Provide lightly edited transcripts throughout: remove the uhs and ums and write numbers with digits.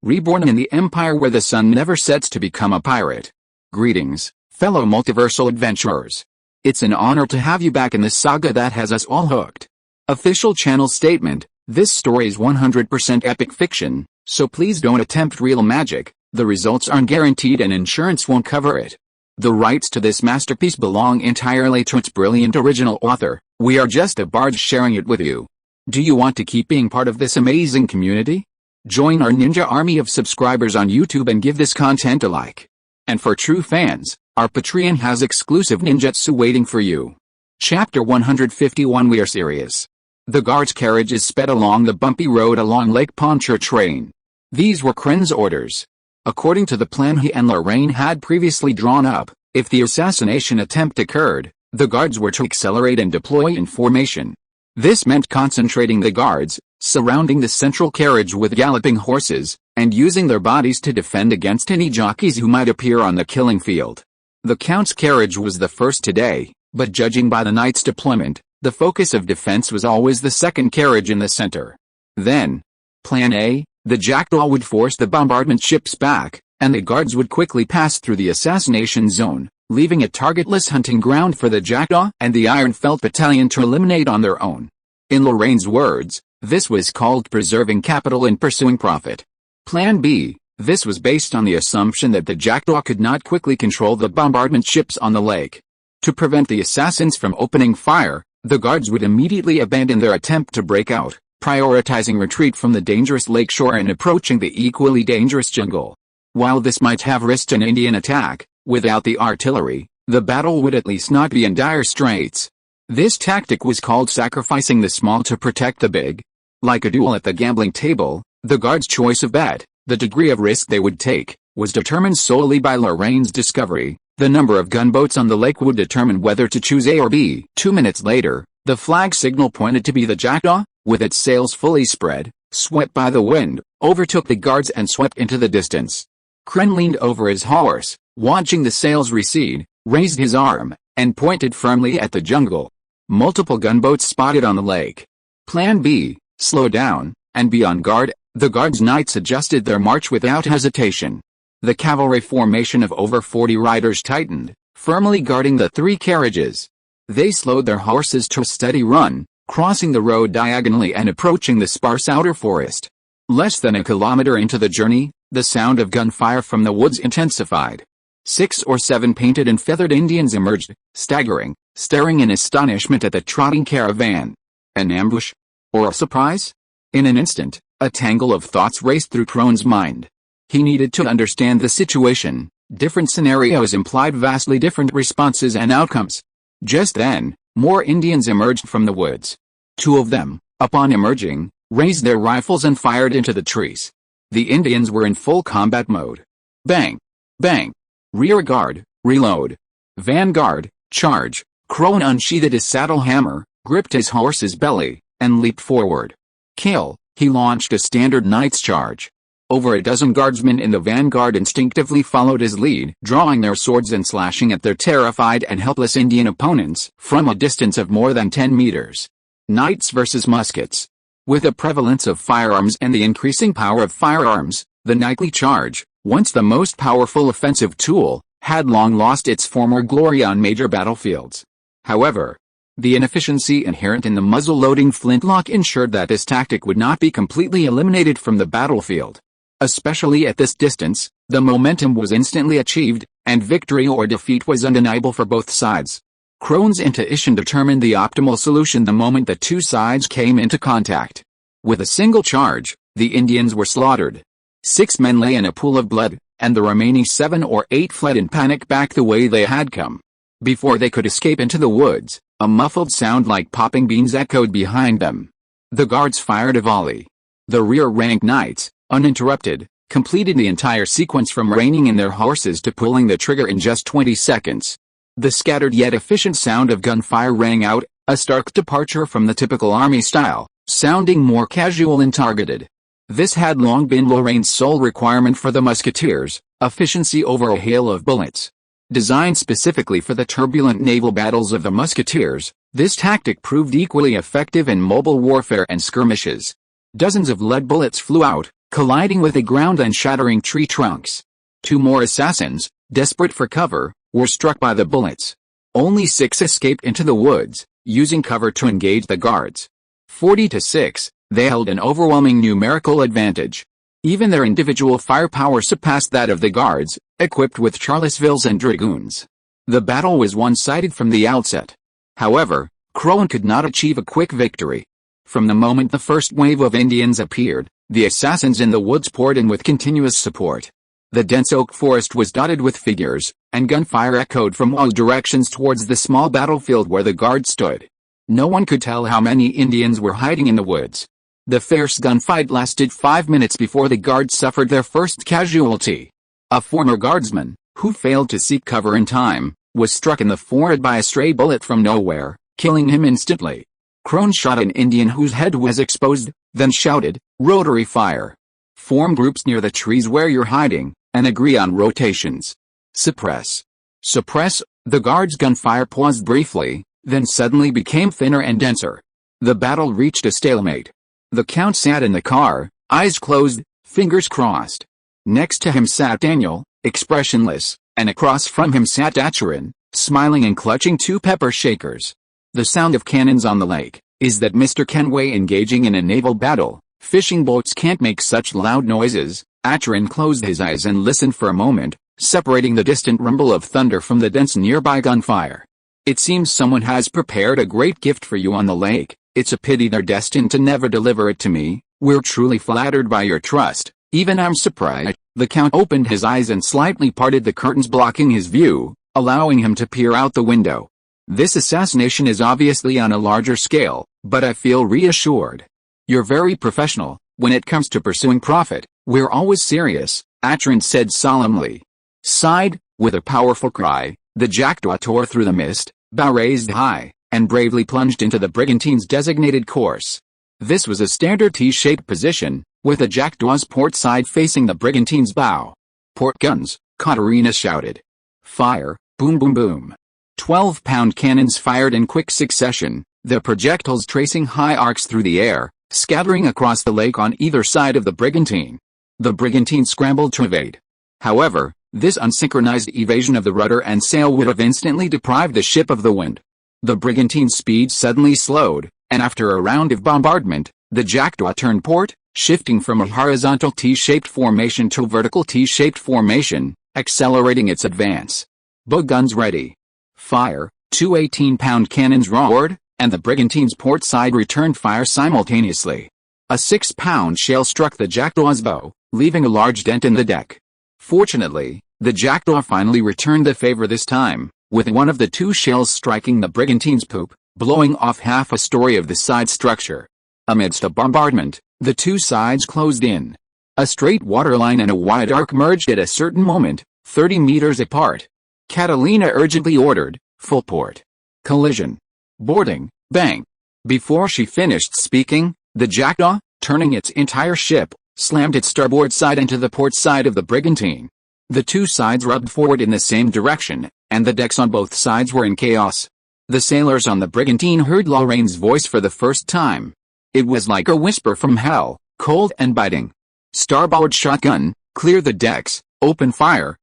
Reborn in the empire where the sun never sets to become a pirate. Greetings, fellow multiversal adventurers. It's an honor to have you back in this saga that has us all hooked. Official channel statement: this story is 100% epic fiction, so please don't attempt real magic. The results aren't guaranteed and insurance won't cover it. The rights to this masterpiece belong entirely to its brilliant original author. We are just a barge sharing it with you. Do you want to keep being part of this amazing community? Join our ninja army of subscribers on YouTube and give this content a like. And for true fans, our Patreon has exclusive ninjutsu waiting for you. Chapter 151. We are serious. The guard's carriages sped along the bumpy road along Lake Pontchartrain. These were Kren's orders. According to the plan he and Lorraine had previously drawn up, if the assassination attempt occurred, the guards were to accelerate and deploy in formation. This meant concentrating the guards, surrounding the central carriage with galloping horses, and using their bodies to defend against any jockeys who might appear on the killing field. The Count's carriage was the first today, but judging by the knight's deployment, the focus of defense was always the second carriage in the center. Then, Plan A, the Jackdaw would force the bombardment ships back, and the guards would quickly pass through the assassination zone, leaving a targetless hunting ground for the Jackdaw and the Iron Felt Battalion to eliminate on their own. In Lorraine's words, this was called preserving capital and pursuing profit. Plan B, this was based on the assumption that the Jackdaw could not quickly control the bombardment ships on the lake. To prevent the assassins from opening fire, the guards would immediately abandon their attempt to break out, prioritizing retreat from the dangerous lakeshore and approaching the equally dangerous jungle. While this might have risked an Indian attack, without the artillery, the battle would at least not be in dire straits. This tactic was called sacrificing the small to protect the big. Like a duel at the gambling table, the guards' choice of bet, the degree of risk they would take, was determined solely by Lorraine's discovery. The number of gunboats on the lake would determine whether to choose A or B. 2 minutes later, the flag signal pointed to be the Jackdaw, with its sails fully spread, swept by the wind, overtook the guards and swept into the distance. Kren leaned over his horse, watching the sails recede, raised his arm, and pointed firmly at the jungle. Multiple gunboats spotted on the lake. Plan B, slow down, and be on guard. The guards' knights adjusted their march without hesitation. The cavalry formation of over 40 riders tightened, firmly guarding the three carriages. They slowed their horses to a steady run, crossing the road diagonally and approaching the sparse outer forest. Less than a kilometer into the journey, the sound of gunfire from the woods intensified. 6 or 7 painted and feathered Indians emerged, staggering, staring in astonishment at the trotting caravan. An ambush? Or a surprise? In an instant, a tangle of thoughts raced through Kren's mind. He needed to understand the situation. Different scenarios implied vastly different responses and outcomes. Just then, more Indians emerged from the woods. 2 of them, upon emerging, raised their rifles and fired into the trees. The Indians were in full combat mode. Bang! Bang! Rear guard, reload. Vanguard, charge. Kren unsheathed his saddle hammer, gripped his horse's belly, and leaped forward. Kill! He launched a standard knight's charge. Over a dozen guardsmen in the vanguard instinctively followed his lead, drawing their swords and slashing at their terrified and helpless Indian opponents from a distance of more than 10 meters. Knights versus muskets. With the prevalence of firearms and the increasing power of firearms, the knightly charge, once the most powerful offensive tool, had long lost its former glory on major battlefields. However, the inefficiency inherent in the muzzle-loading flintlock ensured that this tactic would not be completely eliminated from the battlefield. Especially at this distance, the momentum was instantly achieved, and victory or defeat was undeniable for both sides. Kren's intuition determined the optimal solution the moment the two sides came into contact. With a single charge, the Indians were slaughtered. 6 men lay in a pool of blood, and the remaining 7 or 8 fled in panic back the way they had come. Before they could escape into the woods, a muffled sound like popping beans echoed behind them. The guards fired a volley. The rear-rank knights, uninterrupted, completed the entire sequence from reining in their horses to pulling the trigger in just 20 seconds. The scattered yet efficient sound of gunfire rang out, a stark departure from the typical army style, sounding more casual and targeted. This had long been Lorraine's sole requirement for the musketeers, efficiency over a hail of bullets. Designed specifically for the turbulent naval battles of the musketeers, this tactic proved equally effective in mobile warfare and skirmishes. Dozens of lead bullets flew out, colliding with the ground and shattering tree trunks. 2 more assassins, desperate for cover, were struck by the bullets. Only 6 escaped into the woods, using cover to engage the guards. 40-6, they held an overwhelming numerical advantage. Even their individual firepower surpassed that of the guards, equipped with Charlesvilles and dragoons. The battle was one-sided from the outset. However, Crowan could not achieve a quick victory. From the moment the first wave of Indians appeared, the assassins in the woods poured in with continuous support. The dense oak forest was dotted with figures, and gunfire echoed from all directions towards the small battlefield where the guards stood. No one could tell how many Indians were hiding in the woods. The fierce gunfight lasted 5 minutes before the guards suffered their first casualty. A former guardsman, who failed to seek cover in time, was struck in the forehead by a stray bullet from nowhere, killing him instantly. Crone shot an Indian whose head was exposed, then shouted, "Rotary fire! Form groups near the trees where you're hiding, and agree on rotations. Suppress. Suppress." The guards' gunfire paused briefly, then suddenly became thinner and denser. The battle reached a stalemate. The Count sat in the car, eyes closed, fingers crossed. Next to him sat Daniel, expressionless, and across from him sat Acheron, smiling and clutching 2 pepper shakers. The sound of cannons on the lake. Is that Mr. Kenway engaging in a naval battle? Fishing boats can't make such loud noises. Acheron closed his eyes and listened for a moment, separating the distant rumble of thunder from the dense nearby gunfire. It seems someone has prepared a great gift for you on the lake. It's a pity they're destined to never deliver it to me. We're truly flattered by your trust. Even I'm surprised. The Count opened his eyes and slightly parted the curtains blocking his view, allowing him to peer out the window. This assassination is obviously on a larger scale, but I feel reassured. You're very professional. When it comes to pursuing profit, we're always serious, Acheron said solemnly. Sighed, with a powerful cry, the jackdaw tore through the mist, bow raised high, and bravely plunged into the brigantine's designated course. This was a standard T-shaped position, with the jackdaw's port side facing the brigantine's bow. Port guns, Katerina shouted. Fire, boom boom boom. 12-pound cannons fired in quick succession, their projectiles tracing high arcs through the air, scattering across the lake on either side of the brigantine. The brigantine scrambled to evade. However, this unsynchronized evasion of the rudder and sail would have instantly deprived the ship of the wind. The brigantine's speed suddenly slowed, and after a round of bombardment, the jackdaw turned port, shifting from a horizontal T-shaped formation to a vertical T-shaped formation, accelerating its advance. Bug guns ready. Fire, 2 18-pound cannons roared, and the brigantine's port side returned fire simultaneously. A 6-pound shell struck the jackdaw's bow, leaving a large dent in the deck. Fortunately, the jackdaw finally returned the favor this time, with one of the 2 shells striking the brigantine's poop, blowing off half a story of the side structure. Amidst a bombardment, the 2 sides closed in. A straight waterline and a wide arc merged at a certain moment, 30 meters apart. Catalina urgently ordered, full port. Collision. Boarding, bang. Before she finished speaking, the jackdaw, turning its entire ship, slammed its starboard side into the port side of the brigantine. The 2 sides rubbed forward in the same direction, and the decks on both sides were in chaos. The sailors on the brigantine heard Lorraine's voice for the first time. It was like a whisper from hell, cold and biting. Starboard shotgun, clear the decks, open fire,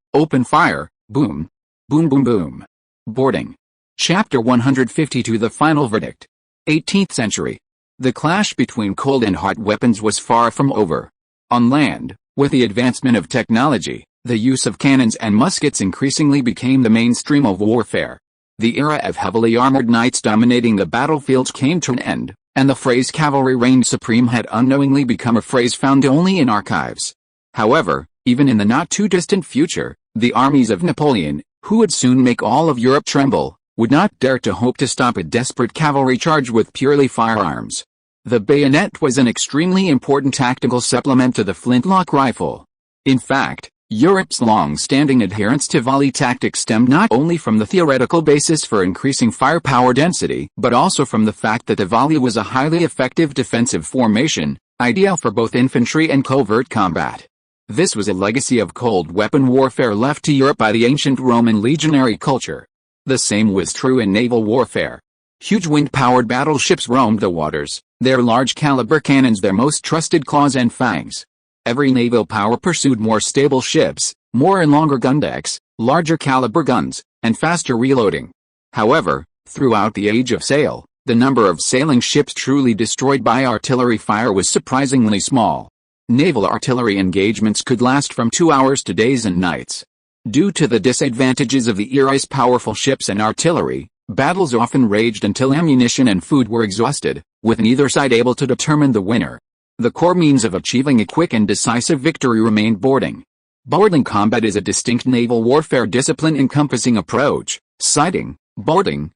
boom. Boom boom boom. Boarding. Chapter 152 The Final Verdict. 18th century. The clash between cold and hot weapons was far from over. On land, with the advancement of technology, the use of cannons and muskets increasingly became the mainstream of warfare. The era of heavily armored knights dominating the battlefields came to an end, and the phrase cavalry reigned supreme had unknowingly become a phrase found only in archives. However, even in the not-too-distant future, the armies of Napoleon, who would soon make all of Europe tremble, would not dare to hope to stop a desperate cavalry charge with purely firearms. The bayonet was an extremely important tactical supplement to the flintlock rifle. In fact, Europe's long-standing adherence to volley tactics stemmed not only from the theoretical basis for increasing firepower density, but also from the fact that the volley was a highly effective defensive formation, ideal for both infantry and covert combat. This was a legacy of cold weapon warfare left to Europe by the ancient Roman legionary culture. The same was true in naval warfare. Huge wind-powered battleships roamed the waters, their large-caliber cannons their most trusted claws and fangs. Every naval power pursued more stable ships, more and longer gun decks, larger caliber guns, and faster reloading. However, throughout the Age of Sail, the number of sailing ships truly destroyed by artillery fire was surprisingly small. Naval artillery engagements could last from 2 hours to days and nights. Due to the disadvantages of the era's powerful ships and artillery, battles often raged until ammunition and food were exhausted, with neither side able to determine the winner. The core means of achieving a quick and decisive victory remained boarding. Boarding combat is a distinct naval warfare discipline encompassing approach, sighting, boarding,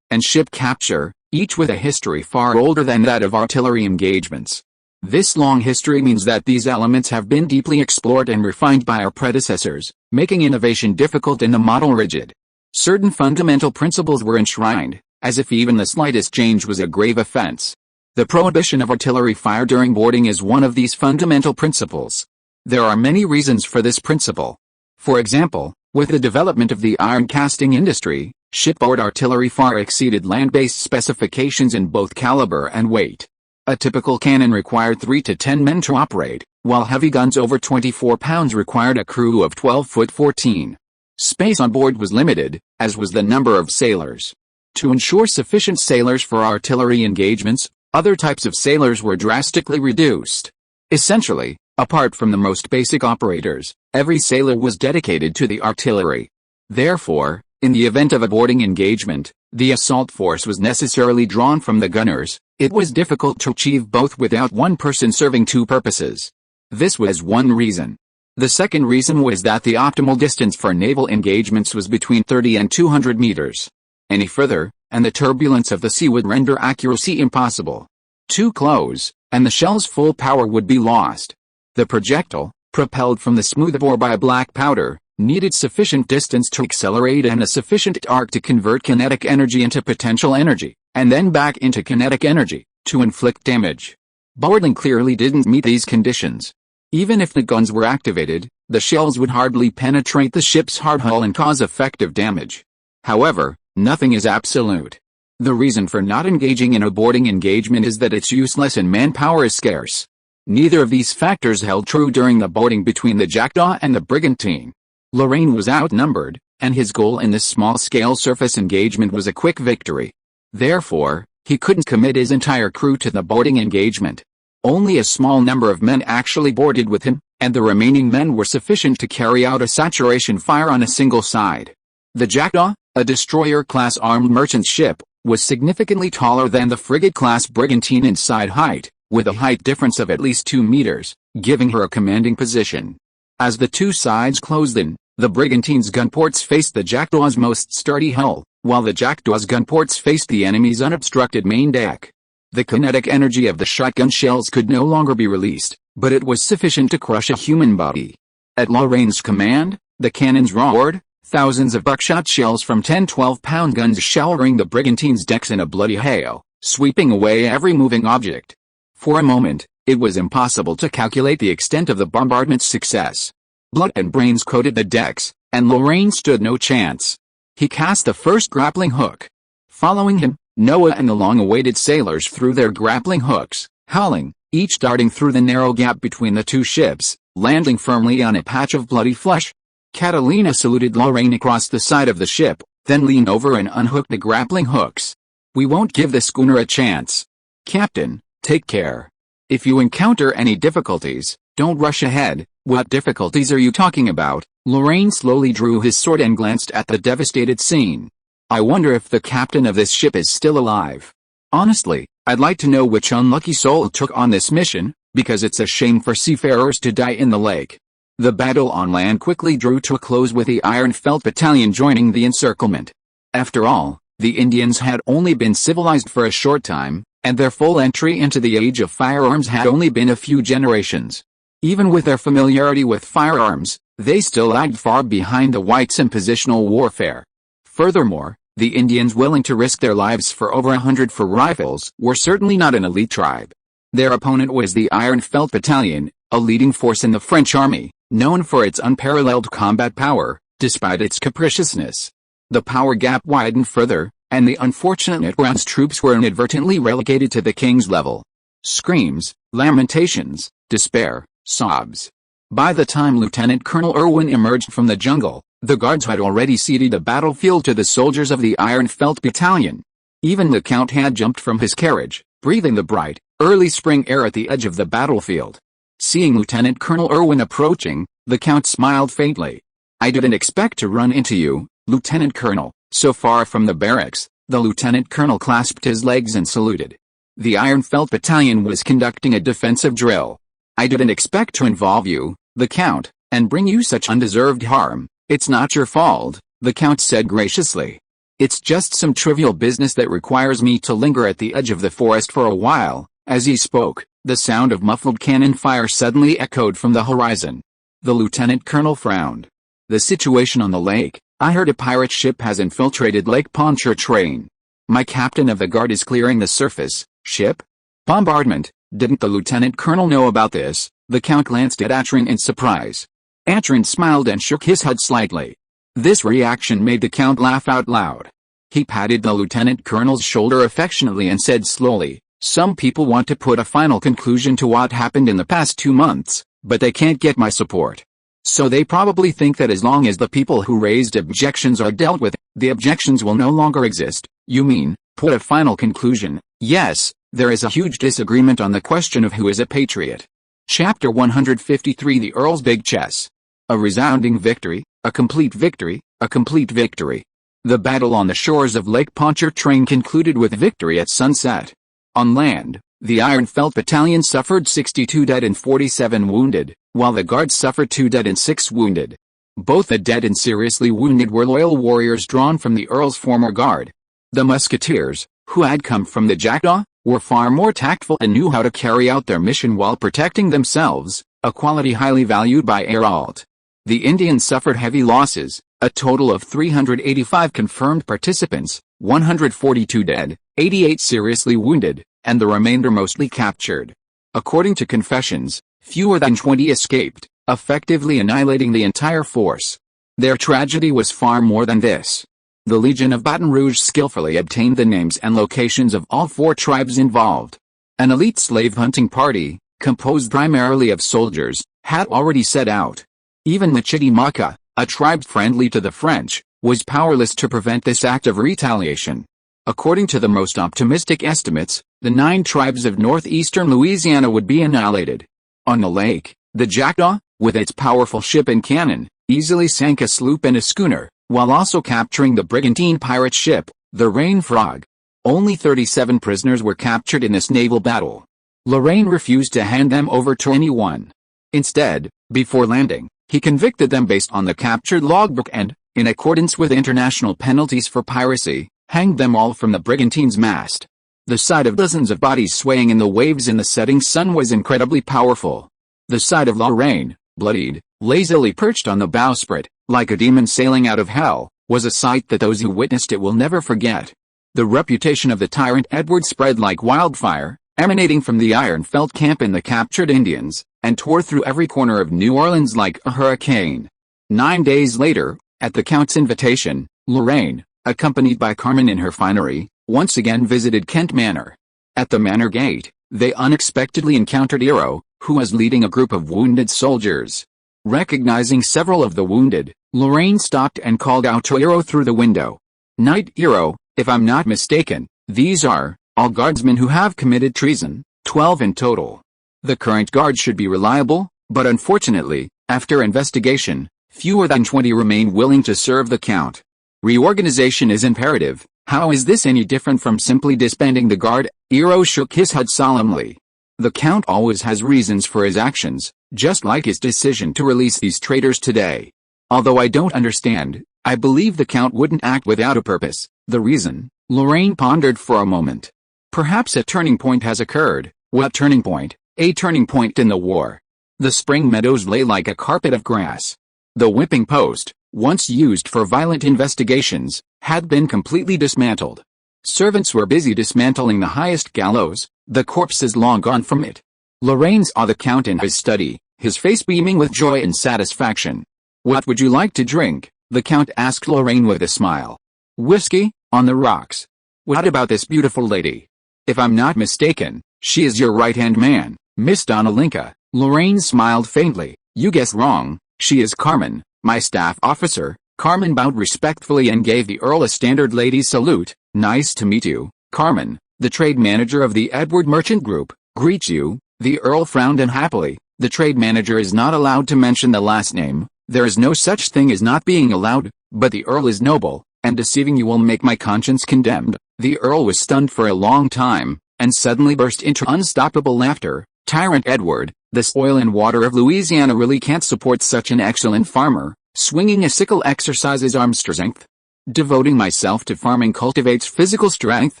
and ship capture, each with a history far older than that of artillery engagements. This long history means that these elements have been deeply explored and refined by our predecessors, making innovation difficult and the model rigid. Certain fundamental principles were enshrined, as if even the slightest change was a grave offense. The prohibition of artillery fire during boarding is one of these fundamental principles. There are many reasons for this principle. For example, with the development of the iron casting industry, shipboard artillery far exceeded land-based specifications in both caliber and weight. A typical cannon required 3 to 10 men to operate, while heavy guns over 24 pounds required a crew of 12 foot 14. Space on board was limited, as was the number of sailors. To ensure sufficient sailors for artillery engagements, other types of sailors were drastically reduced. Essentially, apart from the most basic operators, every sailor was dedicated to the artillery. Therefore, in the event of a boarding engagement, the assault force was necessarily drawn from the gunners. It was difficult to achieve both without one person serving two purposes. This was one reason. The second reason was that the optimal distance for naval engagements was between 30 and 200 meters. Any further, and the turbulence of the sea would render accuracy impossible. Too close, and the shell's full power would be lost. The projectile, propelled from the smoothbore by black powder, needed sufficient distance to accelerate and a sufficient arc to convert kinetic energy into potential energy, and then back into kinetic energy, to inflict damage. Boarding clearly didn't meet these conditions. Even if the guns were activated, the shells would hardly penetrate the ship's hard hull and cause effective damage. However, nothing is absolute. The reason for not engaging in a boarding engagement is that it's useless and manpower is scarce. Neither of these factors held true during the boarding between the Jackdaw and the Brigantine. Lorraine was outnumbered, and his goal in this small-scale surface engagement was a quick victory. Therefore, he couldn't commit his entire crew to the boarding engagement. Only a small number of men actually boarded with him, and the remaining men were sufficient to carry out a saturation fire on a single side. The Jackdaw, a destroyer-class armed merchant ship, was significantly taller than the frigate-class Brigantine in side height, with a height difference of at least 2 meters, giving her a commanding position. As the two sides closed in, the Brigantine's gunports faced the Jackdaw's most sturdy hull, while the Jackdaw's gunports faced the enemy's unobstructed main deck. The kinetic energy of the shotgun shells could no longer be released, but it was sufficient to crush a human body. At Lorraine's command, the cannons roared, thousands of buckshot shells from 10-12-pound guns showering the Brigantine's decks in a bloody hail, sweeping away every moving object. For a moment, it was impossible to calculate the extent of the bombardment's success. Blood and brains coated the decks, and Lorraine stood no chance. He cast the first grappling hook. Following him, Noah and the long-awaited sailors threw their grappling hooks, howling, each darting through the narrow gap between the two ships, landing firmly on a patch of bloody flesh. Catalina saluted Lorraine across the side of the ship, then leaned over and unhooked the grappling hooks. "We won't give the schooner a chance. Captain, take care. If you encounter any difficulties, don't rush ahead." "What difficulties are you talking about?" Lorraine slowly drew his sword and glanced at the devastated scene. "I wonder if the captain of this ship is still alive. Honestly, I'd like to know which unlucky soul took on this mission, because it's a shame for seafarers to die in the lake." The battle on land quickly drew to a close with the Iron Felt Battalion joining the encirclement. After all, the Indians had only been civilized for a short time, and their full entry into the age of firearms had only been a few generations. Even with their familiarity with firearms, they still lagged far behind the whites in positional warfare. Furthermore, the Indians willing to risk their lives for over 100 for rifles were certainly not an elite tribe. Their opponent was the Iron Felt Battalion, a leading force in the French army, known for its unparalleled combat power, despite its capriciousness. The power gap widened further, and the unfortunate Brown's troops were inadvertently relegated to the king's level. Screams, lamentations, despair, Sobs. By the time Lieutenant Colonel Irwin emerged from the jungle, the guards had already ceded the battlefield to the soldiers of the Iron Felt Battalion. Even the Count had jumped from his carriage, breathing the bright, early spring air at the edge of the battlefield. Seeing Lieutenant Colonel Irwin approaching, the Count smiled faintly. "I didn't expect to run into you, Lieutenant Colonel." So far from the barracks, the Lieutenant Colonel clasped his legs and saluted. The Iron Felt Battalion was conducting a defensive drill. "I didn't expect to involve you, the Count, and bring you such undeserved harm. It's not your fault," the Count said graciously. "It's just some trivial business that requires me to linger at the edge of the forest for a while." As he spoke, the sound of muffled cannon fire suddenly echoed from the horizon. The Lieutenant Colonel frowned. "The situation on the lake. I heard a pirate ship has infiltrated Lake Pontchartrain. My captain of the guard is clearing the surface." "Ship? Bombardment? Didn't the Lieutenant Colonel know about this?" The Count glanced at Atrin in surprise. Atrin smiled and shook his head slightly. This reaction made the Count laugh out loud. He patted the Lieutenant Colonel's shoulder affectionately and said slowly, "Some people want to put a final conclusion to what happened in the past 2 months, but they can't get my support. So they probably think that as long as the people who raised objections are dealt with, the objections will no longer exist." "You mean, put a final conclusion?" "Yes, there is a huge disagreement on the question of who is a patriot." Chapter 153 The Earl's Big Chess. A resounding victory, a complete victory, a complete victory. The battle on the shores of Lake Pontchartrain concluded with victory at sunset. On land, the Iron Felt Battalion suffered 62 dead and 47 wounded, while the Guards suffered 2 dead and 6 wounded. Both the dead and seriously wounded were loyal warriors drawn from the Earl's former guard. The musketeers, who had come from the Jackdaw, were far more tactful and knew how to carry out their mission while protecting themselves, a quality highly valued by Herald. The Indians suffered heavy losses, a total of 385 confirmed participants, 142 dead, 88 seriously wounded, and the remainder mostly captured. According to confessions, fewer than 20 escaped, effectively annihilating the entire force. Their tragedy was far more than this. The Legion of Baton Rouge skillfully obtained the names and locations of all 4 tribes involved. An elite slave hunting party, composed primarily of soldiers, had already set out. Even the Chitimacha, a tribe friendly to the French, was powerless to prevent this act of retaliation. According to the most optimistic estimates, the 9 tribes of northeastern Louisiana would be annihilated. On the lake, the Jackdaw, with its powerful ship and cannon, easily sank a sloop and a schooner, while also capturing the brigantine pirate ship, the Rain Frog. Only 37 prisoners were captured in this naval battle. Lorraine refused to hand them over to anyone. Instead, before landing, he convicted them based on the captured logbook and, in accordance with international penalties for piracy, hanged them all from the brigantine's mast. The sight of dozens of bodies swaying in the waves in the setting sun was incredibly powerful. The sight of Lorraine, bloodied, lazily perched on the bowsprit, like a demon sailing out of hell, was a sight that those who witnessed it will never forget. The reputation of the tyrant Edward spread like wildfire, emanating from the Iron Felt camp in the captured Indians, and tore through every corner of New Orleans like a hurricane. 9 days later, at the Count's invitation, Lorraine, accompanied by Carmen in her finery, once again visited Kent Manor. At the manor gate, they unexpectedly encountered Hero, who was leading a group of wounded soldiers. Recognizing several of the wounded, Lorraine stopped and called out to Hero through the window. "Knight Hero, if I'm not mistaken, these are all guardsmen who have committed treason, 12 in total. The current guard should be reliable, but unfortunately, after investigation, fewer than 20 remain willing to serve the Count. Reorganization is imperative. How is this any different from simply disbanding the guard?" Hero shook his head solemnly. "The Count always has reasons for his actions, just like his decision to release these traitors today. Although I don't understand, I believe the Count wouldn't act without a purpose." "The reason?" Lorraine pondered for a moment. "Perhaps a turning point has occurred." "What turning point?" "A turning point in the war." The spring meadows lay like a carpet of grass. The whipping post, once used for violent investigations, had been completely dismantled. Servants were busy dismantling the highest gallows, the corpses long gone from it. Lorraine saw the Count in his study, his face beaming with joy and satisfaction. "What would you like to drink?" the Count asked Lorraine with a smile. "Whiskey, on the rocks." "What about this beautiful lady?" "If I'm not mistaken, she is your right-hand man, Miss Donalinka." Lorraine smiled faintly. You guessed wrong, she is Carmen, my staff officer. Carmen bowed respectfully and gave the Earl a standard lady's salute. Nice to meet you, Carmen. The trade manager of the Edward Merchant Group greets you. The Earl frowned unhappily. The trade manager is not allowed to mention the last name. There is no such thing as not being allowed, but the Earl is noble, and deceiving you will make my conscience condemned. The Earl was stunned for a long time, and suddenly burst into unstoppable laughter. Tyrant Edward, the soil and water of Louisiana really can't support such an excellent farmer. Swinging a sickle exercises arm strength. Devoting myself to farming cultivates physical strength,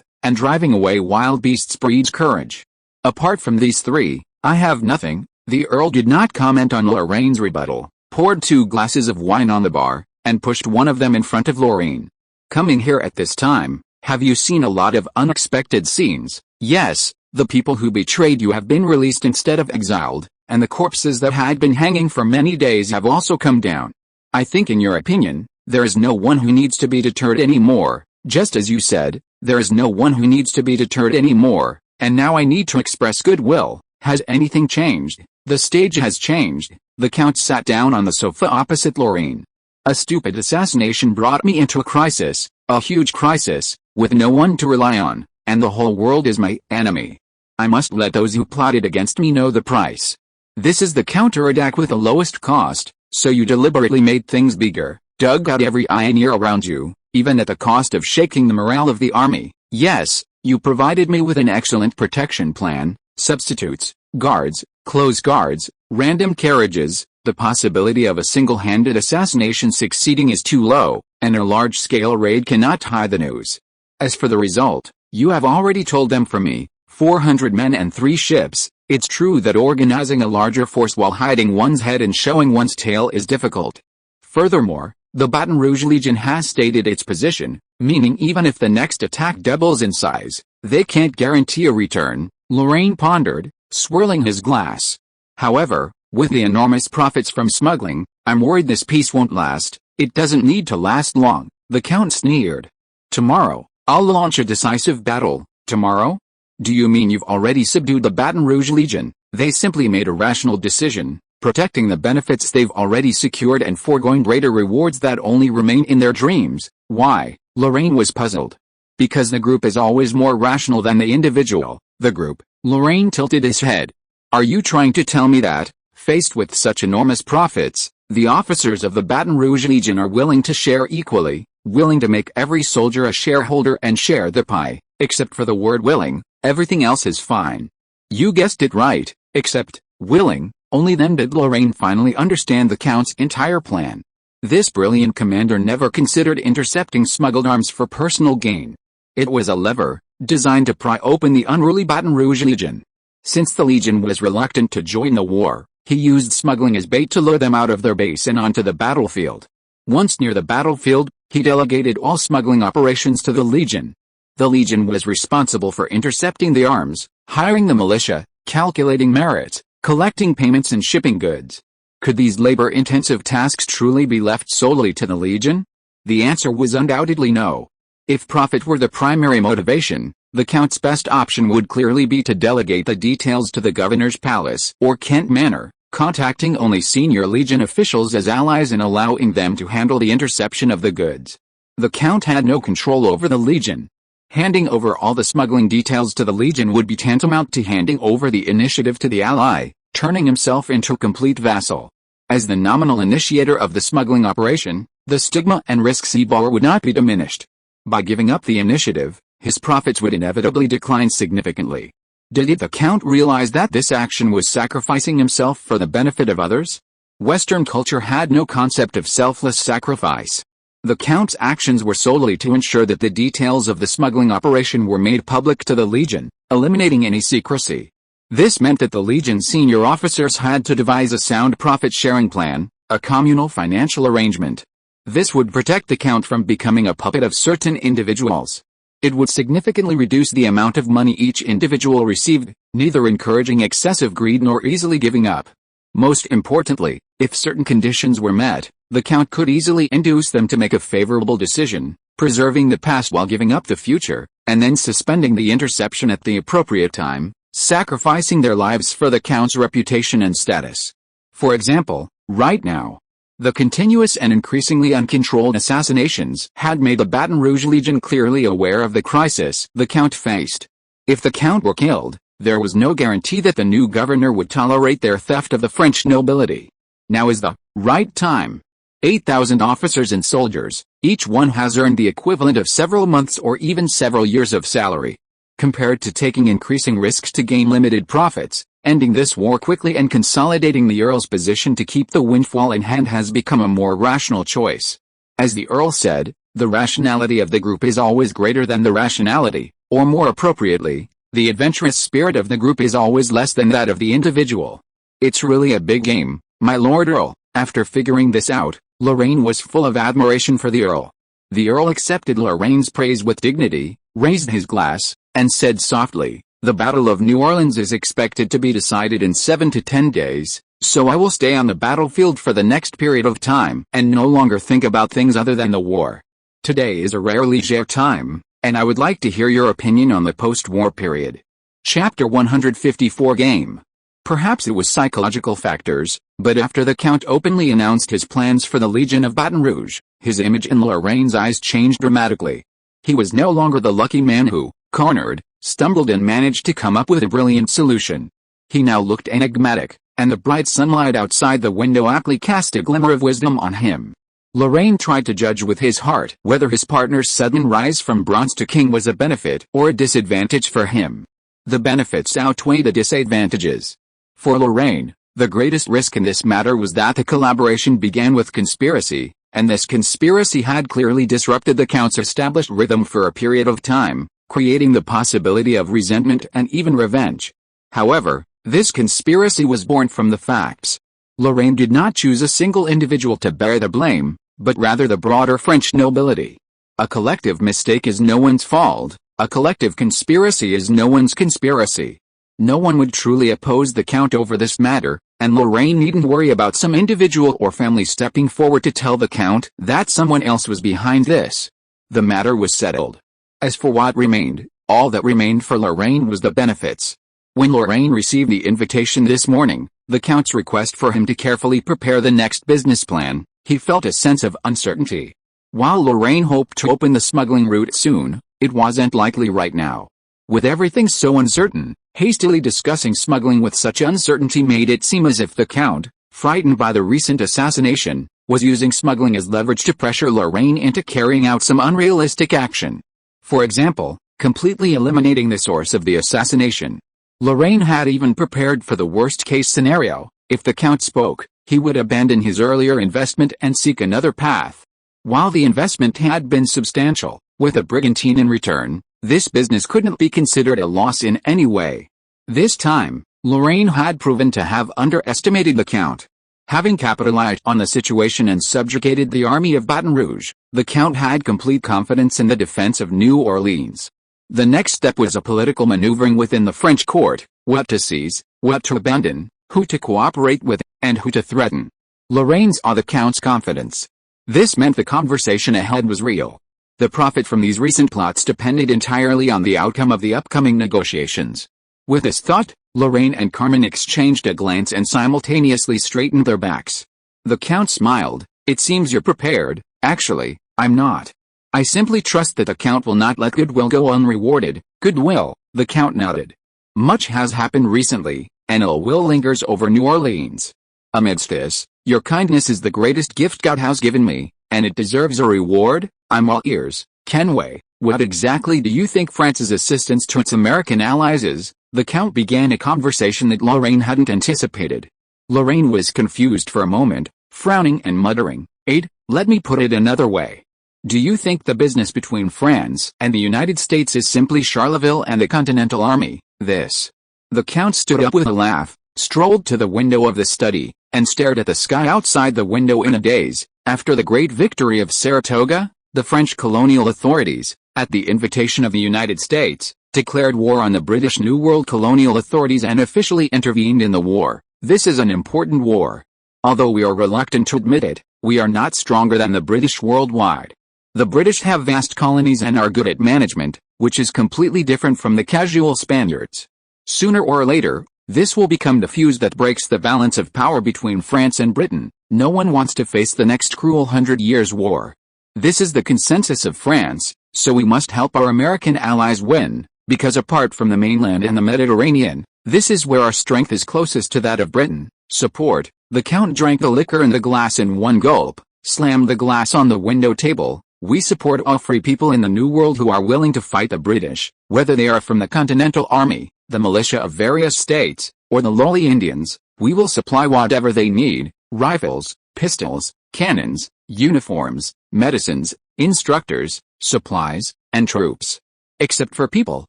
and driving away wild beasts breeds courage. Apart from these three, I have nothing. The Earl did not comment on Lorraine's rebuttal, poured 2 glasses of wine on the bar, and pushed one of them in front of Lorraine. Coming here at this time, have you seen a lot of unexpected scenes? Yes, the people who betrayed you have been released instead of exiled, and the corpses that had been hanging for many days have also come down. I think in your opinion, there is no one who needs to be deterred anymore. Just as you said, there is no one who needs to be deterred anymore, and now I need to express goodwill. Has anything changed? The stage has changed. The Count sat down on the sofa opposite Lorraine. A stupid assassination brought me into a crisis, a huge crisis, with no one to rely on, and the whole world is my enemy. I must let those who plotted against me know the price. This is the counterattack with the lowest cost, so you deliberately made things bigger, dug out every eye and ear around you, even at the cost of shaking the morale of the army. Yes, you provided me with an excellent protection plan, substitutes, guards, close guards, random carriages. The possibility of a single-handed assassination succeeding is too low, and a large-scale raid cannot hide the news. As for the result, you have already told them for me, 400 men and 3 ships. It's true that organizing a larger force while hiding one's head and showing one's tail is difficult. Furthermore, the Baton Rouge Legion has stated its position, meaning even if the next attack doubles in size, they can't guarantee a return. Lorraine pondered, swirling his glass. However, with the enormous profits from smuggling, I'm worried this peace won't last. It doesn't need to last long, the Count sneered. Tomorrow, I'll launch a decisive battle. Tomorrow? Do you mean you've already subdued the Baton Rouge Legion? They simply made a rational decision, protecting the benefits they've already secured and foregoing greater rewards that only remain in their dreams. Why? Lorraine was puzzled. Because the group is always more rational than the individual. The group. Lorraine tilted his head. Are you trying to tell me that, faced with such enormous profits, the officers of the Baton Rouge Legion are willing to share equally, willing to make every soldier a shareholder and share the pie, except for the word willing? Everything else is fine. You guessed it right, except willing. Only then did Lorraine finally understand the Count's entire plan. This brilliant commander never considered intercepting smuggled arms for personal gain. It was a lever, designed to pry open the unruly Baton Rouge Legion. Since the Legion was reluctant to join the war, he used smuggling as bait to lure them out of their base and onto the battlefield. Once near the battlefield, he delegated all smuggling operations to the Legion. The Legion was responsible for intercepting the arms, hiring the militia, calculating merits, collecting payments and shipping goods. Could these labor-intensive tasks truly be left solely to the Legion? The answer was undoubtedly no. If profit were the primary motivation, the Count's best option would clearly be to delegate the details to the Governor's Palace or Kent Manor, contacting only senior Legion officials as allies and allowing them to handle the interception of the goods. The Count had no control over the Legion. Handing over all the smuggling details to the Legion would be tantamount to handing over the initiative to the ally, turning himself into a complete vassal. As the nominal initiator of the smuggling operation, the stigma and risks he bore would not be diminished. By giving up the initiative, his profits would inevitably decline significantly. Did the Count realize that this action was sacrificing himself for the benefit of others? Western culture had no concept of selfless sacrifice. The Count's actions were solely to ensure that the details of the smuggling operation were made public to the Legion, eliminating any secrecy. This meant that the Legion's senior officers had to devise a sound profit-sharing plan, a communal financial arrangement. This would protect the Count from becoming a puppet of certain individuals. It would significantly reduce the amount of money each individual received, neither encouraging excessive greed nor easily giving up. Most importantly, if certain conditions were met, the Count could easily induce them to make a favorable decision, preserving the past while giving up the future, and then suspending the interception at the appropriate time. sacrificing their lives for the Count's reputation and status. For example, right now, the continuous and increasingly uncontrolled assassinations had made the Baton Rouge Legion clearly aware of the crisis the Count faced. If the Count were killed, there was no guarantee that the new governor would tolerate their theft of the French nobility. Now is the right time. 8,000 officers and soldiers, each one has earned the equivalent of several months or even several years of salary. Compared to taking increasing risks to gain limited profits, ending this war quickly and consolidating the Earl's position to keep the windfall in hand has become a more rational choice. As the Earl said, the rationality of the group is always greater than the rationality, or more appropriately, the adventurous spirit of the group is always less than that of the individual. It's really a big game, my Lord Earl. After figuring this out, Lorraine was full of admiration for the Earl. The Earl accepted Lorraine's praise with dignity, raised his glass, and said softly, "The Battle of New Orleans is expected to be decided in 7 to 10 days, so I will stay on the battlefield for the next period of time and no longer think about things other than the war. Today is a rare leisure time, and I would like to hear your opinion on the post-war period." Chapter 154 Game. Perhaps it was psychological factors, but after the Count openly announced his plans for the Legion of Baton Rouge, his image in Lorraine's eyes changed dramatically. He was no longer the lucky man who, cornered, stumbled and managed to come up with a brilliant solution. He now looked enigmatic, and the bright sunlight outside the window aptly cast a glimmer of wisdom on him. Lorraine tried to judge with his heart whether his partner's sudden rise from bronze to king was a benefit or a disadvantage for him. The benefits outweighed the disadvantages. For Lorraine, the greatest risk in this matter was that the collaboration began with conspiracy, and this conspiracy had clearly disrupted the Count's established rhythm for a period of time, creating the possibility of resentment and even revenge. However, this conspiracy was born from the facts. Lorraine did not choose a single individual to bear the blame, but rather the broader French nobility. A collective mistake is no one's fault, a collective conspiracy is no one's conspiracy. No one would truly oppose the Count over this matter, and Lorraine needn't worry about some individual or family stepping forward to tell the Count that someone else was behind this. The matter was settled. As for what remained, all that remained for Lorraine was the benefits. When Lorraine received the invitation this morning, the Count's request for him to carefully prepare the next business plan, he felt a sense of uncertainty. While Lorraine hoped to open the smuggling route soon, it wasn't likely right now. With everything so uncertain, hastily discussing smuggling with such uncertainty made it seem as if the Count, frightened by the recent assassination, was using smuggling as leverage to pressure Lorraine into carrying out some unrealistic action. For example, completely eliminating the source of the assassination. Lorraine had even prepared for the worst-case scenario. If the Count spoke, he would abandon his earlier investment and seek another path. While the investment had been substantial, with a brigantine in return, this business couldn't be considered a loss in any way. This time, Lorraine had proven to have underestimated the Count. Having capitalized on the situation and subjugated the army of Baton Rouge, the Count had complete confidence in the defense of New Orleans. The next step was a political maneuvering within the French court, what to seize, what to abandon, who to cooperate with, and who to threaten. Lorraine saw the Count's confidence. This meant the conversation ahead was real. The profit from these recent plots depended entirely on the outcome of the upcoming negotiations. With this thought, Lorraine and Carmen exchanged a glance and simultaneously straightened their backs. The Count smiled. "It seems you're prepared." "Actually, I'm not. I simply trust that the Count will not let goodwill go unrewarded." "Goodwill," the Count nodded. "Much has happened recently, and ill will lingers over New Orleans. Amidst this, your kindness is the greatest gift God has given me, and it deserves a reward. I'm all ears." "Kenway, what exactly do you think France's assistance to its American allies is?" The Count began a conversation that Lorraine hadn't anticipated. Lorraine was confused for a moment, frowning and muttering, "Aid, let me put it another way. Do you think the business between France and the United States is simply Charleville and the Continental Army, this?" The Count stood up with a laugh, strolled to the window of the study, and stared at the sky outside the window in a daze. After the great victory of Saratoga, the French colonial authorities, at the invitation of the United States, declared war on the British New World colonial authorities and officially intervened in the war. This is an important war. Although we are reluctant to admit it, we are not stronger than the British worldwide. The British have vast colonies and are good at management, which is completely different from the casual Spaniards. Sooner or later, this will become the fuse that breaks the balance of power between France and Britain. No one wants to face the next cruel 100 Years' War. This is the consensus of France, so we must help our American allies win, because apart from the mainland and the Mediterranean, this is where our strength is closest to that of Britain. Support. The Count drank the liquor in the glass in one gulp, slammed the glass on the window table. We support all free people in the New World who are willing to fight the British, whether they are from the Continental Army, the militia of various states, or the lowly Indians. We will supply whatever they need: rifles, pistols, cannons, uniforms, medicines, instructors, supplies, and troops. Except for people,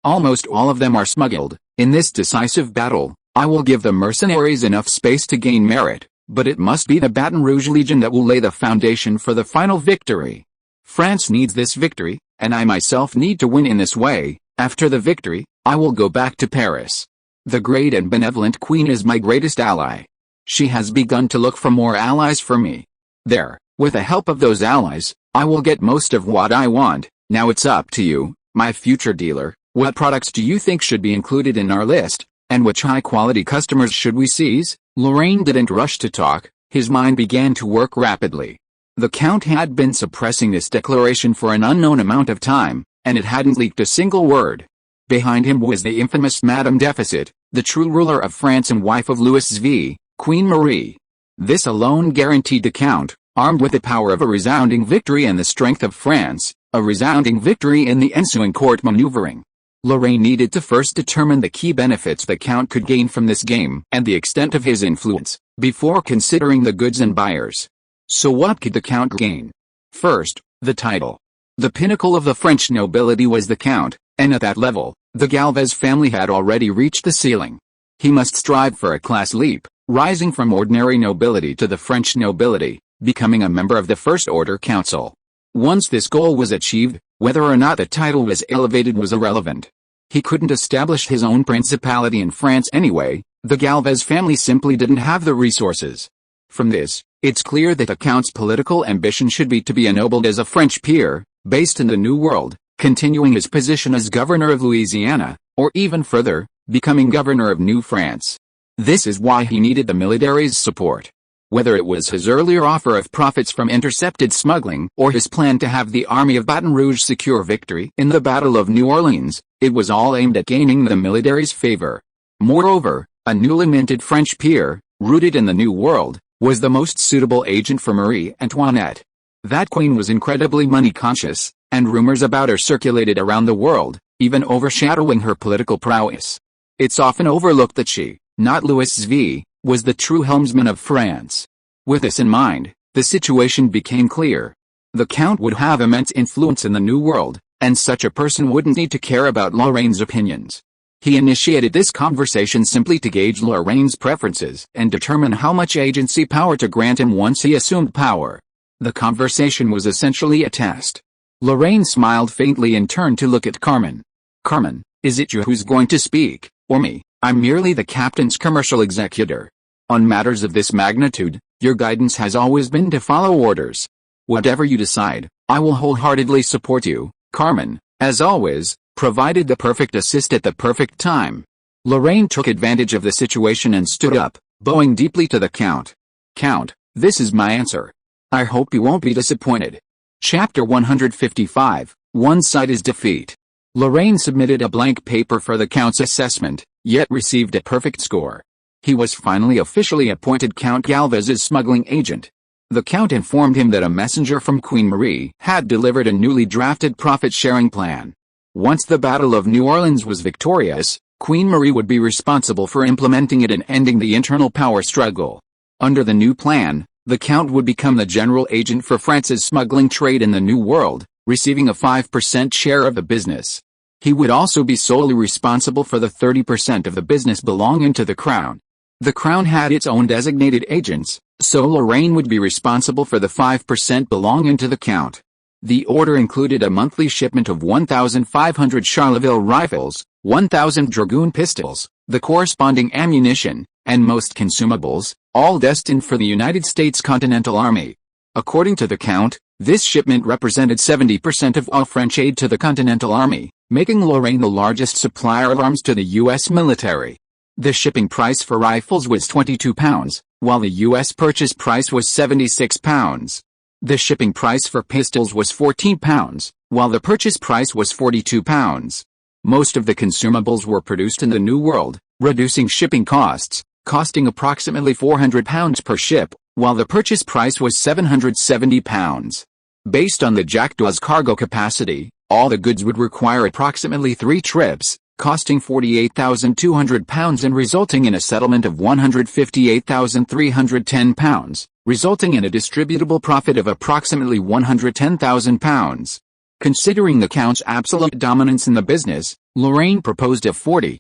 almost all of them are smuggled. In this decisive battle, I will give the mercenaries enough space to gain merit, but it must be the Baton Rouge Legion that will lay the foundation for the final victory. France needs this victory, and I myself need to win in this way. After the victory, I will go back to Paris. The great and benevolent Queen is my greatest ally. She has begun to look for more allies for me. There, with the help of those allies, I will get most of what I want. Now it's up to you, my future dealer. What products do you think should be included in our list, and which high-quality customers should we seize? Lorraine didn't rush to talk. His mind began to work rapidly. The Count had been suppressing this declaration for an unknown amount of time, and it hadn't leaked a single word. Behind him was the infamous Madame Deficit, the true ruler of France and wife of Louis XVI, Queen Marie. This alone guaranteed the Count, armed with the power of a resounding victory and the strength of France, a resounding victory in the ensuing court maneuvering. Lorraine needed to first determine the key benefits the Count could gain from this game and the extent of his influence, before considering the goods and buyers. So what could the Count gain? First, the title. The pinnacle of the French nobility was the Count, and at that level, the Galvez family had already reached the ceiling. He must strive for a class leap, rising from ordinary nobility to the French nobility, becoming a member of the First Order Council. Once this goal was achieved, whether or not the title was elevated was irrelevant. He couldn't establish his own principality in France anyway. The Galvez family simply didn't have the resources. From this, it's clear that the Count's political ambition should be to be ennobled as a French peer, based in the New World, continuing his position as governor of Louisiana, or even further, becoming governor of New France. This is why he needed the military's support. Whether it was his earlier offer of profits from intercepted smuggling or his plan to have the army of Baton Rouge secure victory in the Battle of New Orleans, it was all aimed at gaining the military's favor. Moreover, a newly minted French peer, rooted in the New World, was the most suitable agent for Marie Antoinette. That queen was incredibly money-conscious, and rumors about her circulated around the world, even overshadowing her political prowess. It's often overlooked that she, not Louis XVI, was the true helmsman of France. With this in mind, the situation became clear. The Count would have immense influence in the New World, and such a person wouldn't need to care about Lorraine's opinions. He initiated this conversation simply to gauge Lorraine's preferences and determine how much agency power to grant him once he assumed power. The conversation was essentially a test. Lorraine smiled faintly and turned to look at Carmen. "Carmen, is it you who's going to speak, or me? I'm merely the captain's commercial executor. On matters of this magnitude, your guidance has always been to follow orders. Whatever you decide, I will wholeheartedly support you, Carmen, as always, provided the perfect assist at the perfect time." Lorraine took advantage of the situation and stood up, bowing deeply to the Count. "Count, this is my answer. I hope you won't be disappointed." Chapter 155, One Side is Defeat. Lorraine submitted a blank paper for the Count's assessment, yet received a perfect score. He was finally officially appointed Count Galvez's smuggling agent. The Count informed him that a messenger from Queen Marie had delivered a newly drafted profit-sharing plan. Once the Battle of New Orleans was victorious, Queen Marie would be responsible for implementing it and ending the internal power struggle. Under the new plan, the Count would become the general agent for France's smuggling trade in the New World, receiving a 5% share of the business. He would also be solely responsible for the 30% of the business belonging to the Crown. The Crown had its own designated agents, so Lorraine would be responsible for the 5% belonging to the Count. The order included a monthly shipment of 1,500 Charleville rifles, 1,000 dragoon pistols, the corresponding ammunition, and most consumables, all destined for the United States Continental Army. According to the Count, this shipment represented 70% of all French aid to the Continental Army, making Lorraine the largest supplier of arms to the U.S. military. The shipping price for rifles was £22, while the U.S. purchase price was £76. The shipping price for pistols was £14, while the purchase price was £42. Most of the consumables were produced in the New World, reducing shipping costs, costing approximately £400 per ship, while the purchase price was £770. Based on the Jackdaw's cargo capacity, all the goods would require approximately 3 trips, costing £48,200 and resulting in a settlement of £158,310, resulting in a distributable profit of approximately £110,000. Considering the Count's absolute dominance in the business, Lorraine proposed a 40-60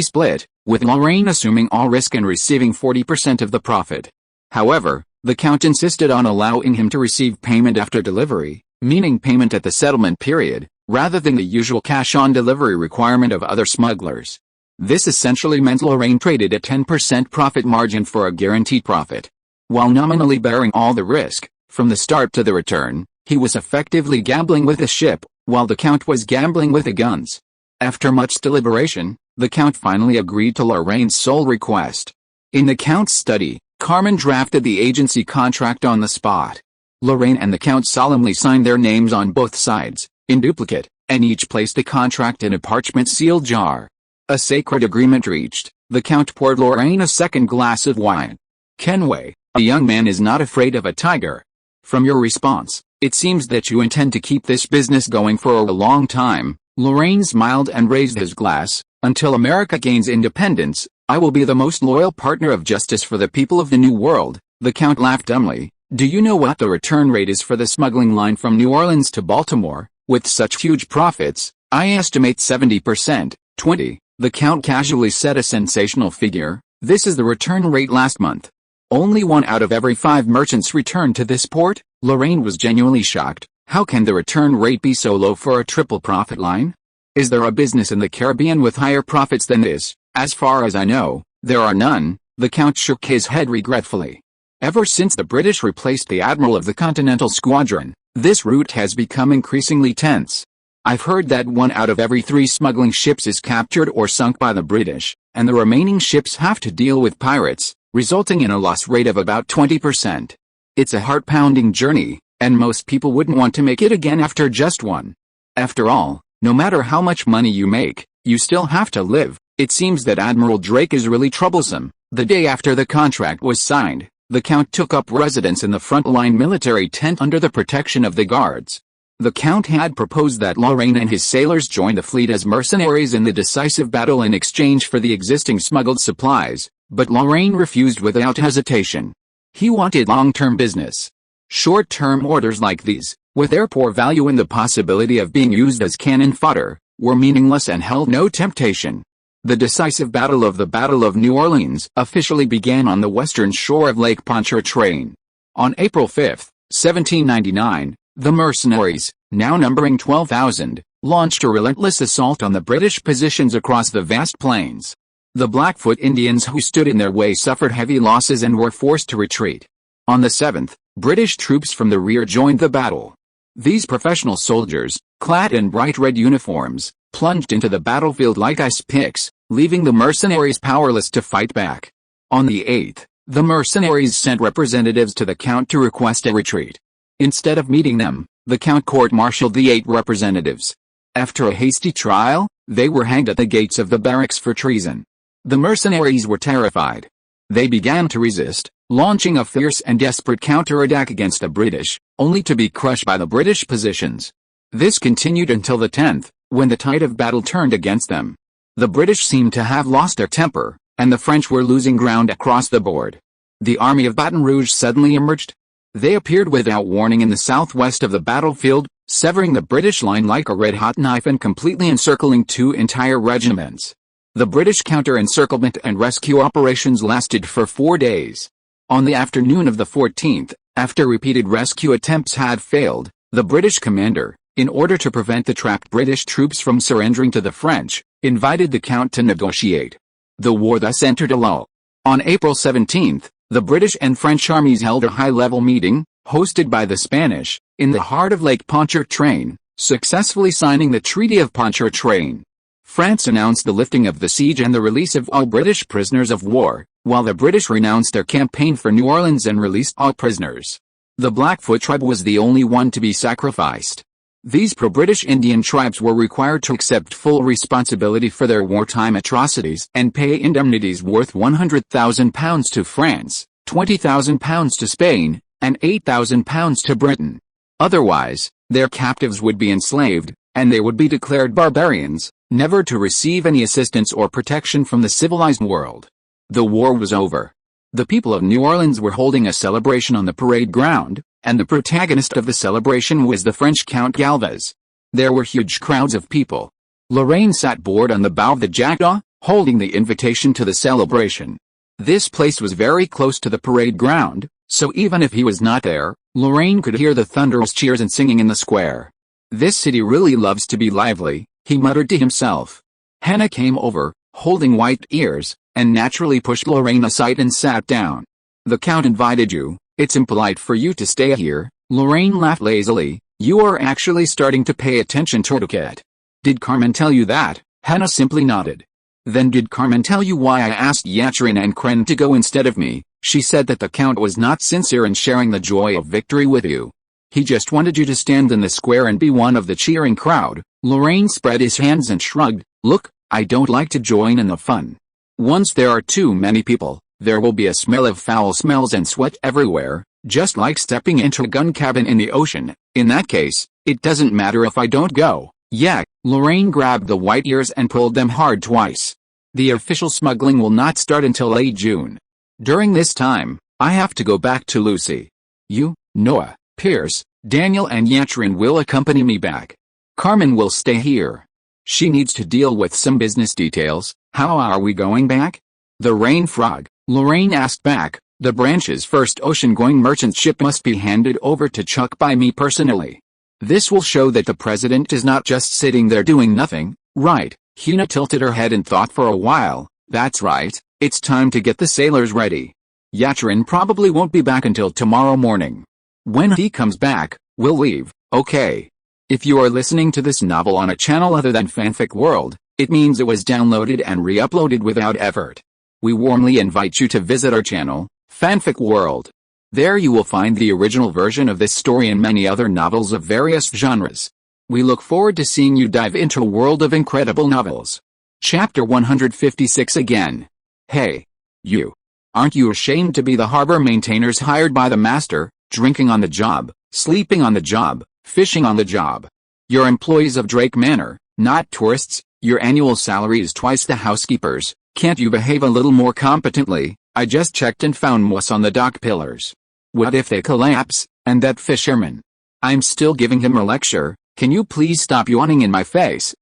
split, with Lorraine assuming all risk and receiving 40% of the profit. However, the Count insisted on allowing him to receive payment after delivery, meaning payment at the settlement period, rather than the usual cash-on-delivery requirement of other smugglers. This essentially meant Lorraine traded a 10% profit margin for a guaranteed profit. While nominally bearing all the risk, from the start to the return, he was effectively gambling with the ship, while the Count was gambling with the guns. After much deliberation, the Count finally agreed to Lorraine's sole request. In the Count's study, Carmen drafted the agency contract on the spot. Lorraine and the Count solemnly signed their names on both sides, in duplicate, and each placed the contract in a parchment-sealed jar. A sacred agreement reached, the Count poured Lorraine a second glass of wine. Kenway, a young man is not afraid of a tiger. From your response, it seems that you intend to keep this business going for a long time. Lorraine smiled and raised his glass. Until America gains independence, I will be the most loyal partner of justice for the people of the New World. The Count laughed dumbly. Do you know what the return rate is for the smuggling line from New Orleans to Baltimore? With such huge profits, I estimate 70%, 20. The Count casually said a sensational figure. This is the return rate last month. Only 1 out of every 5 merchants returned to this port? Lorraine was genuinely shocked. How can the return rate be so low for a triple profit line? Is there a business in the Caribbean with higher profits than this? As far as I know, there are none. The Count shook his head regretfully. Ever since the British replaced the Admiral of the Continental Squadron, this route has become increasingly tense. I've heard that 1 out of every 3 smuggling ships is captured or sunk by the British, and the remaining ships have to deal with pirates, resulting in a loss rate of about 20%. It's a heart-pounding journey, and most people wouldn't want to make it again after just one. After all, no matter how much money you make, you still have to live. It seems that Admiral Drake is really troublesome. The day after the contract was signed, the Count took up residence in the front-line military tent under the protection of the guards. The Count had proposed that Lorraine and his sailors join the fleet as mercenaries in the decisive battle in exchange for the existing smuggled supplies, but Lorraine refused without hesitation. He wanted long-term business. Short-term orders like these, with their poor value and the possibility of being used as cannon fodder, were meaningless and held no temptation. The decisive battle of the Battle of New Orleans officially began on the western shore of Lake Pontchartrain. On April 5, 1799, the mercenaries, now numbering 12,000, launched a relentless assault on the British positions across the vast plains. The Blackfoot Indians who stood in their way suffered heavy losses and were forced to retreat. On the 7th, British troops from the rear joined the battle. These professional soldiers, clad in bright red uniforms, plunged into the battlefield like ice picks, leaving the mercenaries powerless to fight back. On the 8th, the mercenaries sent representatives to the Count to request a retreat. Instead of meeting them, the Count court-martialed the 8 representatives. After a hasty trial, they were hanged at the gates of the barracks for treason. The mercenaries were terrified. They began to resist, launching a fierce and desperate counterattack against the British, only to be crushed by the British positions. This continued until the 10th, when the tide of battle turned against them. The British seemed to have lost their temper, and the French were losing ground across the board. The army of Baton Rouge suddenly emerged. They appeared without warning in the southwest of the battlefield, severing the British line like a red-hot knife and completely encircling 2 entire regiments. The British counter-encirclement and rescue operations lasted for 4 days. On the afternoon of the 14th, after repeated rescue attempts had failed, the British commander, in order to prevent the trapped British troops from surrendering to the French, invited the Count to negotiate. The war thus entered a lull. On April 17, the British and French armies held a high-level meeting, hosted by the Spanish, in the heart of Lake Pontchartrain, successfully signing the Treaty of Pontchartrain. France announced the lifting of the siege and the release of all British prisoners of war, while the British renounced their campaign for New Orleans and released all prisoners. The Blackfoot tribe was the only one to be sacrificed. These pro-British Indian tribes were required to accept full responsibility for their wartime atrocities and pay indemnities worth £100,000 to France, £20,000 to Spain, and £8,000 to Britain. Otherwise, their captives would be enslaved, and they would be declared barbarians, never to receive any assistance or protection from the civilized world. The war was over. The people of New Orleans were holding a celebration on the parade ground, and the protagonist of the celebration was the French Count Galvez. There were huge crowds of people. Lorraine sat bored on the bow of the jackdaw, holding the invitation to the celebration. This place was very close to the parade ground, so even if he was not there, Lorraine could hear the thunderous cheers and singing in the square. This city really loves to be lively, he muttered to himself. Hannah came over, holding white ears, and naturally pushed Lorraine aside and sat down. The Count invited you. It's impolite for you to stay here. Lorraine laughed lazily. You are actually starting to pay attention to etiquette. Did Carmen tell you that? Hannah simply nodded. Then did Carmen tell you why I asked Yatrin and Kren to go instead of me? She said that the Count was not sincere in sharing the joy of victory with you. He just wanted you to stand in the square and be one of the cheering crowd. Lorraine spread his hands and shrugged. Look, I don't like to join in the fun. Once there are too many people, there will be a smell of foul smells and sweat everywhere, just like stepping into a gun cabin in the ocean. In that case, it doesn't matter if I don't go. Yeah, Lorraine grabbed the white ears and pulled them hard twice. The official smuggling will not start until late June. During this time, I have to go back to Lucy. You, Noah, Pierce, Daniel and Yatrin will accompany me back. Carmen will stay here. She needs to deal with some business details. How are we going back? The Rain Frog, Lorraine asked back. The branch's first ocean-going merchant ship must be handed over to Chuck by me personally. This will show that the president is not just sitting there doing nothing, right? Hina tilted her head and thought for a while. That's right, it's time to get the sailors ready. Yatrin probably won't be back until tomorrow morning. When he comes back, we'll leave, okay? If you are listening to this novel on a channel other than Fanfic World, it means it was downloaded and re-uploaded without effort. We warmly invite you to visit our channel, Fanfic World. There you will find the original version of this story and many other novels of various genres. We look forward to seeing you dive into a world of incredible novels. Chapter 156 again. Hey. You. Aren't you ashamed to be the harbor maintainers hired by the master, drinking on the job, sleeping on the job, fishing on the job? You're employees of Drake Manor, not tourists. Your annual salary is twice the housekeeper's. Can't you behave a little more competently? I just checked and found moss on the dock pillars. What if they collapse? And that fisherman? I'm still giving him a lecture. Can you please stop yawning in my face?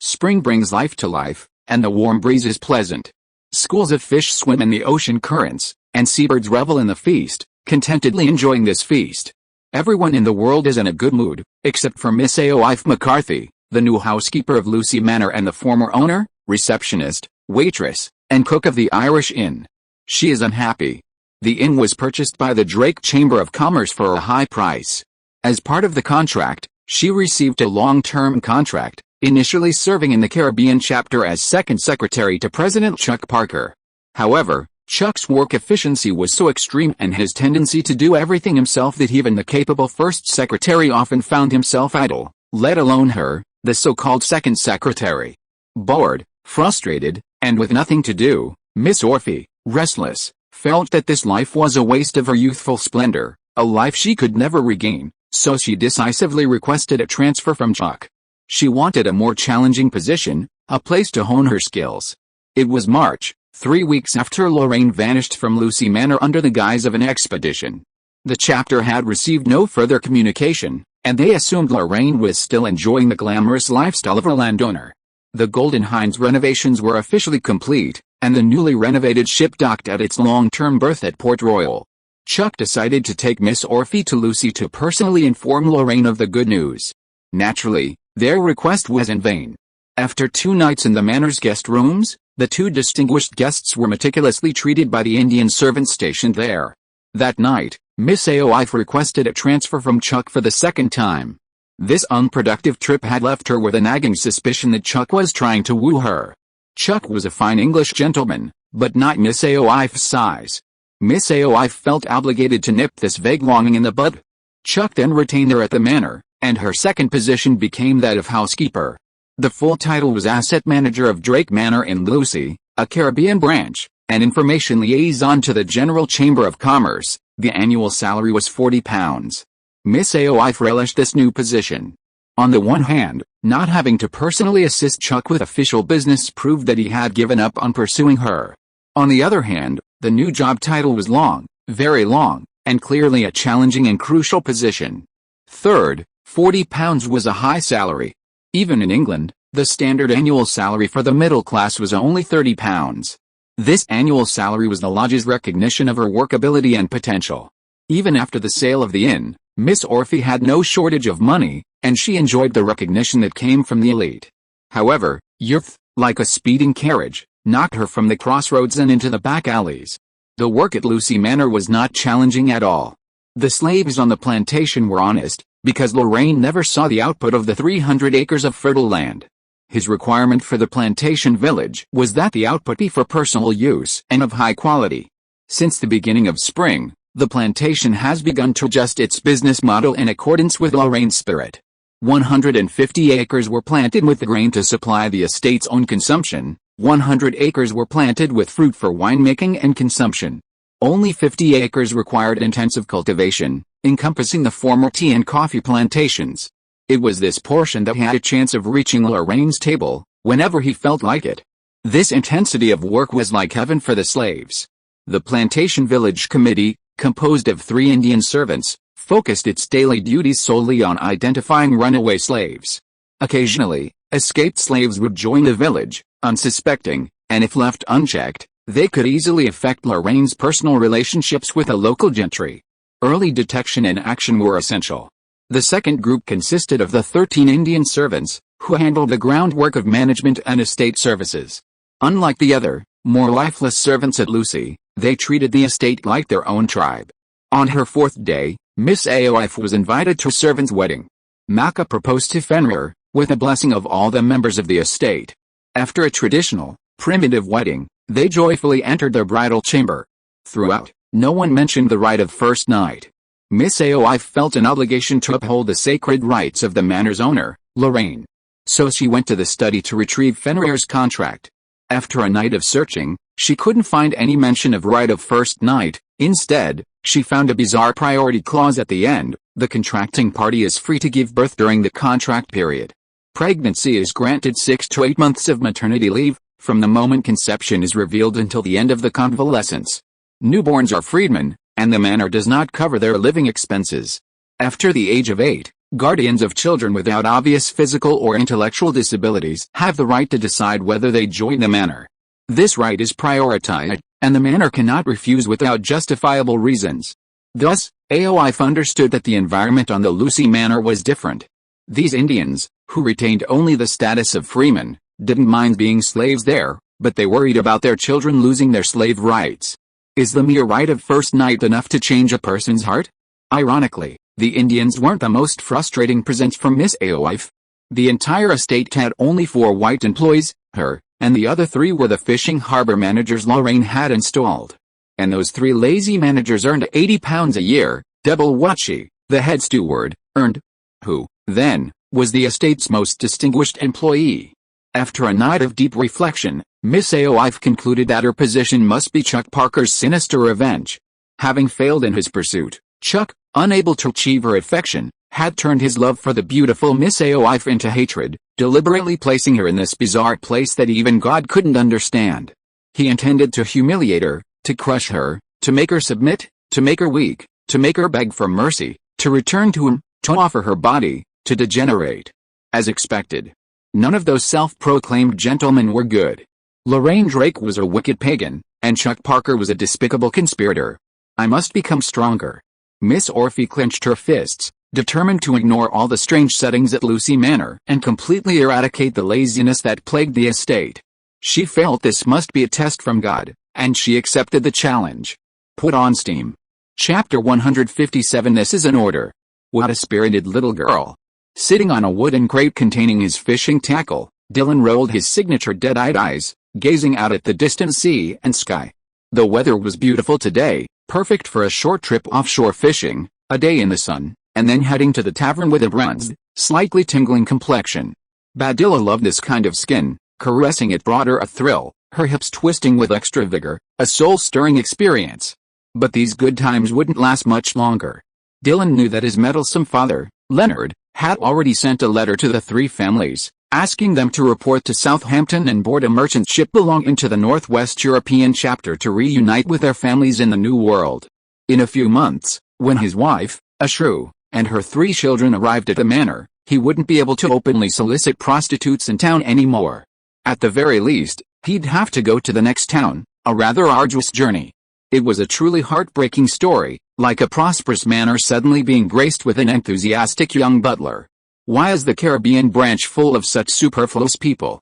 Spring brings life to life, and the warm breeze is pleasant. Schools of fish swim in the ocean currents, and seabirds revel in the feast, contentedly enjoying this feast. Everyone in the world is in a good mood, except for Miss Aoife McCarthy, the new housekeeper of Lucy Manor and the former owner, receptionist, waitress, and cook of the Irish Inn. She is unhappy. The inn was purchased by the Drake Chamber of Commerce for a high price. As part of the contract, she received a long-term contract, initially serving in the Caribbean chapter as second secretary to President Chuck Parker. However, Chuck's work efficiency was so extreme and his tendency to do everything himself that even the capable first secretary often found himself idle, let alone her, the so-called second secretary. Bored, frustrated, and with nothing to do, Miss Orphy, restless, felt that this life was a waste of her youthful splendor, a life she could never regain, so she decisively requested a transfer from Chuck. She wanted a more challenging position, a place to hone her skills. It was March, 3 weeks after Lorraine vanished from Lucy Manor under the guise of an expedition. The chapter had received no further communication, and they assumed Lorraine was still enjoying the glamorous lifestyle of a landowner. The Golden Hinds renovations were officially complete, and the newly renovated ship docked at its long-term berth at Port Royal. Chuck decided to take Miss Orphy to Lucy to personally inform Lorraine of the good news. Naturally, their request was in vain. After 2 nights in the manor's guest rooms, the 2 distinguished guests were meticulously treated by the Indian servants stationed there. That night, Miss Aoife requested a transfer from Chuck for the second time. This unproductive trip had left her with a nagging suspicion that Chuck was trying to woo her. Chuck was a fine English gentleman, but not Miss Aoife's size. Miss Aoife felt obligated to nip this vague longing in the bud. Chuck then retained her at the manor, and her second position became that of housekeeper. The full title was Asset Manager of Drake Manor in Lucy, a Caribbean branch, and Information Liaison to the General Chamber of Commerce. The annual salary was £40. Miss Aoife relished this new position. On the one hand, not having to personally assist Chuck with official business proved that he had given up on pursuing her. On the other hand, the new job title was long, very long, and clearly a challenging and crucial position. Third, £40 was a high salary. Even in England, the standard annual salary for the middle class was only £30. This annual salary was the lodge's recognition of her workability and potential. Even after the sale of the inn, Miss Orphy had no shortage of money, and she enjoyed the recognition that came from the elite. However, youth, like a speeding carriage, knocked her from the crossroads and into the back alleys. The work at Lucy Manor was not challenging at all. The slaves on the plantation were honest, because Lorraine never saw the output of the 300 acres of fertile land. His requirement for the plantation village was that the output be for personal use and of high quality. Since the beginning of spring, the plantation has begun to adjust its business model in accordance with Lorraine's spirit. 150 acres were planted with the grain to supply the estate's own consumption, 100 acres were planted with fruit for winemaking and consumption. Only 50 acres required intensive cultivation, encompassing the former tea and coffee plantations. It was this portion that had a chance of reaching Lorraine's table, whenever he felt like it. This intensity of work was like heaven for the slaves. The Plantation Village Committee, composed of 3 Indian servants, focused its daily duties solely on identifying runaway slaves. Occasionally, escaped slaves would join the village, unsuspecting, and if left unchecked, they could easily affect Lorraine's personal relationships with the local gentry. Early detection and action were essential. The second group consisted of the 13 Indian servants, who handled the groundwork of management and estate services. Unlike the other, more lifeless servants at Lucy, they treated the estate like their own tribe. On her 4th day, Miss Aoife was invited to a servant's wedding. Maka proposed to Fenrir, with the blessing of all the members of the estate. After a traditional, primitive wedding, they joyfully entered their bridal chamber. Throughout, no one mentioned the rite of first night. Miss Aoife felt an obligation to uphold the sacred rights of the manor's owner, Lorraine. So she went to the study to retrieve Fenrir's contract. After a night of searching, she couldn't find any mention of rite of first night. Instead, she found a bizarre priority clause at the end: the contracting party is free to give birth during the contract period. Pregnancy is granted 6 to 8 months of maternity leave, from the moment conception is revealed until the end of the convalescence. Newborns are freedmen, and the manor does not cover their living expenses. After the age of 8, guardians of children without obvious physical or intellectual disabilities have the right to decide whether they join the manor. This right is prioritized, and the manor cannot refuse without justifiable reasons. Thus, Aoife understood that the environment on the Lucy Manor was different. These Indians, who retained only the status of freemen, didn't mind being slaves there, but they worried about their children losing their slave rights. Is the mere rite of first night enough to change a person's heart? Ironically, the Indians weren't the most frustrating presents from Miss Aoife. The entire estate had only 4 white employees, her, and the other 3 were the fishing harbor managers Lorraine had installed. And those 3 lazy managers earned £80 a year, double what she, the head steward, earned. Who, then, was the estate's most distinguished employee? After a night of deep reflection, Miss Aoife concluded that her position must be Chuck Parker's sinister revenge. Having failed in his pursuit, Chuck, unable to achieve her affection, had turned his love for the beautiful Miss Aoife into hatred, deliberately placing her in this bizarre place that even God couldn't understand. He intended to humiliate her, to crush her, to make her submit, to make her weak, to make her beg for mercy, to return to him, to offer her body, to degenerate. As expected, none of those self-proclaimed gentlemen were good. Lorraine Drake was a wicked pagan, and Chuck Parker was a despicable conspirator. I must become stronger. Miss Orphy clenched her fists, determined to ignore all the strange settings at Lucy Manor and completely eradicate the laziness that plagued the estate. She felt this must be a test from God, and she accepted the challenge. Put on steam. Chapter 157. This is an order. What a spirited little girl. Sitting on a wooden crate containing his fishing tackle, Dylan rolled his signature dead-eyed eyes, gazing out at the distant sea and sky. The weather was beautiful today, perfect for a short trip offshore fishing, a day in the sun, and then heading to the tavern with a bronzed, slightly tingling complexion. Badilla loved this kind of skin, caressing it brought her a thrill, her hips twisting with extra vigor, a soul-stirring experience. But these good times wouldn't last much longer. Dylan knew that his meddlesome father, Leonard, had already sent a letter to the three families, asking them to report to Southampton and board a merchant ship belonging to the Northwest European chapter to reunite with their families in the New World. In a few months, when his wife, a shrew, and her 3 children arrived at the manor, he wouldn't be able to openly solicit prostitutes in town anymore. At the very least, he'd have to go to the next town, a rather arduous journey. It was a truly heartbreaking story, like a prosperous manor suddenly being graced with an enthusiastic young butler. Why is the Caribbean branch full of such superfluous people?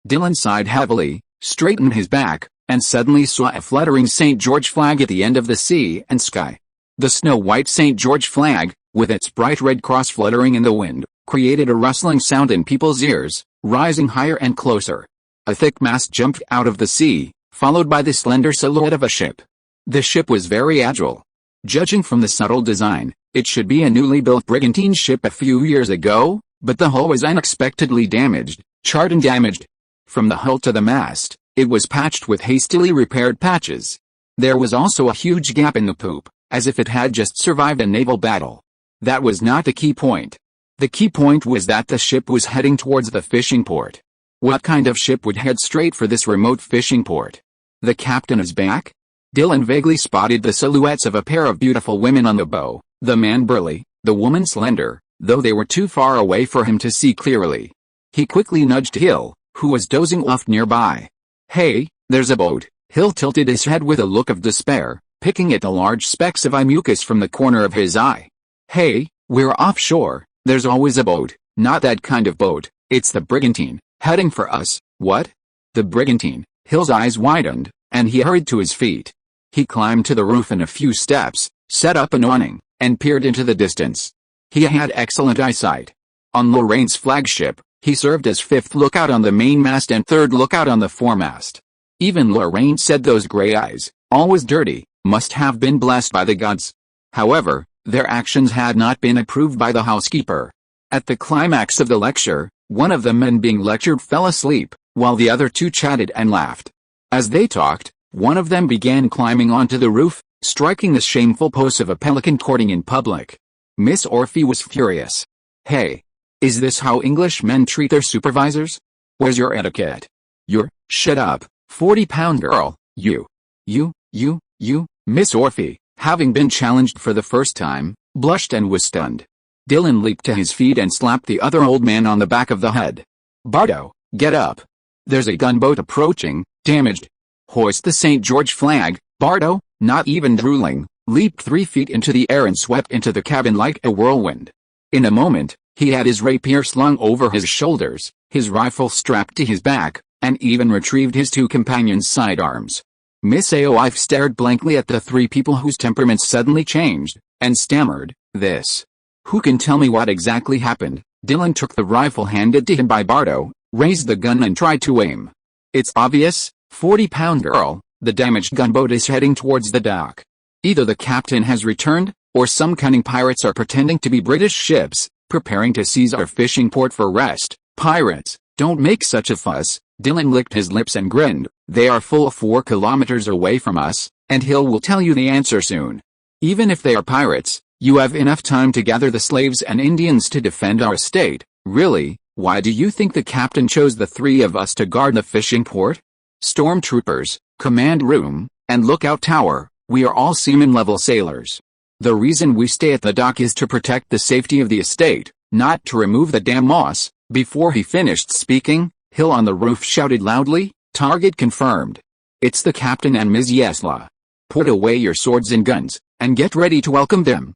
Dylan sighed heavily, straightened his back, and suddenly saw a fluttering St. George flag at the end of the sea and sky. The snow-white St. George flag, with its bright red cross fluttering in the wind, created a rustling sound in people's ears, rising higher and closer. A thick mast jumped out of the sea, followed by the slender silhouette of a ship. The ship was very agile. Judging from the subtle design, it should be a newly built brigantine ship a few years ago, but the hull was unexpectedly damaged, charred and damaged. From the hull to the mast, it was patched with hastily repaired patches. There was also a huge gap in the poop, as if it had just survived a naval battle. That was not the key point. The key point was that the ship was heading towards the fishing port. What kind of ship would head straight for this remote fishing port? The captain is back? Dylan vaguely spotted the silhouettes of a pair of beautiful women on the bow, the man burly, the woman slender, though they were too far away for him to see clearly. He quickly nudged Hill, who was dozing off nearby. Hey, there's a boat. Hill tilted his head with a look of despair, picking at the large specks of eye mucus from the corner of his eye. Hey, we're offshore, there's always a boat, not that kind of boat, it's the brigantine, heading for us. What? The brigantine. Hill's eyes widened, and he hurried to his feet. He climbed to the roof in a few steps, set up an awning, and peered into the distance. He had excellent eyesight. On Lorraine's flagship, he served as 5th lookout on the mainmast and 3rd lookout on the foremast. Even Lorraine said those gray eyes, always dirty, must have been blessed by the gods. However, their actions had not been approved by the housekeeper. At the climax of the lecture, one of the men being lectured fell asleep, while the other 2 chatted and laughed. As they talked, one of them began climbing onto the roof, striking the shameful pose of a pelican courting in public. Miss Orphy was furious. Hey! Is this how English men treat their supervisors? Where's your etiquette? Shut up, 40-pound girl, you. Miss Orphy, having been challenged for the first time, blushed and was stunned. Dylan leaped to his feet and slapped the other old man on the back of the head. Bardo, get up. There's a gunboat approaching, damaged. Hoist the St. George flag. Bardo, not even drooling, leaped 3 feet into the air and swept into the cabin like a whirlwind. In a moment, he had his rapier slung over his shoulders, his rifle strapped to his back, and even retrieved his 2 companions' sidearms. Miss Aoife stared blankly at the 3 people whose temperaments suddenly changed, and stammered, this. Who can tell me what exactly happened? Dylan took the rifle handed to him by Bardo, raised the gun and tried to aim. It's obvious, 40-pound girl, the damaged gunboat is heading towards the dock. Either the captain has returned, or some cunning pirates are pretending to be British ships, preparing to seize our fishing port for rest. Pirates, don't make such a fuss. Dylan licked his lips and grinned. They are full 4 kilometers away from us, and Hill will tell you the answer soon. Even if they are pirates, you have enough time to gather the slaves and Indians to defend our estate. Really, why do you think the captain chose the 3 of us to guard the fishing port? Stormtroopers, command room, and lookout tower, we are all seaman-level sailors. The reason we stay at the dock is to protect the safety of the estate, not to remove the damn moss. Before he finished speaking, Hill on the roof shouted loudly, target confirmed. It's the captain and Ms. Yesla. Put away your swords and guns, and get ready to welcome them.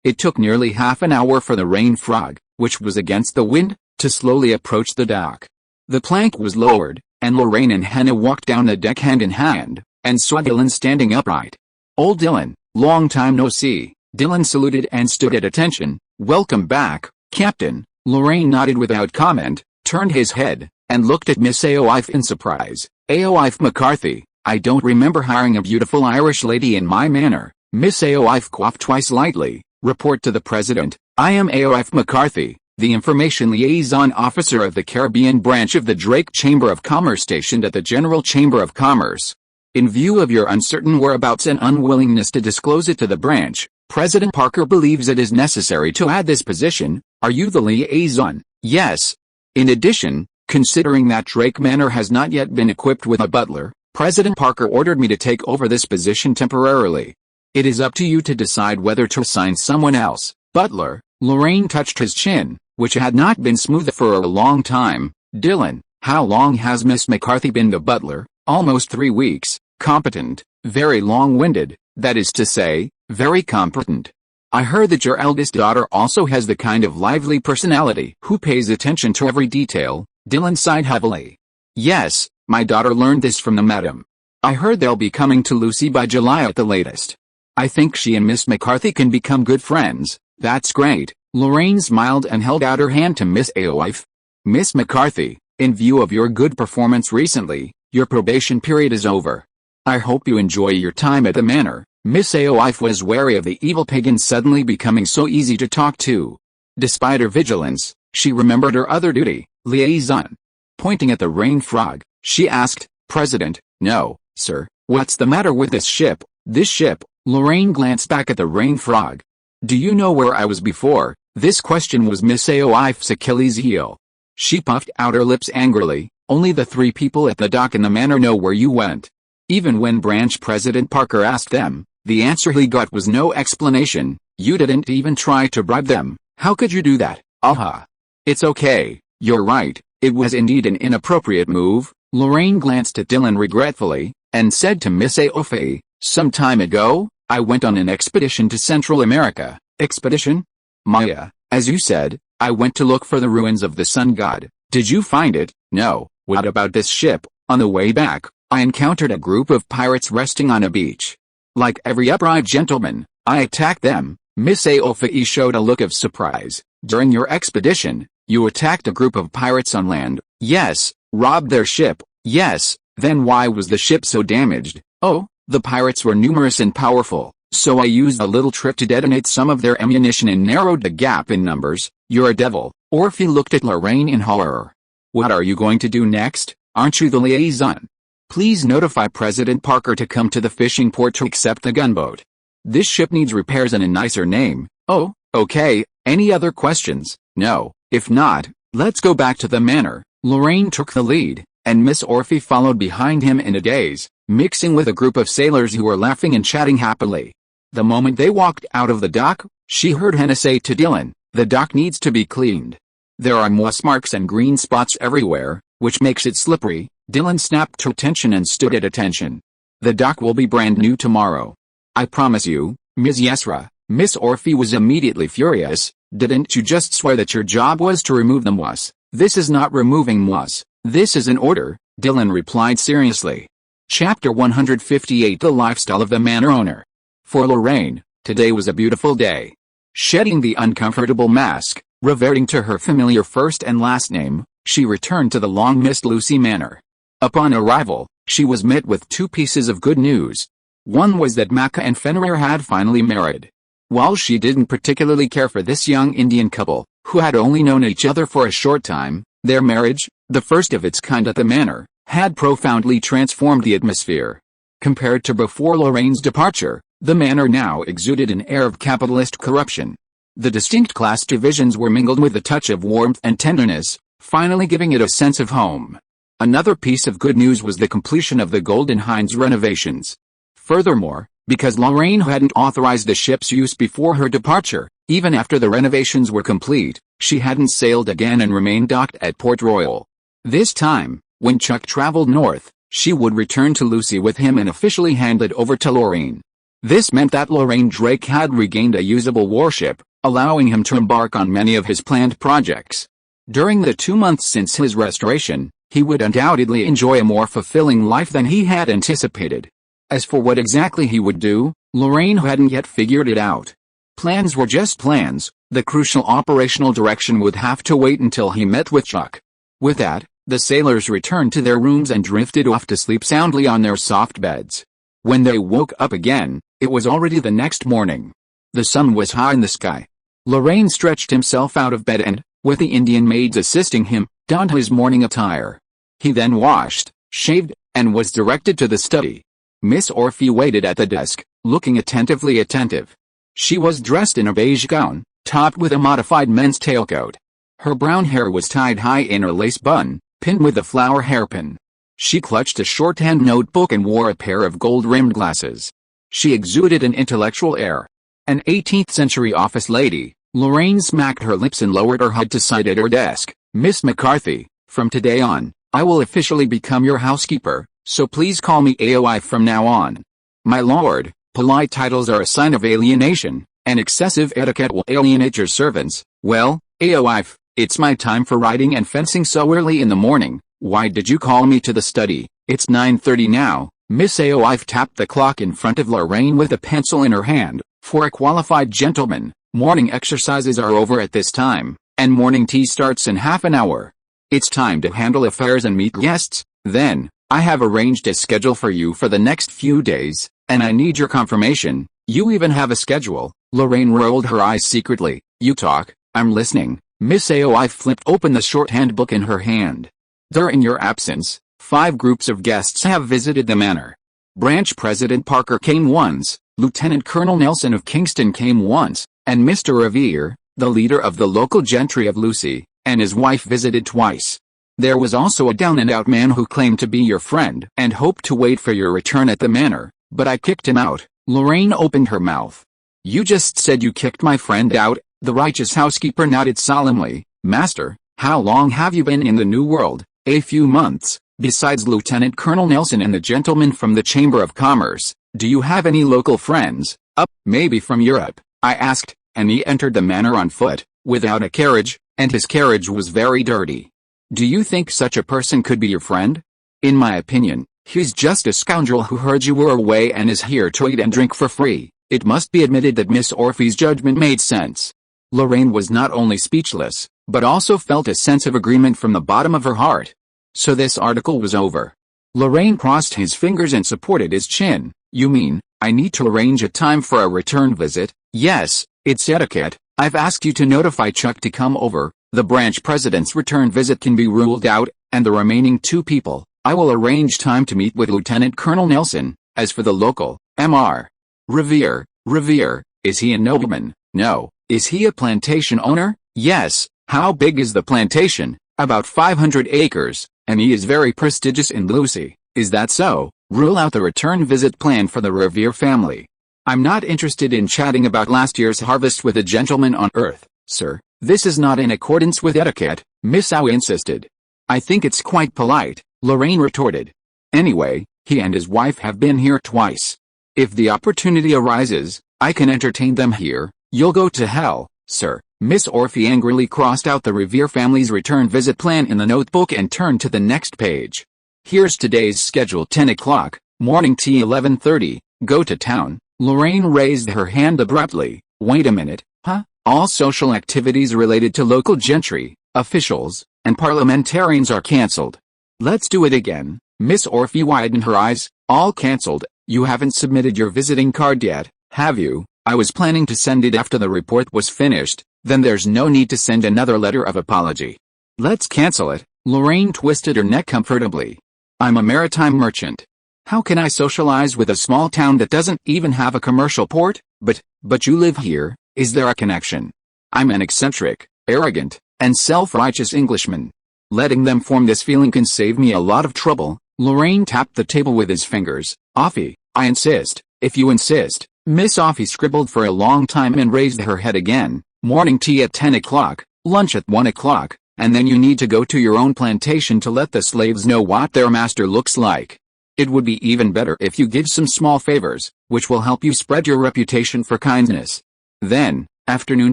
It took nearly half an hour for the Rain Frog, which was against the wind, to slowly approach the dock. The plank was lowered, and Lorraine and Hannah walked down the deck hand in hand, and saw Dylan standing upright. Old Dylan, long time no see. Dylan saluted and stood at attention. Welcome back, Captain. Lorraine nodded without comment, turned his head, and looked at Miss Aoife in surprise. Aoife McCarthy, I don't remember hiring a beautiful Irish lady in my manor. Miss Aoife coughed twice lightly. Report to the President. I am Aoife McCarthy, the Information Liaison Officer of the Caribbean branch of the Drake Chamber of Commerce stationed at the General Chamber of Commerce. In view of your uncertain whereabouts and unwillingness to disclose it to the branch, President Parker believes it is necessary to add this position. Are you the liaison? Yes. In addition, considering that Drake Manor has not yet been equipped with a butler, President Parker ordered me to take over this position temporarily. It is up to you to decide whether to assign someone else. Butler. Lorraine touched his chin, which had not been smooth for a long time. Dylan, how long has Miss McCarthy been the butler? Almost 3 weeks. Competent, very long-winded, that is to say, very competent. I heard that your eldest daughter also has the kind of lively personality who pays attention to every detail. Dylan sighed heavily. Yes, my daughter learned this from the madam. I heard they'll be coming to Lucy by July at the latest. I think she and Miss McCarthy can become good friends. That's great. Lorraine smiled and held out her hand to Miss Aoife. Miss McCarthy, in view of your good performance recently, your probation period is over. I hope you enjoy your time at the manor. Miss Aoife was wary of the evil pagan suddenly becoming so easy to talk to. Despite her vigilance, she remembered her other duty, liaison. Pointing at the rain frog, she asked, President, no, sir, what's the matter with this ship? This ship? Lorraine glanced back at the rain frog. Do you know where I was before? This question was Miss Aoife's Achilles heel. She puffed out her lips angrily. Only the 3 people at the dock in the manor know where you went. Even when Branch President Parker asked them, the answer he got was no explanation. You didn't even try to bribe them. How could you do that? Aha. It's okay, you're right, it was indeed an inappropriate move. Lorraine glanced at Dylan regretfully, and said to Miss Aoife, some time ago, I went on an expedition to Central America. Expedition? Maya, as you said, I went to look for the ruins of the sun god. Did you find it? No. What about this ship? On the way back, I encountered a group of pirates resting on a beach. Like every upright gentleman, I attacked them. Miss Aoife showed a look of surprise. During your expedition, you attacked a group of pirates on land. Yes. Robbed their ship. Yes. Then why was the ship so damaged? Oh, the pirates were numerous and powerful, so I used a little trick to detonate some of their ammunition and narrowed the gap in numbers. You're a devil. Orphe looked at Lorraine in horror. What are you going to do next? Aren't you the liaison? Please notify President Parker to come to the fishing port to accept the gunboat. This ship needs repairs and a nicer name. Oh, okay. Any other questions? No. If not, let's go back to the manor. Lorraine took the lead, and Miss Orphe followed behind him in a daze, mixing with a group of sailors who were laughing and chatting happily. The moment they walked out of the dock, she heard Hannah say to Dylan, the dock needs to be cleaned. There are moss marks and green spots everywhere, which makes it slippery. Dylan snapped to attention and stood at attention. The dock will be brand new tomorrow. I promise you, Ms. Yesra. Miss Orphe was immediately furious. Didn't you just swear that your job was to remove the moss? This is not removing moss. This is an order, Dylan replied seriously. Chapter 158 The Lifestyle of the Manor Owner. For Lorraine, today was a beautiful day. Shedding the uncomfortable mask, reverting to her familiar first and last name, she returned to the long-missed Lucy Manor. Upon arrival, she was met with 2 pieces of good news. One was that Maka and Fenrir had finally married. While she didn't particularly care for this young Indian couple, who had only known each other for a short time, their marriage, the first of its kind at the manor, had profoundly transformed the atmosphere. Compared to before Lorraine's departure, the manor now exuded an air of capitalist corruption. The distinct class divisions were mingled with a touch of warmth and tenderness, finally giving it a sense of home. Another piece of good news was the completion of the Golden Hinds renovations. Furthermore, because Lorraine hadn't authorized the ship's use before her departure, even after the renovations were complete, she hadn't sailed again and remained docked at Port Royal. This time, when Chuck traveled north, she would return to Lucy with him and officially hand it over to Lorraine. This meant that Lorraine Drake had regained a usable warship, allowing him to embark on many of his planned projects. During the 2 months since his restoration, he would undoubtedly enjoy a more fulfilling life than he had anticipated. As for what exactly he would do, Lorraine hadn't yet figured it out. Plans were just plans, the crucial operational direction would have to wait until he met with Chuck. With that, the sailors returned to their rooms and drifted off to sleep soundly on their soft beds. When they woke up again, it was already the next morning. The sun was high in the sky. Lorraine stretched himself out of bed and, with the Indian maids assisting him, donned his morning attire. He then washed, shaved, and was directed to the study. Miss Orphy waited at the desk, looking attentive. She was dressed in a beige gown, topped with a modified men's tailcoat. Her brown hair was tied high in a lace bun, pinned with a flower hairpin. She clutched a shorthand notebook and wore a pair of gold-rimmed glasses. She exuded an intellectual air. An 18th-century office lady, Lorraine smacked her lips and lowered her head to sight at her desk. Miss McCarthy, from today on, I will officially become your housekeeper, so please call me AOI from now on. My lord, polite titles are a sign of alienation, and excessive etiquette will alienate your servants. Well, AOI, it's my time for riding and fencing so early in the morning. Why did you call me to the study? It's 9:30 now. Miss AOI tapped the clock in front of Lorraine with a pencil in her hand. For a qualified gentleman, morning exercises are over at this time, and morning tea starts in half an hour. It's time to handle affairs and meet guests. Then, I have arranged a schedule for you for the next few days, and I need your confirmation. You even have a schedule. Lorraine rolled her eyes secretly. You talk, I'm listening. Miss AOI flipped open the shorthand book in her hand. During your absence, 5 groups of guests have visited the manor. Branch President Parker came once, Lieutenant Colonel Nelson of Kingston came once, and Mr. Revere, the leader of the local gentry of Lucy, and his wife visited twice. There was also a down-and-out man who claimed to be your friend and hoped to wait for your return at the manor, but I kicked him out. Lorraine opened her mouth. You just said you kicked my friend out? The righteous housekeeper nodded solemnly. Master, how long have you been in the New World? A few months. Besides Lieutenant Colonel Nelson and the gentleman from the Chamber of Commerce, do you have any local friends? Maybe from Europe, I asked, and he entered the manor on foot, without a carriage, and his carriage was very dirty. Do you think such a person could be your friend? In my opinion, he's just a scoundrel who heard you were away and is here to eat and drink for free. It must be admitted that Miss Orphy's judgment made sense. Lorraine was not only speechless, but also felt a sense of agreement from the bottom of her heart. So this article was over. Lorraine crossed his fingers and supported his chin. You mean, I need to arrange a time for a return visit? Yes, it's etiquette. I've asked you to notify Chuck to come over. The branch president's return visit can be ruled out, and the remaining 2 people, I will arrange time to meet with Lieutenant Colonel Nelson. As for the local, Mr. Revere, is he a nobleman? No. Is he a plantation owner? Yes. How big is the plantation? About 500 acres, and he is very prestigious in Lucy. Is that so? Rule out the return visit plan for the Revere family. I'm not interested in chatting about last year's harvest with a gentleman on Earth, sir. This is not in accordance with etiquette, Miss Howe insisted. I think it's quite polite, Lorraine retorted. Anyway, he and his wife have been here twice. If the opportunity arises, I can entertain them here. You'll go to hell, sir. Miss Orphy angrily crossed out the Revere family's return visit plan in the notebook and turned to the next page. Here's today's schedule: 10 o'clock, morning tea 11:30, go to town. Lorraine raised her hand abruptly. Wait a minute, huh? All social activities related to local gentry, officials, and parliamentarians are cancelled. Let's do it again. Miss Orphy widened her eyes. All cancelled. You haven't submitted your visiting card yet, have you? I was planning to send it after the report was finished. Then there's no need to send another letter of apology. Let's cancel it. Lorraine twisted her neck comfortably. I'm a maritime merchant. How can I socialize with a small town that doesn't even have a commercial port? But you live here. Is there a connection? I'm an eccentric, arrogant, and self-righteous Englishman. Letting them form this feeling can save me a lot of trouble. Lorraine tapped the table with his fingers. Offie, I insist. If you insist. Miss Offie scribbled for a long time and raised her head again. Morning tea at 10 o'clock, lunch at 1 o'clock, and then you need to go to your own plantation to let the slaves know what their master looks like. It would be even better if you give some small favors, which will help you spread your reputation for kindness. Then, afternoon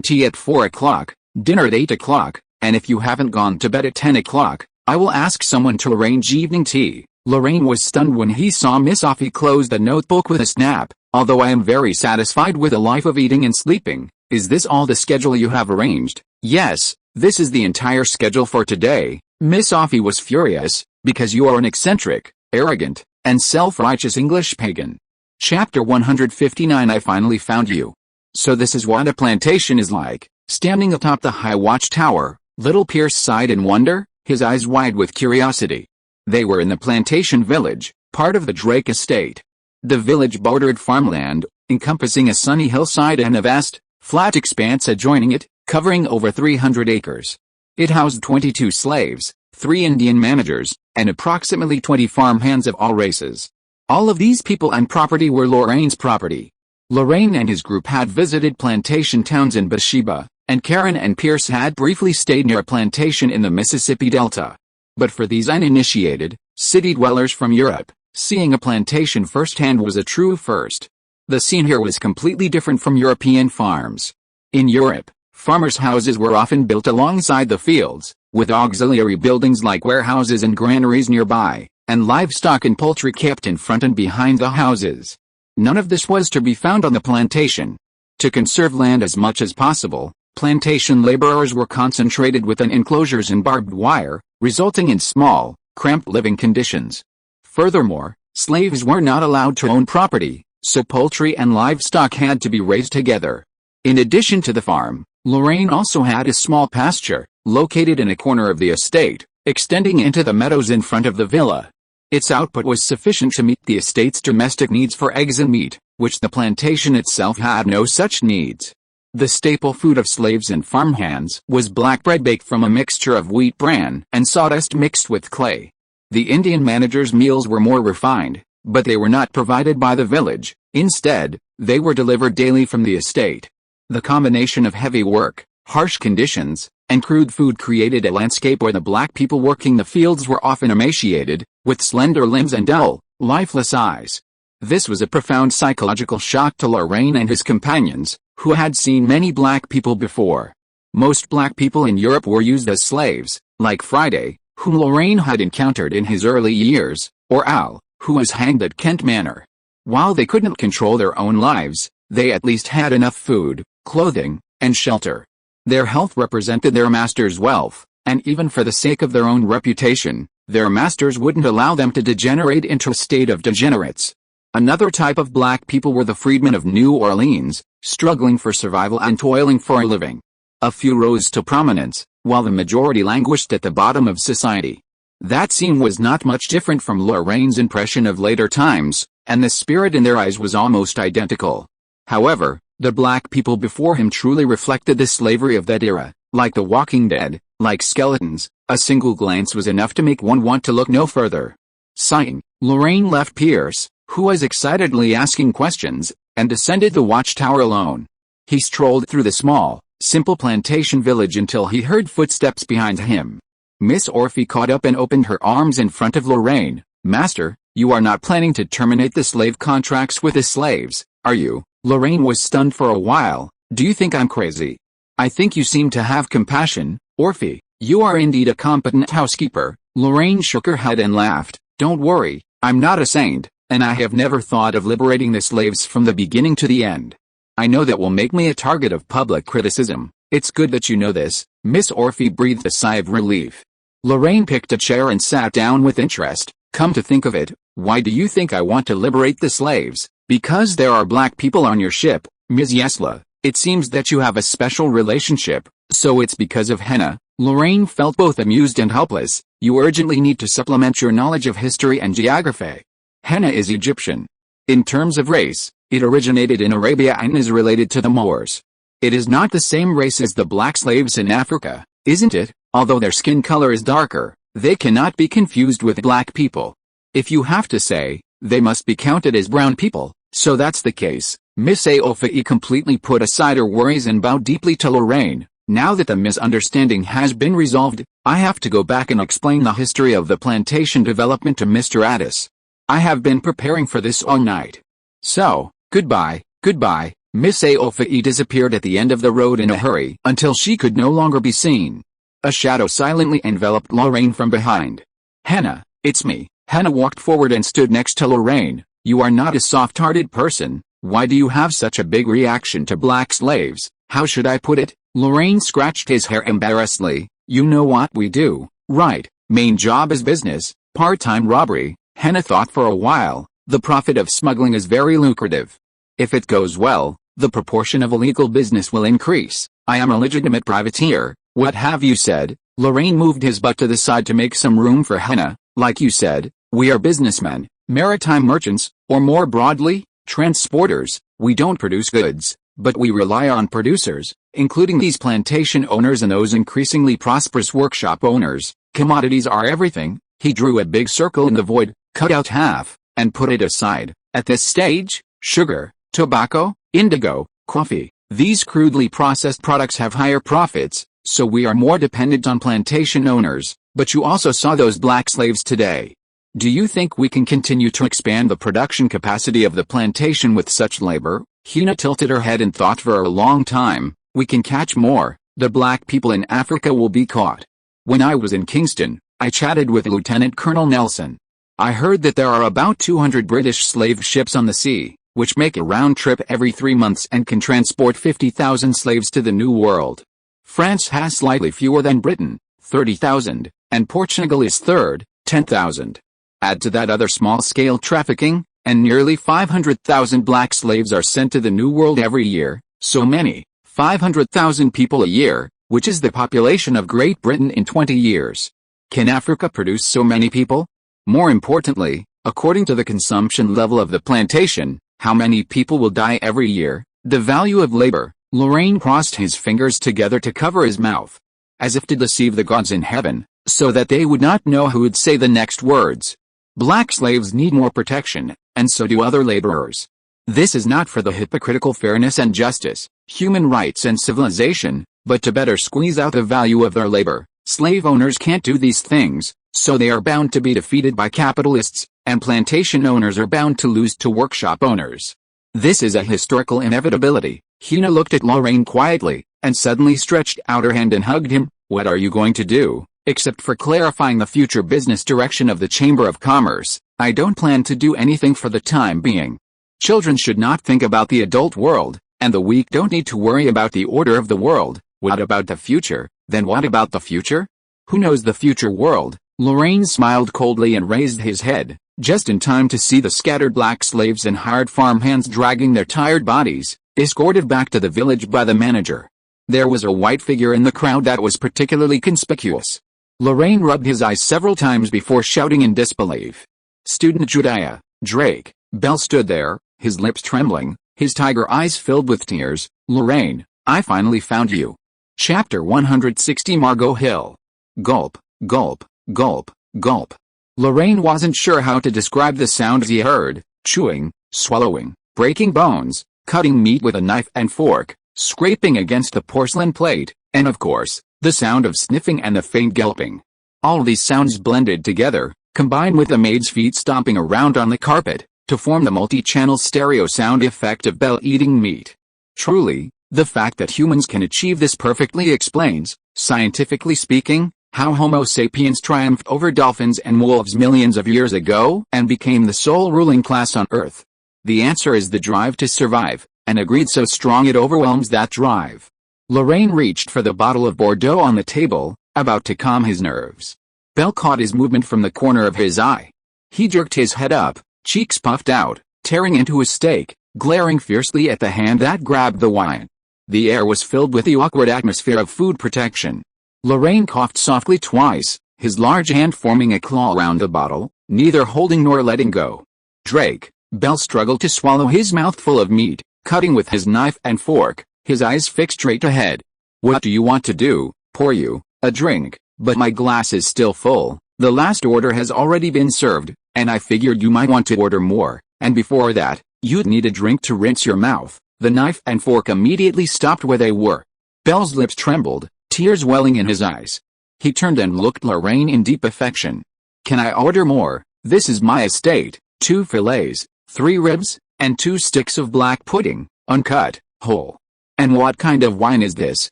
tea at 4 o'clock, dinner at 8 o'clock, and if you haven't gone to bed at 10 o'clock, I will ask someone to arrange evening tea. Lorraine was stunned when he saw Miss Offie close the notebook with a snap. Although I am very satisfied with a life of eating and sleeping, Is this all the schedule you have arranged? Yes, this is the entire schedule for today. Miss Offie was furious, because you are an eccentric, arrogant, and self-righteous English pagan. Chapter 159 I finally found you. So this is what a plantation is like. Standing atop the high watchtower, little Pierce sighed in wonder, his eyes wide with curiosity. They were in the plantation village, part of the Drake estate. The village bordered farmland, encompassing a sunny hillside and a vast, flat expanse adjoining it, covering over 300 acres. It housed 22 slaves, 3 Indian managers, and approximately 20 farmhands of all races. All of these people and property were Lorraine's property. Lorraine and his group had visited plantation towns in Bathsheba, and Karen and Pierce had briefly stayed near a plantation in the Mississippi Delta. But for these uninitiated, city dwellers from Europe, seeing a plantation firsthand was a true first. The scene here was completely different from European farms. In Europe, farmers' houses were often built alongside the fields, with auxiliary buildings like warehouses and granaries nearby, and livestock and poultry kept in front and behind the houses. None of this was to be found on the plantation. To conserve land as much as possible, plantation laborers were concentrated within enclosures and barbed wire, resulting in small, cramped living conditions. Furthermore, slaves were not allowed to own property, so poultry and livestock had to be raised together. In addition to the farm, Lorraine also had a small pasture, located in a corner of the estate, extending into the meadows in front of the villa. Its output was sufficient to meet the estate's domestic needs for eggs and meat, which the plantation itself had no such needs. The staple food of slaves and farmhands was black bread baked from a mixture of wheat bran and sawdust mixed with clay. The Indian managers' meals were more refined, but they were not provided by the village. Instead, they were delivered daily from the estate. The combination of heavy work, harsh conditions, and crude food created a landscape where the black people working the fields were often emaciated, with slender limbs and dull, lifeless eyes. This was a profound psychological shock to Lorraine and his companions, who had seen many black people before. Most black people in Europe were used as slaves, like Friday, whom Lorraine had encountered in his early years, or Al, who was hanged at Kent Manor. While they couldn't control their own lives, they at least had enough food, clothing, and shelter. Their health represented their master's wealth, and even for the sake of their own reputation, their masters wouldn't allow them to degenerate into a state of degenerates. Another type of black people were the freedmen of New Orleans, struggling for survival and toiling for a living. A few rose to prominence, while the majority languished at the bottom of society. That scene was not much different from Lorraine's impression of later times, and the spirit in their eyes was almost identical. However, the black people before him truly reflected the slavery of that era. Like the Walking Dead, like skeletons, a single glance was enough to make one want to look no further. Sighing, Lorraine left Pierce, who was excitedly asking questions, and descended the watchtower alone. He strolled through the small, simple plantation village until he heard footsteps behind him. Miss Offie caught up and opened her arms in front of Lorraine. "Master, you are not planning to terminate the slave contracts with the slaves, are you?" Lorraine was stunned for a while. "Do you think I'm crazy?" "I think you seem to have compassion, Offie. You are indeed a competent housekeeper." Lorraine shook her head and laughed. "Don't worry, I'm not a saint, and I have never thought of liberating the slaves from the beginning to the end. I know that will make me a target of public criticism." "It's good that you know this." Miss Offie breathed a sigh of relief. Lorraine picked a chair and sat down with interest. "Come to think of it, why do you think I want to liberate the slaves?" "Because there are black people on your ship, Ms. Yesla. It seems that you have a special relationship, so it's because of henna." Lorraine felt both amused and helpless. "You urgently need to supplement your knowledge of history and geography. Henna is Egyptian. In terms of race, it originated in Arabia and is related to the Moors. It is not the same race as the black slaves in Africa, isn't it? Although their skin color is darker, they cannot be confused with black people. If you have to say, they must be counted as brown people, so that's the case." Miss Offie completely put aside her worries and bowed deeply to Lorraine. "Now that the misunderstanding has been resolved, I have to go back and explain the history of the plantation development to Mr. Addis. I have been preparing for this all night. So, goodbye." "Goodbye." Miss Offie disappeared at the end of the road in a hurry until she could no longer be seen. A shadow silently enveloped Lorraine from behind. "Henna, it's me." Henna walked forward and stood next to Lorraine. "You are not a soft-hearted person. Why do you have such a big reaction to black slaves?" How should I put it? Lorraine scratched his hair embarrassedly. You know what we do, right? Main job is business, part-time robbery. Hannah thought for a while. The profit of smuggling is very lucrative. If it goes well, the proportion of illegal business will increase. I am a legitimate privateer. What have you said? Lorraine moved his butt to the side to make some room for Hannah. Like you said, we are businessmen, maritime merchants, or more broadly, transporters. We don't produce goods, but we rely on producers, including these plantation owners and those increasingly prosperous workshop owners. Commodities are everything. He drew a big circle in the void, cut out half, and put it aside. At this stage, sugar, tobacco, indigo, coffee, these crudely processed products have higher profits, so we are more dependent on plantation owners. But you also saw those black slaves today. Do you think we can continue to expand the production capacity of the plantation with such labor? Hina tilted her head and thought for a long time. We can catch more. The black people in Africa will be caught. When I was in Kingston, I chatted with Lieutenant Colonel Nelson. I heard that there are about 200 British slave ships on the sea, which make a round trip every 3 months and can transport 50,000 slaves to the New World. France has slightly fewer than Britain, 30,000, and Portugal is third, 10,000. Add to that other small-scale trafficking, and nearly 500,000 black slaves are sent to the New World every year. So many, 500,000 people a year, which is the population of Great Britain in 20 years. Can Africa produce so many people? More importantly, according to the consumption level of the plantation, how many people will die every year? The value of labor. Lorraine crossed his fingers together to cover his mouth, as if to deceive the gods in heaven, so that they would not know who would say the next words. Black slaves need more protection, and so do other laborers. This is not for the hypocritical fairness and justice, human rights and civilization, but to better squeeze out the value of their labor. Slave owners can't do these things, so they are bound to be defeated by capitalists, and plantation owners are bound to lose to workshop owners. This is a historical inevitability. Hina looked at Lorraine quietly, and suddenly stretched out her hand and hugged him. What are you going to do? Except for clarifying the future business direction of the Chamber of Commerce, I don't plan to do anything for the time being. Children should not think about the adult world, and the weak don't need to worry about the order of the world. What about the future? Then what about the future? Who knows the future world? Lorraine smiled coldly and raised his head, just in time to see the scattered black slaves and hired farmhands dragging their tired bodies, escorted back to the village by the manager. There was a white figure in the crowd that was particularly conspicuous. Lorraine rubbed his eyes several times before shouting in disbelief. Student Judea, Drake. Bell stood there, his lips trembling, his tiger eyes filled with tears. Lorraine, I finally found you. Chapter 160 Margot Hill. Gulp, gulp, gulp, gulp. Lorraine wasn't sure how to describe the sounds he heard: chewing, swallowing, breaking bones, cutting meat with a knife and fork, scraping against the porcelain plate, and of course, the sound of sniffing and the faint gulping. All these sounds blended together, combined with the maid's feet stomping around on the carpet, to form the multi-channel stereo sound effect of Belle eating meat. Truly, the fact that humans can achieve this perfectly explains, scientifically speaking, how Homo sapiens triumphed over dolphins and wolves millions of years ago and became the sole ruling class on Earth. The answer is the drive to survive, and agreed so strong it overwhelms that drive. Lorraine reached for the bottle of Bordeaux on the table, about to calm his nerves. Bell caught his movement from the corner of his eye. He jerked his head up, cheeks puffed out, tearing into his steak, glaring fiercely at the hand that grabbed the wine. The air was filled with the awkward atmosphere of food protection. Lorraine coughed softly twice, his large hand forming a claw around the bottle, neither holding nor letting go. Drake. Bell struggled to swallow his mouthful of meat, cutting with his knife and fork, his eyes fixed straight ahead. What do you want to do? Pour you a drink? But my glass is still full. The last order has already been served, and I figured you might want to order more, and before that, you'd need a drink to rinse your mouth. The knife and fork immediately stopped where they were. Bell's lips trembled, tears welling in his eyes. He turned and looked Lorraine in deep affection. Can I order more? This is my estate. 2 fillets, 3 ribs, and 2 sticks of black pudding, uncut, whole. And what kind of wine is this?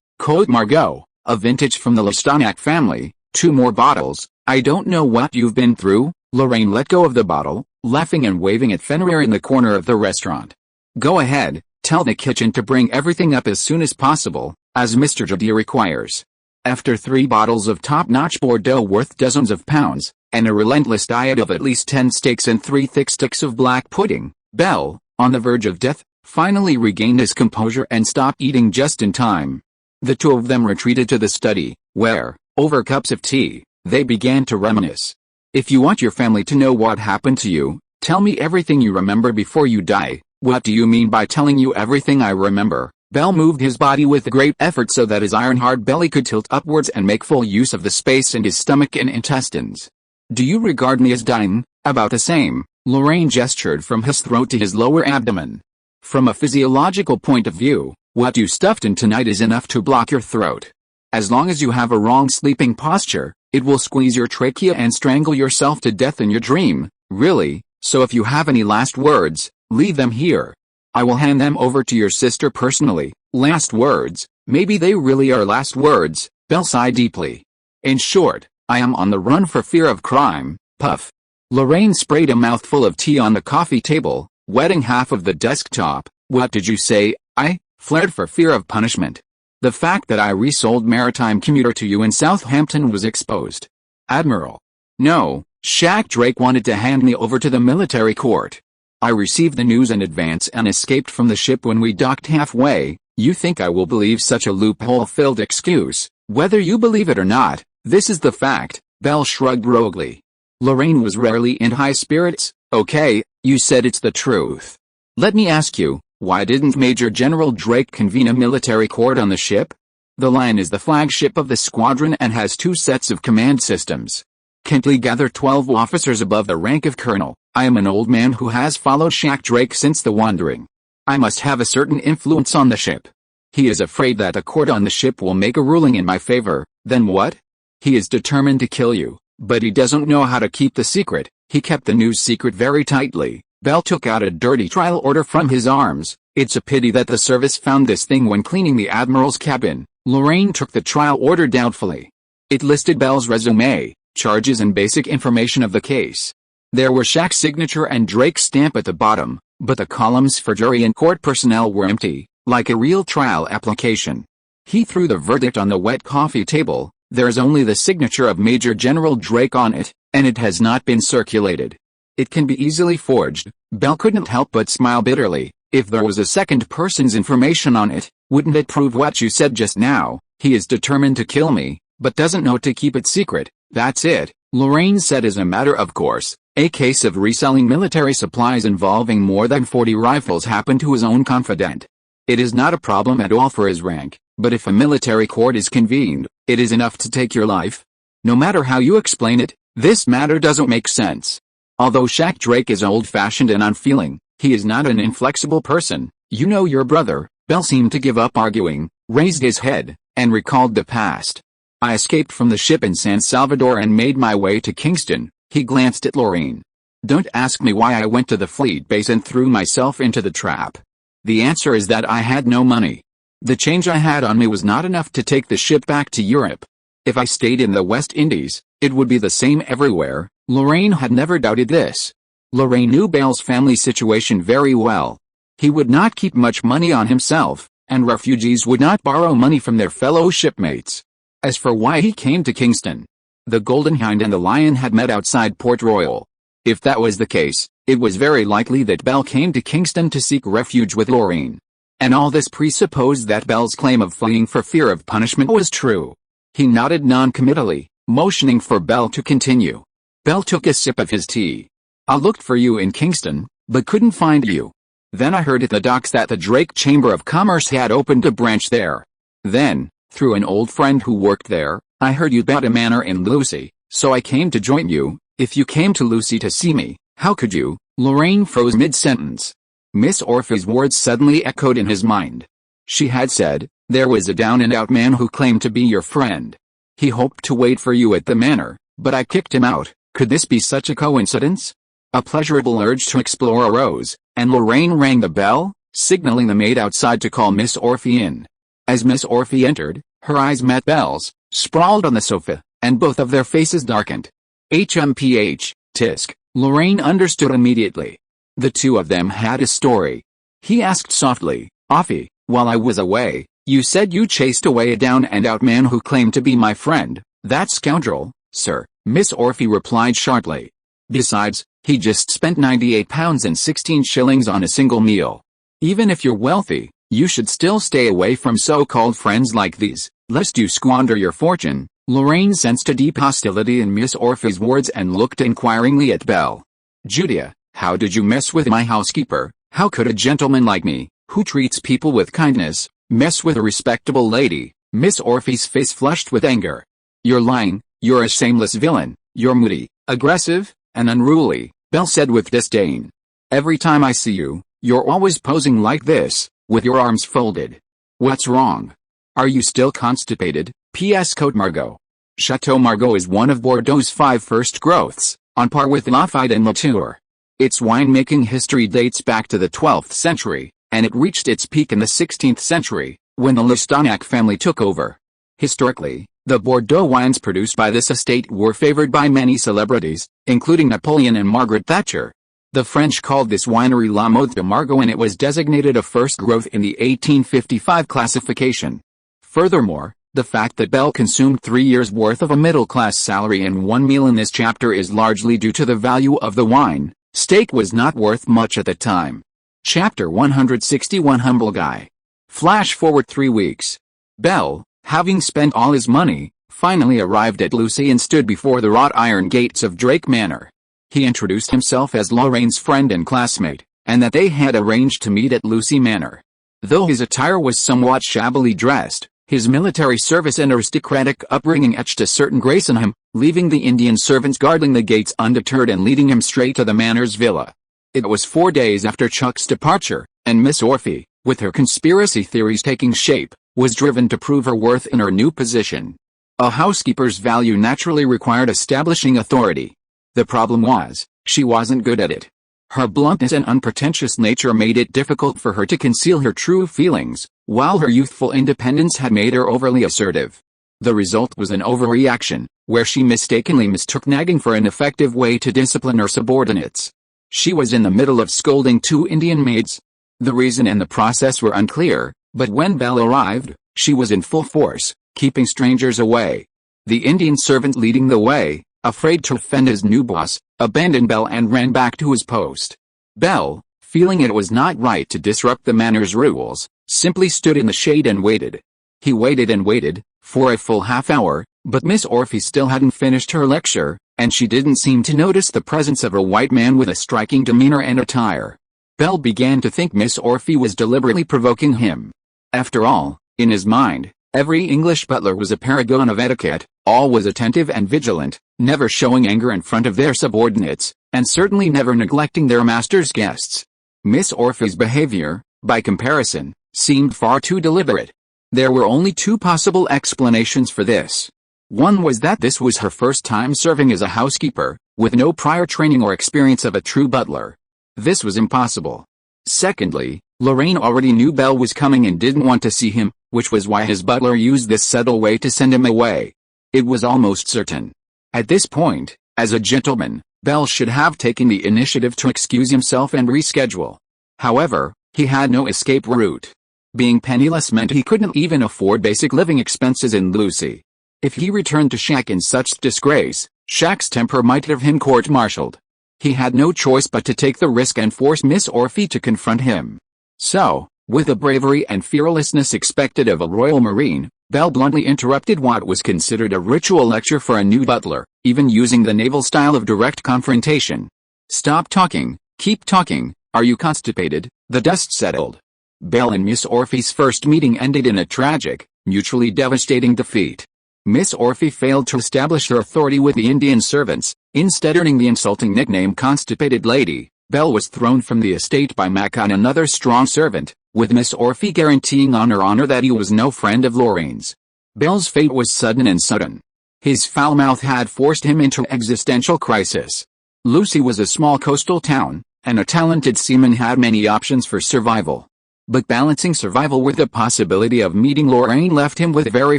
Côte Margaux, a vintage from the Lestanac family. 2 more bottles. I don't know what you've been through. Lorraine let go of the bottle, laughing and waving at Fenrir in the corner of the restaurant. Go ahead, Tell the kitchen to bring everything up as soon as possible, as Mr. Jadi requires. After 3 bottles of top-notch Bordeaux worth dozens of pounds, and a relentless diet of at least 10 steaks and 3 thick sticks of black pudding, Bell, on the verge of death, finally regained his composure and stopped eating just in time. The two of them retreated to the study, where, over cups of tea, they began to reminisce. If you want your family to know what happened to you, tell me everything you remember before you die. What do you mean by telling you everything I remember? Bell moved his body with a great effort so that his iron-hard belly could tilt upwards and make full use of the space in his stomach and intestines. Do you regard me as dying? About the same. Lorraine gestured from his throat to his lower abdomen. From a physiological point of view, what you stuffed in tonight is enough to block your throat. As long as you have a wrong sleeping posture, it will squeeze your trachea and strangle yourself to death in your dream. Really? So if you have any last words, leave them here. I will hand them over to your sister personally. Last words? Maybe they really are last words. Bell sighed deeply. In short, I am on the run for fear of crime. Puff. Lorraine sprayed a mouthful of tea on the coffee table, wetting half of the desktop. What did you say? I flared for fear of punishment. The fact that I resold Maritime Commuter to you in Southampton was exposed. Admiral. No, Shaq Drake wanted to hand me over to the military court. I received the news in advance and escaped from the ship when we docked halfway. You think I will believe such a loophole-filled excuse? Whether you believe it or not, this is the fact. Bell shrugged roguely. Lorraine was rarely in high spirits. Okay, you said it's the truth. Let me ask you, why didn't Major General Drake convene a military court on the ship? The Lion is the flagship of the squadron and has 2 sets of command systems. Can't we gather 12 officers above the rank of colonel? I am an old man who has followed Shaq Drake since the Wandering. I must have a certain influence on the ship. He is afraid that a court on the ship will make a ruling in my favor. Then what? He is determined to kill you, but he doesn't know how to keep the secret. He kept the news secret very tightly. Bell took out a dirty trial order from his arms. It's a pity that the service found this thing when cleaning the Admiral's cabin. Lorraine took the trial order doubtfully. It listed Bell's resume, charges and basic information of the case. There were Shaq's signature and Drake's stamp at the bottom, but the columns for jury and court personnel were empty, like a real trial application. He threw the verdict on the wet coffee table. There's only the signature of Major General Drake on it, and it has not been circulated. It can be easily forged. Bell couldn't help but smile bitterly. If there was a second person's information on it, wouldn't it prove what you said just now? He is determined to kill me, but doesn't know to keep it secret. That's it, Lorraine said as a matter of course. A case of reselling military supplies involving more than 40 rifles happened to his own confidant. It is not a problem at all for his rank, but if a military court is convened, it is enough to take your life. No matter how you explain it, this matter doesn't make sense. Although Shaq Drake is old-fashioned and unfeeling, he is not an inflexible person. You know your brother. Bell seemed to give up arguing, raised his head, and recalled the past. I escaped from the ship in San Salvador and made my way to Kingston. He glanced at Lorraine. Don't ask me why I went to the fleet base and threw myself into the trap. The answer is that I had no money. The change I had on me was not enough to take the ship back to Europe. If I stayed in the West Indies, it would be the same everywhere. Lorraine had never doubted this. Lorraine knew Bell's family situation very well. He would not keep much money on himself, and refugees would not borrow money from their fellow shipmates. As for why he came to Kingston, the Golden Hind and the Lion had met outside Port Royal. If that was the case, it was very likely that Bell came to Kingston to seek refuge with Lorraine. And all this presupposed that Bell's claim of fleeing for fear of punishment was true. He nodded non-committally, motioning for Bell to continue. Bell took a sip of his tea. I looked for you in Kingston, but couldn't find you. Then I heard at the docks that the Drake Chamber of Commerce had opened a branch there. Then, through an old friend who worked there, I heard you bought a manor in Lucy, so I came to join you. If you came to Lucy to see me, how could you? Lorraine froze mid-sentence. Miss Orphe's words suddenly echoed in his mind. She had said, there was a down-and-out man who claimed to be your friend. He hoped to wait for you at the manor, but I kicked him out. Could this be such a coincidence? A pleasurable urge to explore arose, and Lorraine rang the bell, signaling the maid outside to call Miss Orphe in. As Miss Orphe entered, her eyes met Bell's, sprawled on the sofa, and both of their faces darkened. HMPH, tisk, Lorraine understood immediately. The two of them had a story. He asked softly, Offie, while I was away, you said you chased away a down-and-out man who claimed to be my friend. That scoundrel, sir, Miss Orphy replied sharply. Besides, he just spent £98 and 16 shillings on a single meal. Even if you're wealthy, you should still stay away from so-called friends like these, lest you squander your fortune. Lorraine sensed a deep hostility in Miss Orphy's words and looked inquiringly at Belle. Julia, how did you mess with my housekeeper? How could a gentleman like me, who treats people with kindness, mess with a respectable lady? Miss Orphy's face flushed with anger. You're lying, you're a shameless villain, you're moody, aggressive, and unruly, Belle said with disdain. Every time I see you, you're always posing like this, with your arms folded. What's wrong? Are you still constipated? P.S. Côte Margaux. Chateau Margaux is one of Bordeaux's 5 first growths, on par with Lafite and Latour. Its winemaking history dates back to the 12th century, and it reached its peak in the 16th century, when the Listanac family took over. Historically, the Bordeaux wines produced by this estate were favored by many celebrities, including Napoleon and Margaret Thatcher. The French called this winery La Mothe de Margaux and it was designated a first growth in the 1855 classification. Furthermore, the fact that Belle consumed 3 years' worth of a middle-class salary in one meal in this chapter is largely due to the value of the wine. Steak was not worth much at the time. Chapter 161 Humble Guy. Flash forward 3 weeks. Belle, having spent all his money, finally arrived at Lucy and stood before the wrought iron gates of Drake Manor. He introduced himself as Lorraine's friend and classmate, and that they had arranged to meet at Lucy Manor. Though his attire was somewhat shabbily dressed, his military service and aristocratic upbringing etched a certain grace in him, leaving the Indian servants guarding the gates undeterred and leading him straight to the manor's villa. It was 4 days after Chuck's departure, and Miss Orphy, with her conspiracy theories taking shape, was driven to prove her worth in her new position. A housekeeper's value naturally required establishing authority. The problem was, she wasn't good at it. Her bluntness and unpretentious nature made it difficult for her to conceal her true feelings, while her youthful independence had made her overly assertive. The result was an overreaction, where she mistakenly mistook nagging for an effective way to discipline her subordinates. She was in the middle of scolding 2 Indian maids. The reason and the process were unclear, but when Belle arrived, she was in full force, keeping strangers away. The Indian servant leading the way, afraid to offend his new boss, abandoned Belle and ran back to his post. Belle, feeling it was not right to disrupt the manor's rules, simply stood in the shade and waited. He waited and waited, for a full half hour, but Miss Orphy still hadn't finished her lecture, and she didn't seem to notice the presence of a white man with a striking demeanor and attire. Belle began to think Miss Orphy was deliberately provoking him. After all, in his mind, every English butler was a paragon of etiquette, all was attentive and vigilant, never showing anger in front of their subordinates, and certainly never neglecting their master's guests. Miss Orphy's behavior, by comparison, seemed far too deliberate. There were only 2 possible explanations for this. One was that this was her first time serving as a housekeeper, with no prior training or experience of a true butler. This was impossible. Secondly, Lorraine already knew Belle was coming and didn't want to see him, which was why his butler used this subtle way to send him away. It was almost certain. At this point, as a gentleman, Belle should have taken the initiative to excuse himself and reschedule. However, he had no escape route. Being penniless meant he couldn't even afford basic living expenses in Lucy. If he returned to Shack in such disgrace, Shack's temper might have him court-martialed. He had no choice but to take the risk and force Miss Orphy to confront him. So, with the bravery and fearlessness expected of a Royal Marine, Belle bluntly interrupted what was considered a ritual lecture for a new butler, even using the naval style of direct confrontation. Stop talking, keep talking, are you constipated? The dust settled. Belle and Miss Orphy's first meeting ended in a tragic, mutually devastating defeat. Miss Orphy failed to establish her authority with the Indian servants, instead earning the insulting nickname Constipated Lady. Belle was thrown from the estate by Mac and another strong servant, with Miss Orphy guaranteeing on her honor that he was no friend of Lorraine's. Belle's fate was sudden and sudden. His foul mouth had forced him into existential crisis. Lucy was a small coastal town, and a talented seaman had many options for survival. But balancing survival with the possibility of meeting Lorraine left him with very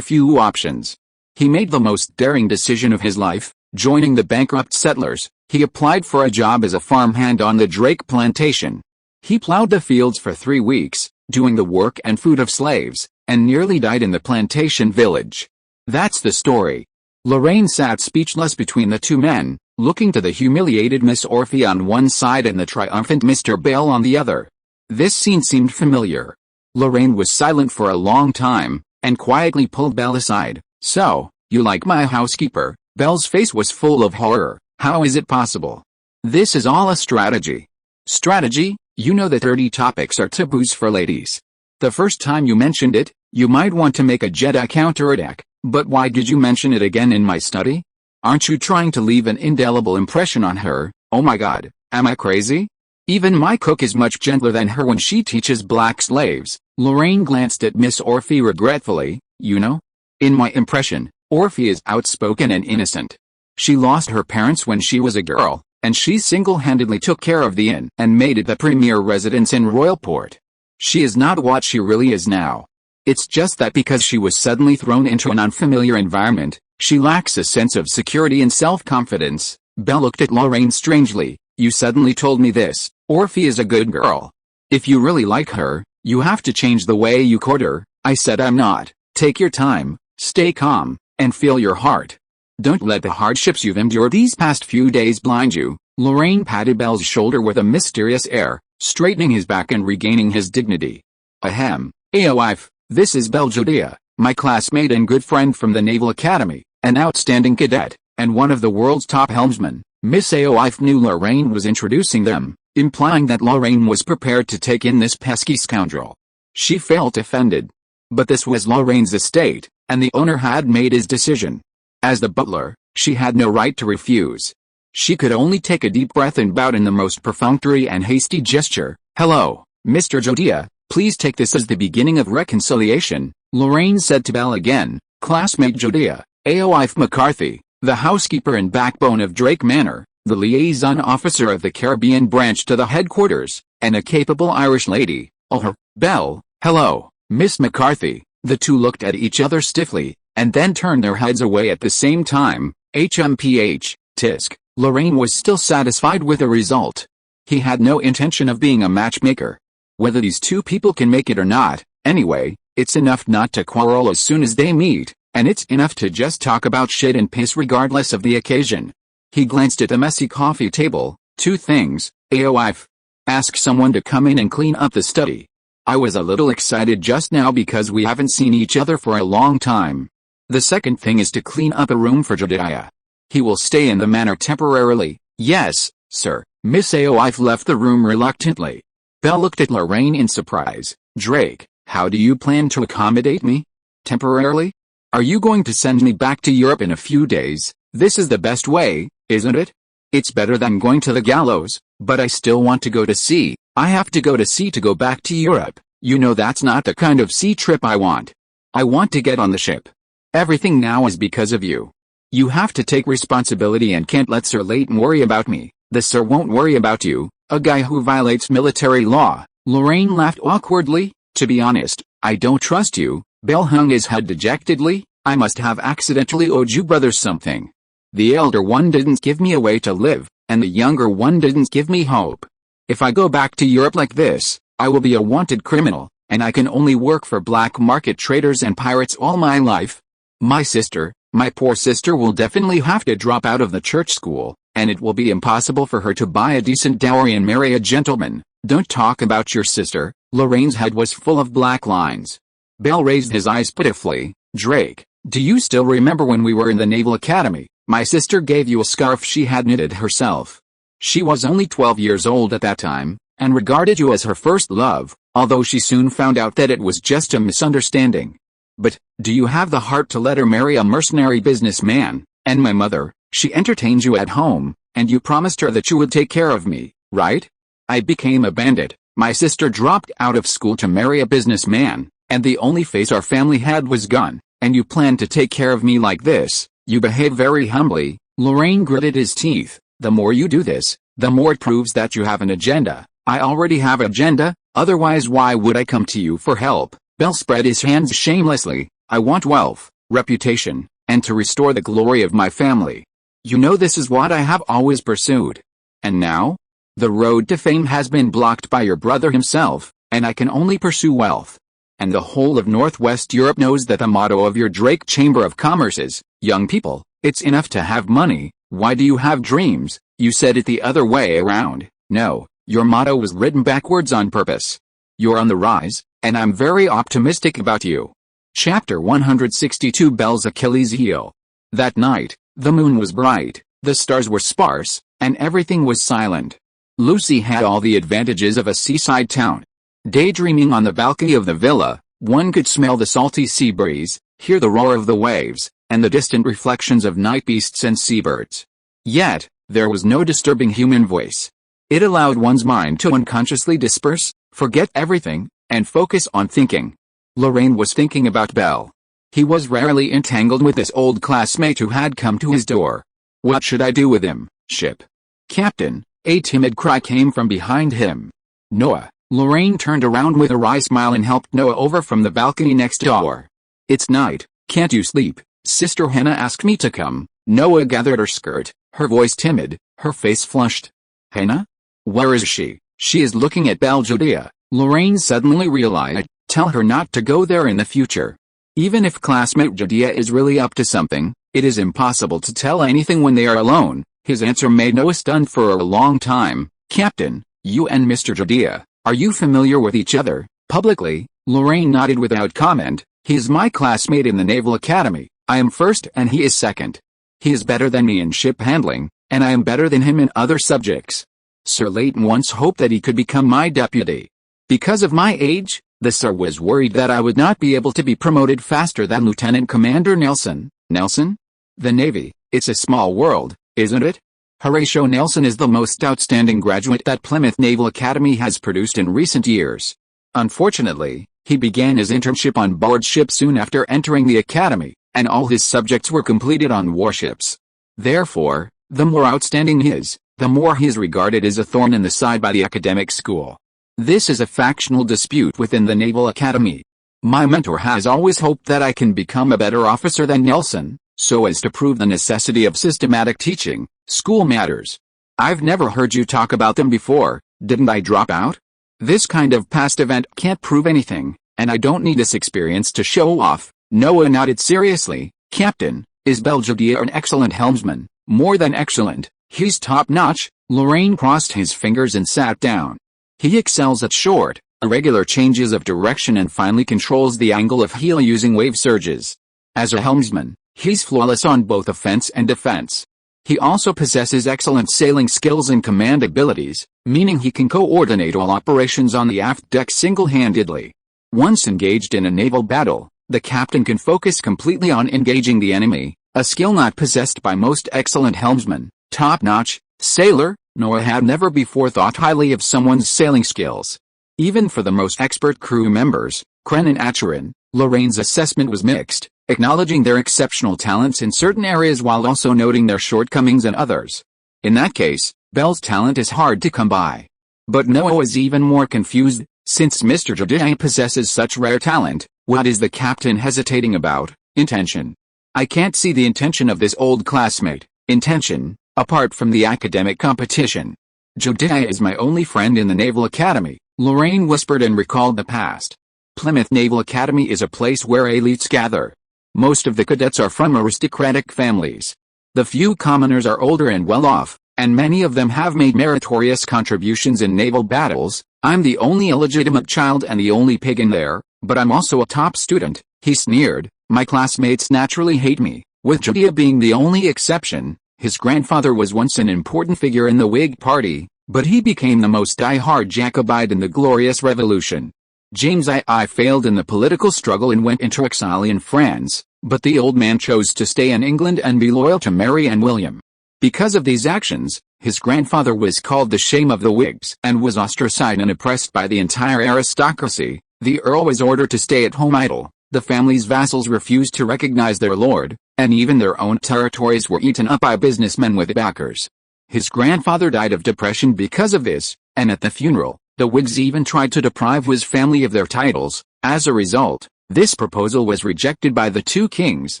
few options. He made the most daring decision of his life, joining the bankrupt settlers. He applied for a job as a farmhand on the Drake plantation. He plowed the fields for 3 weeks, doing the work and food of slaves, and nearly died in the plantation village. That's the story. Lorraine sat speechless between the two men, looking to the humiliated Miss Orphe on one side and the triumphant Mr. Bell on the other. This scene seemed familiar. Lorraine was silent for a long time, and quietly pulled Bell aside. "So, you like my housekeeper?" Bell's face was full of horror. "How is it possible? This is all a strategy." "Strategy? You know that 30 topics are taboos for ladies. The first time you mentioned it, you might want to make a Jedi counterattack, but why did you mention it again in my study? Aren't you trying to leave an indelible impression on her?" "Oh my God, am I crazy? Even my cook is much gentler than her when she teaches black slaves." Lorraine glanced at Miss Orphe regretfully. "You know? In my impression, Orphe is outspoken and innocent. She lost her parents when she was a girl, and she single-handedly took care of the inn and made it the premier residence in Royalport. She is not what she really is now. It's just that because she was suddenly thrown into an unfamiliar environment, she lacks a sense of security and self-confidence." Belle looked at Lorraine strangely. "You suddenly told me this. Orphe is a good girl. If you really like her, you have to change the way you court her." "I said I'm not." "Take your time, stay calm, and feel your heart. Don't let the hardships you've endured these past few days blind you." Lorraine patted Belle's shoulder with a mysterious air, straightening his back and regaining his dignity. "Ahem, wife, this is Belle Judea, my classmate and good friend from the Naval Academy, an outstanding cadet, and one of the world's top helmsmen." Miss Aoife knew Lorraine was introducing them, implying that Lorraine was prepared to take in this pesky scoundrel. She felt offended. But this was Lorraine's estate, and the owner had made his decision. As the butler, she had no right to refuse. She could only take a deep breath and bow in the most perfunctory and hasty gesture. "Hello, Mr. Judea, please take this as the beginning of reconciliation," Lorraine said to Belle again. "Classmate Judea, Aoife McCarthy, the housekeeper and backbone of Drake Manor, the liaison officer of the Caribbean branch to the headquarters, and a capable Irish lady. Oh, Belle, hello, Miss McCarthy." The two looked at each other stiffly, and then turned their heads away at the same time. HMPH, tisk. Lorraine was still satisfied with the result. He had no intention of being a matchmaker. Whether these two people can make it or not, anyway, it's enough not to quarrel as soon as they meet, and it's enough to just talk about shit and piss regardless of the occasion. He glanced at the messy coffee table. "Two things, Aoife. Ask someone to come in and clean up the study. I was a little excited just now because we haven't seen each other for a long time. The second thing is to clean up a room for Jediah. He will stay in the manor temporarily." "Yes, sir." Miss Aoife left the room reluctantly. Belle looked at Lorraine in surprise. "Drake, how do you plan to accommodate me? Temporarily? Are you going to send me back to Europe in a few days? This is the best way, isn't it? It's better than going to the gallows, but I still want to go to sea. I have to go to sea to go back to Europe. You know that's not the kind of sea trip I want. I want to get on the ship. Everything now is because of you. You have to take responsibility and can't let Sir Leighton worry about me. The Sir won't worry about you, a guy who violates military law." Lorraine laughed awkwardly. "To be honest, I don't trust you." Belle hung his head dejectedly. "I must have accidentally owed you brothers something. The elder one didn't give me a way to live, and the younger one didn't give me hope. If I go back to Europe like this, I will be a wanted criminal, and I can only work for black market traders and pirates all my life. My poor sister will definitely have to drop out of the church school, and it will be impossible for her to buy a decent dowry and marry a gentleman." "Don't talk about your sister." Lorraine's head was full of black lines. Belle raised his eyes pitifully. "Drake, do you still remember when we were in the Naval Academy? My sister gave you a scarf she had knitted herself. She was only 12 years old at that time, and regarded you as her first love, although she soon found out that it was just a misunderstanding. But, do you have the heart to let her marry a mercenary businessman? And my mother, she entertained you at home, and you promised her that you would take care of me, right? I became a bandit. My sister dropped out of school to marry a businessman, and the only face our family had was gone, and you planned to take care of me like this. You behave very humbly." Lorraine gritted his teeth. "The more you do this, the more it proves that you have an agenda." "I already have an agenda, otherwise why would I come to you for help?" Belle spread his hands shamelessly. "I want wealth, reputation, and to restore the glory of my family. You know this is what I have always pursued. And now? The road to fame has been blocked by your brother himself. and I can only pursue wealth. And the whole of Northwest Europe knows that the motto of your Drake Chamber of Commerce is, young people, it's enough to have money, why do you have dreams? You said it the other way around. No, your motto was written backwards on purpose. You're on the rise, and I'm very optimistic about you. Chapter 162 Belle's Achilles heel. That night, the moon was bright, the stars were sparse, and everything was silent. Lucy had all the advantages of a seaside town. Daydreaming on the balcony of the villa, one could smell the salty sea breeze, hear the roar of the waves, and the distant reflections of night beasts and seabirds. Yet, there was no disturbing human voice. It allowed one's mind to unconsciously disperse, forget everything, and focus on thinking. Lorraine was thinking about Belle. He was rarely entangled with this old classmate who had come to his door. What should I do with him, Ship? Captain, a timid cry came from behind him. Noah. Lorraine turned around with a wry smile and helped Noah over from the balcony next door. It's night, can't you sleep? Sister Hannah asked me to come. Noah gathered her skirt, her voice timid, her face flushed. Hannah? Where is she? She is looking at Belle Judea. Lorraine suddenly realized, tell her not to go there in the future. Even if classmate Judea is really up to something, it is impossible to tell anything when they are alone. His answer made Noah stunned for a long time. Captain, you and Mr. Judea, are you familiar with each other? Publicly, Lorraine nodded without comment. He is my classmate in the Naval Academy. I am first and he is second. He is better than me in ship handling, and I am better than him in other subjects. Sir Leighton once hoped that he could become my deputy. Because of my age, the Sir was worried that I would not be able to be promoted faster than Lieutenant Commander Nelson. Nelson? The Navy, it's a small world, isn't it? Horatio Nelson is the most outstanding graduate that Plymouth Naval Academy has produced in recent years. Unfortunately, he began his internship on board ship soon after entering the academy, and all his subjects were completed on warships. Therefore, the more outstanding he is, the more he is regarded as a thorn in the side by the academic school. This is a factional dispute within the Naval Academy. My mentor has always hoped that I can become a better officer than Nelson, so as to prove the necessity of systematic teaching. School matters. I've never heard you talk about them before, didn't I drop out? This kind of past event can't prove anything, and I don't need this experience to show off. Noah nodded seriously. Captain, is Belle Judea an excellent helmsman? More than excellent, he's top-notch. Lorraine crossed his fingers and sat down. He excels at short, irregular changes of direction and finally controls the angle of heel using wave surges. As a helmsman, he's flawless on both offense and defense. He also possesses excellent sailing skills and command abilities, meaning he can coordinate all operations on the aft deck single-handedly. Once engaged in a naval battle, the captain can focus completely on engaging the enemy, a skill not possessed by most excellent helmsmen. Top-notch sailor, Noah had never before thought highly of someone's sailing skills. Even for the most expert crew members, Kren and Acheron, Lorraine's assessment was mixed, acknowledging their exceptional talents in certain areas while also noting their shortcomings in others. In that case, Belle's talent is hard to come by. But Noah was even more confused. Since Mr. Judea possesses such rare talent, what is the captain hesitating about? Intention. I can't see the intention of this old classmate. Intention, apart from the academic competition. Judea is my only friend in the Naval Academy, Lorraine whispered and recalled the past. Plymouth Naval Academy is a place where elites gather. Most of the cadets are from aristocratic families. The few commoners are older and well-off, and many of them have made meritorious contributions in naval battles. I'm the only illegitimate child and the only pig in there, but I'm also a top student, he sneered. My classmates naturally hate me, with Judea being the only exception. His grandfather was once an important figure in the Whig Party, but he became the most die-hard Jacobite in the Glorious Revolution. James I failed in the political struggle and went into exile in France, but the old man chose to stay in England and be loyal to Mary and William. Because of these actions, his grandfather was called the shame of the Whigs and was ostracized and oppressed by the entire aristocracy. The Earl was ordered to stay at home idle, the family's vassals refused to recognize their lord, and even their own territories were eaten up by businessmen with backers. His grandfather died of depression because of this, and at the funeral, the Whigs even tried to deprive his family of their titles. As a result, this proposal was rejected by the two kings,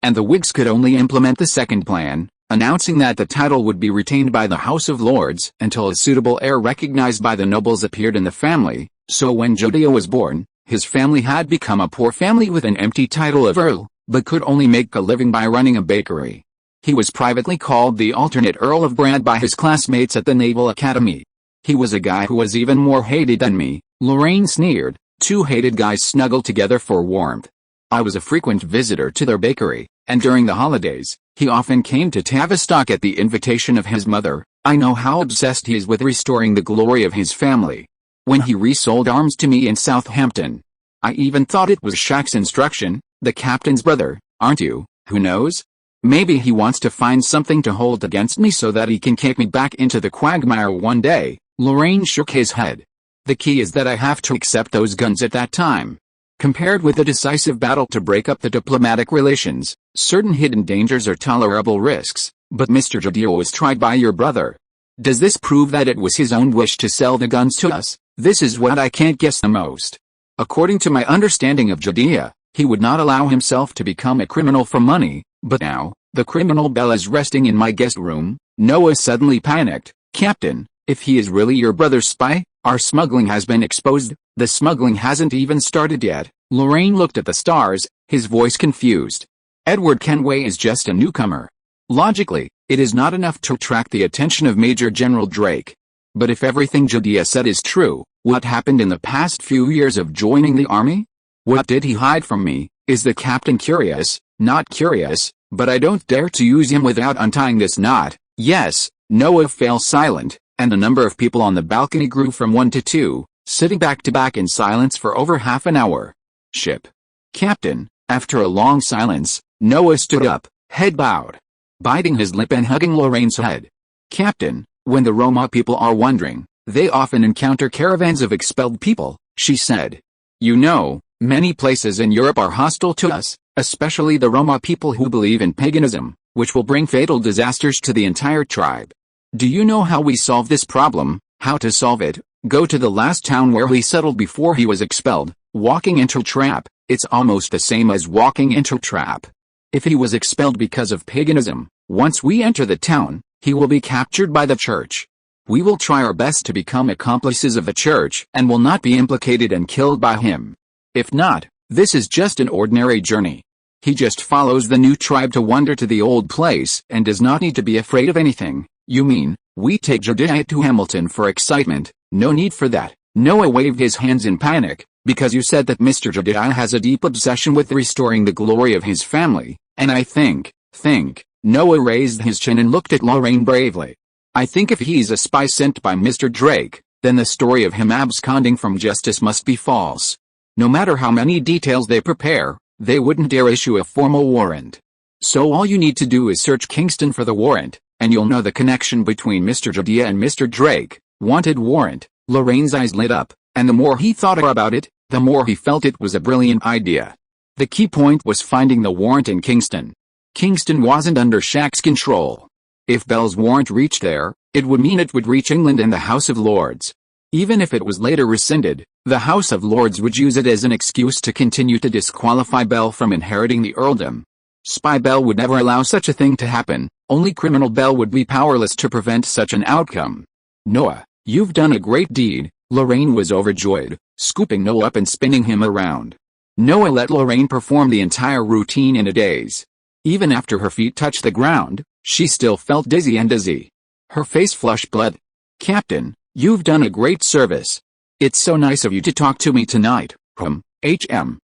and the Whigs could only implement the second plan, announcing that the title would be retained by the House of Lords until a suitable heir recognized by the nobles appeared in the family. So when Judea was born, his family had become a poor family with an empty title of Earl, but could only make a living by running a bakery. He was privately called the alternate Earl of Brand by his classmates at the Naval Academy. He was a guy who was even more hated than me, Lorraine sneered. Two hated guys snuggle together for warmth. I was a frequent visitor to their bakery, and during the holidays, he often came to Tavistock at the invitation of his mother. I know how obsessed he is with restoring the glory of his family. When he resold arms to me in Southampton, I even thought it was Shaq's instruction, the captain's brother, aren't you? Who knows? Maybe he wants to find something to hold against me so that he can kick me back into the quagmire one day. Lorraine shook his head. The key is that I have to accept those guns at that time. Compared with a decisive battle to break up the diplomatic relations, certain hidden dangers are tolerable risks. But Mr. Judea was tried by your brother. Does this prove that it was his own wish to sell the guns to us? This is what I can't guess the most. According to my understanding of Judea, he would not allow himself to become a criminal for money, but now, the criminal bell is resting in my guest room. Noah suddenly panicked. Captain, if he is really your brother's spy, our smuggling has been exposed. The smuggling hasn't even started yet. Lorraine looked at the stars, his voice confused. Edward Kenway is just a newcomer. Logically, it is not enough to attract the attention of Major General Drake. But if everything Judea said is true, what happened in the past few years of joining the army? What did he hide from me? Is the captain curious? Not curious, but I don't dare to use him without untying this knot. Yes. Noah fell silent, and the number of people on the balcony grew from 1 to 2, sitting back to back in silence for over half an hour. Ship. Captain. After a long silence, Noah stood up, head bowed, biting his lip and hugging Lorraine's head. Captain, when the Roma people are wandering, they often encounter caravans of expelled people, she said. You know, many places in Europe are hostile to us, especially the Roma people who believe in paganism, which will bring fatal disasters to the entire tribe. Do you know how we solve this problem? How to solve it? Go to the last town where he settled before he was expelled. Walking into a trap, it's almost the same as walking into a trap. If he was expelled because of paganism, once we enter the town, he will be captured by the church. We will try our best to become accomplices of the church and will not be implicated and killed by him. If not, this is just an ordinary journey. He just follows the new tribe to wander to the old place and does not need to be afraid of anything. You mean, we take Judea to Hamilton for excitement? No need for that. Noah waved his hands in panic, because you said that Mr. Judea has a deep obsession with restoring the glory of his family, and I think, Noah raised his chin and looked at Lorraine bravely. I think if he's a spy sent by Mr. Drake, then the story of him absconding from justice must be false. No matter how many details they prepare, they wouldn't dare issue a formal warrant. So all you need to do is search Kingston for the warrant, and you'll know the connection between Mr. Judea and Mr. Drake. Wanted warrant. Lorraine's eyes lit up, and the more he thought about it, the more he felt it was a brilliant idea. The key point was finding the warrant in Kingston. Kingston wasn't under Shaq's control. If Bell's warrant reached there, it would mean it would reach England and the House of Lords. Even if it was later rescinded, the House of Lords would use it as an excuse to continue to disqualify Bell from inheriting the earldom. Spy Bell would never allow such a thing to happen. Only criminal Bell would be powerless to prevent such an outcome. Noah, you've done a great deed. Lorraine was overjoyed, scooping Noah up and spinning him around. Noah let Lorraine perform the entire routine in a daze. Even after her feet touched the ground, she still felt dizzy and dizzy. Her face flushed blood. Captain, you've done a great service. It's so nice of you to talk to me tonight.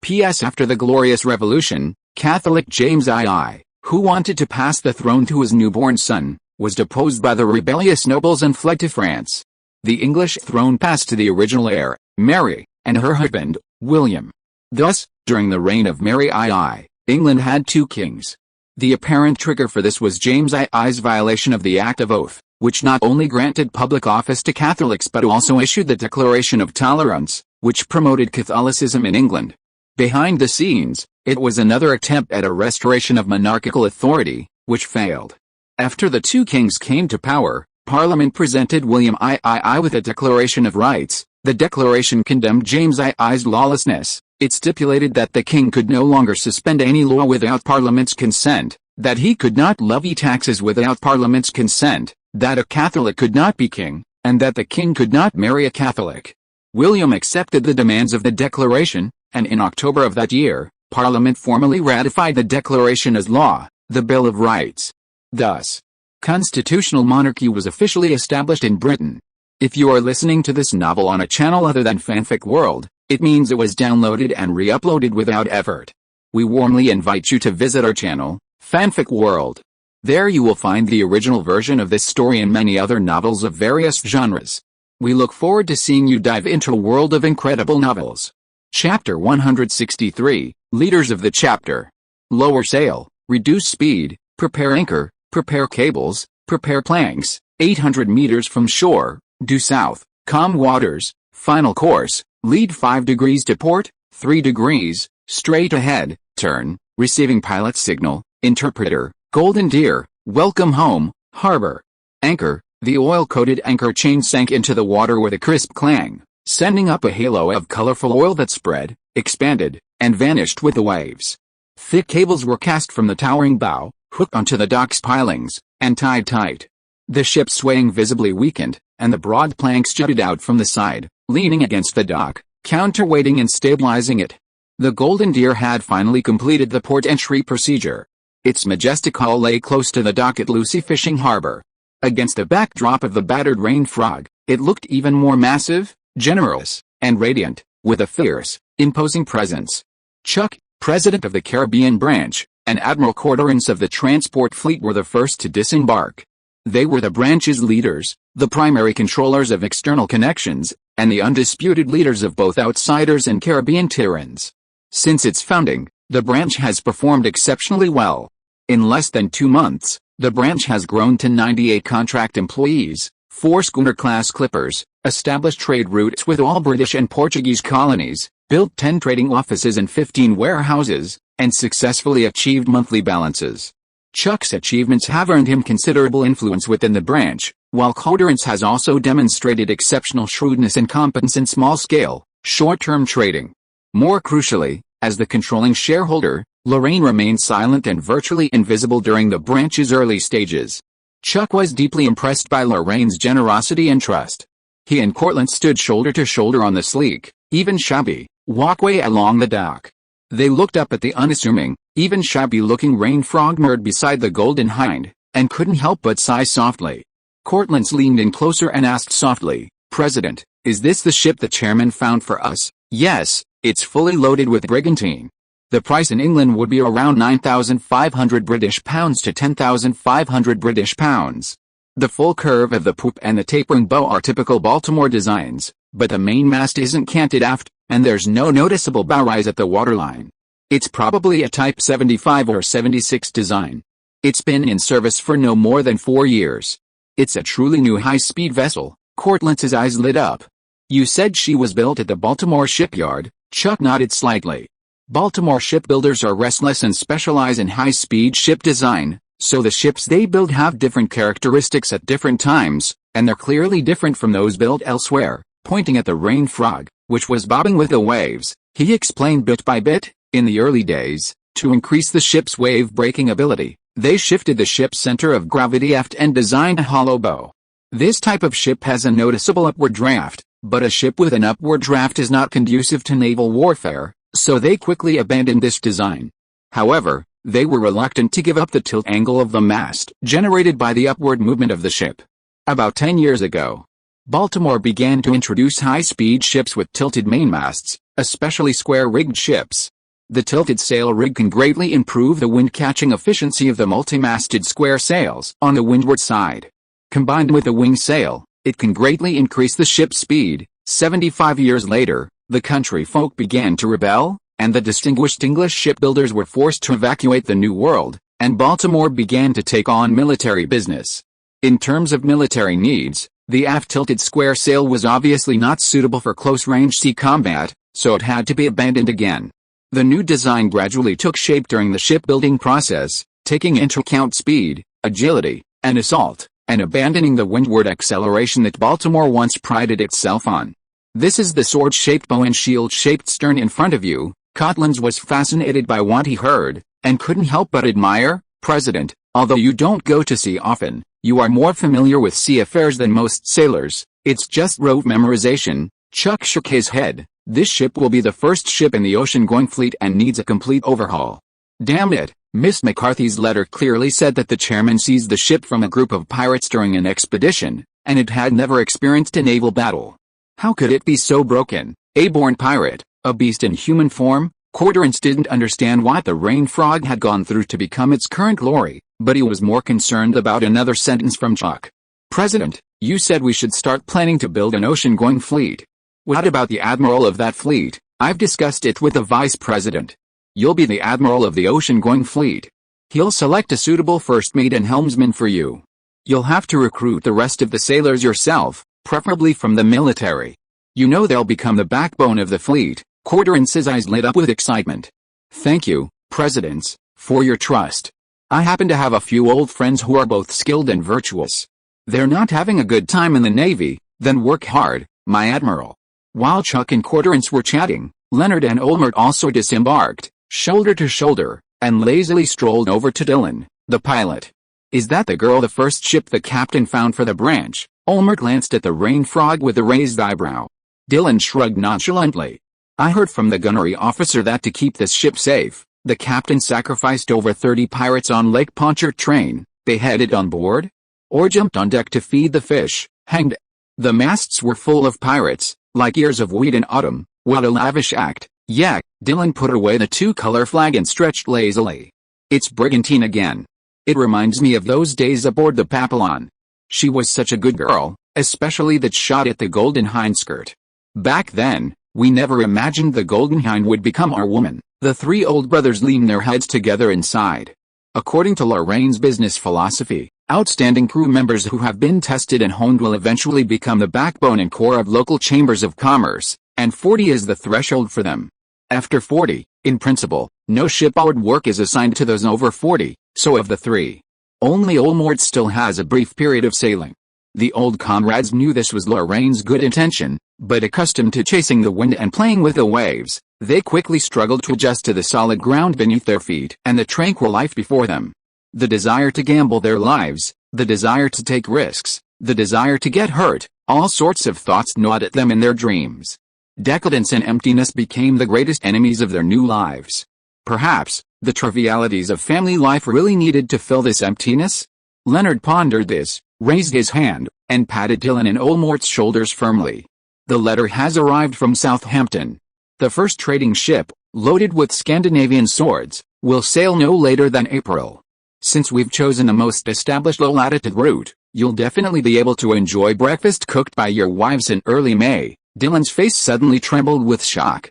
P.S. After the Glorious Revolution, Catholic James II, who wanted to pass the throne to his newborn son, was deposed by the rebellious nobles and fled to France. The English throne passed to the original heir, Mary, and her husband, William. Thus, during the reign of Mary II, England had two kings. The apparent trigger for this was James II's violation of the Act of Oath, which not only granted public office to Catholics but also issued the Declaration of Tolerance, which promoted Catholicism in England. Behind the scenes, it was another attempt at a restoration of monarchical authority, which failed. After the two kings came to power, Parliament presented William III with a Declaration of Rights. The declaration condemned James II's lawlessness. It stipulated that the king could no longer suspend any law without Parliament's consent, that he could not levy taxes without Parliament's consent, that a Catholic could not be king, and that the king could not marry a Catholic. William accepted the demands of the declaration, and in October of that year, Parliament formally ratified the declaration as law, the Bill of Rights. Thus, constitutional monarchy was officially established in Britain. If you are listening to this novel on a channel other than Fanfic World, it means it was downloaded and re-uploaded without effort. We warmly invite you to visit our channel, Fanfic World. There you will find the original version of this story and many other novels of various genres. We look forward to seeing you dive into a world of incredible novels. Chapter 163, Leaders of the Chapter. Lower sail, reduce speed, prepare anchor, prepare cables, prepare planks, 800 meters from shore, due south, calm waters, final course, lead 5 degrees to port, 3 degrees, straight ahead, turn, receiving pilot signal, interpreter, golden deer, welcome home, harbor. Anchor, the oil-coated anchor chain sank into the water with a crisp clang, sending up a halo of colorful oil that spread, expanded, and vanished with the waves. Thick cables were cast from the towering bow, hooked onto the dock's pilings, and tied tight. The ship swaying visibly weakened, and the broad planks jutted out from the side, leaning against the dock, counterweighting and stabilizing it. The Golden Deer had finally completed the port entry procedure. Its majestic hull lay close to the dock at Lucy Fishing Harbor. Against the backdrop of the battered Rain Frog, it looked even more massive, generous, and radiant, with a fierce, imposing presence. Chuck, president of the Caribbean branch, and Admiral Corderance of the transport fleet were the first to disembark. They were the branch's leaders, the primary controllers of external connections, and the undisputed leaders of both outsiders and Caribbean tyrants. Since its founding, the branch has performed exceptionally well. In less than 2 months, the branch has grown to 98 contract employees, 4 schooner-class clippers, established trade routes with all British and Portuguese colonies, built 10 trading offices and 15 warehouses, and successfully achieved monthly balances. Chuck's achievements have earned him considerable influence within the branch, while Corderance has also demonstrated exceptional shrewdness and competence in small-scale, short-term trading. More crucially, as the controlling shareholder, Lorraine remained silent and virtually invisible during the branch's early stages. Chuck was deeply impressed by Lorraine's generosity and trust. He and Cortland stood shoulder to shoulder on the sleek, even shabby, walkway along the dock. They looked up at the unassuming, even shabby-looking Rain Frog moored beside the Golden Hind, and couldn't help but sigh softly. Cortland leaned in closer and asked softly, "President, is this the ship the chairman found for us?" "Yes, it's fully loaded with brigantine. The price in England would be around £9,500 British pounds to £10,500 British pounds. The full curve of the poop and the tapering bow are typical Baltimore designs, but the mainmast isn't canted aft, and there's no noticeable bow rise at the waterline. It's probably a Type 75 or 76 design. It's been in service for no more than 4 years. It's a truly new high-speed vessel." Cortland's eyes lit up. "You said she was built at the Baltimore shipyard?" Chuck nodded slightly. "Baltimore shipbuilders are restless and specialize in high-speed ship design, so the ships they build have different characteristics at different times, and they're clearly different from those built elsewhere." Pointing at the Rain Frog, which was bobbing with the waves, he explained bit by bit, "In the early days, to increase the ship's wave-breaking ability, they shifted the ship's center of gravity aft and designed a hollow bow. This type of ship has a noticeable upward draft, but a ship with an upward draft is not conducive to naval warfare, so they quickly abandoned this design. However, they were reluctant to give up the tilt angle of the mast generated by the upward movement of the ship. About 10 years ago, Baltimore began to introduce high-speed ships with tilted mainmasts, especially square-rigged ships. The tilted sail rig can greatly improve the wind-catching efficiency of the multi-masted square sails on the windward side. Combined with the wing sail, it can greatly increase the ship's speed." 75 years later, the country folk began to rebel, and the distinguished English shipbuilders were forced to evacuate the New World, and Baltimore began to take on military business. In terms of military needs, the aft-tilted square sail was obviously not suitable for close-range sea combat, so it had to be abandoned again. The new design gradually took shape during the shipbuilding process, taking into account speed, agility, and assault, and abandoning the windward acceleration that Baltimore once prided itself on. "This is the sword-shaped bow and shield-shaped stern in front of you." Cortland was fascinated by what he heard, and couldn't help but admire. "President, although you don't go to sea often, you are more familiar with sea affairs than most sailors. It's just rote memorization, Chuck shook his head. This ship will be the first ship in the ocean-going fleet and needs a complete overhaul. Damn it, Miss McCarthy's letter clearly said that the chairman seized the ship from a group of pirates during an expedition, and it had never experienced a naval battle. How could it be so broken? A born pirate, a beast in human form? Quarterance didn't understand what the Rain Frog had gone through to become its current glory, but he was more concerned about another sentence from Chuck. President, you said we should start planning to build an ocean-going fleet. What about the admiral of that fleet? I've discussed it with the vice president. You'll be the admiral of the ocean-going fleet. He'll select a suitable first mate and helmsman for you. You'll have to recruit the rest of the sailors yourself, preferably from the military. You know they'll become the backbone of the fleet. Quarterance's eyes lit up with excitement. Thank you, Presidents, for your trust. I happen to have a few old friends who are both skilled and virtuous. They're not having a good time in the Navy, then work hard, my admiral. While Chuck and Quarterance were chatting, Leonard and Olmert also disembarked, shoulder to shoulder, and lazily strolled over to Dylan, the pilot. Is that the girl the first ship the captain found for the branch? Olmert glanced at the Rain Frog with a raised eyebrow. Dylan shrugged nonchalantly. I heard from the gunnery officer that to keep this ship safe, the captain sacrificed over 30 pirates on Lake Pontchartrain. They headed on board? Or jumped on deck to feed the fish, hanged. The masts were full of pirates, like ears of wheat in autumn. What a lavish act. Yeah, Dylan put away the two-color flag and stretched lazily. It's brigantine again. It reminds me of those days aboard the Papillon. She was such a good girl, especially that shot at the Golden Hind skirt. Back then, we never imagined the Golden Hind would become our woman. The three old brothers leaned their heads together and sighed. According to Lorraine's business philosophy, outstanding crew members who have been tested and honed will eventually become the backbone and core of local chambers of commerce, and 40 is the threshold for them. After 40, in principle, no shipboard work is assigned to those over 40, so of the three, only Olmert still has a brief period of sailing. The old comrades knew this was Lorraine's good intention, but accustomed to chasing the wind and playing with the waves, they quickly struggled to adjust to the solid ground beneath their feet and the tranquil life before them. The desire to gamble their lives, the desire to take risks, the desire to get hurt, all sorts of thoughts gnawed at them in their dreams. Decadence and emptiness became the greatest enemies of their new lives. Perhaps, the trivialities of family life really needed to fill this emptiness? Leonard pondered this, raised his hand, and patted Dylan and Olmert's shoulders firmly. The letter has arrived from Southampton. The first trading ship, loaded with Scandinavian swords, will sail no later than April. Since we've chosen a most established low-latitude route, you'll definitely be able to enjoy breakfast cooked by your wives in early May. Dylan's face suddenly trembled with shock.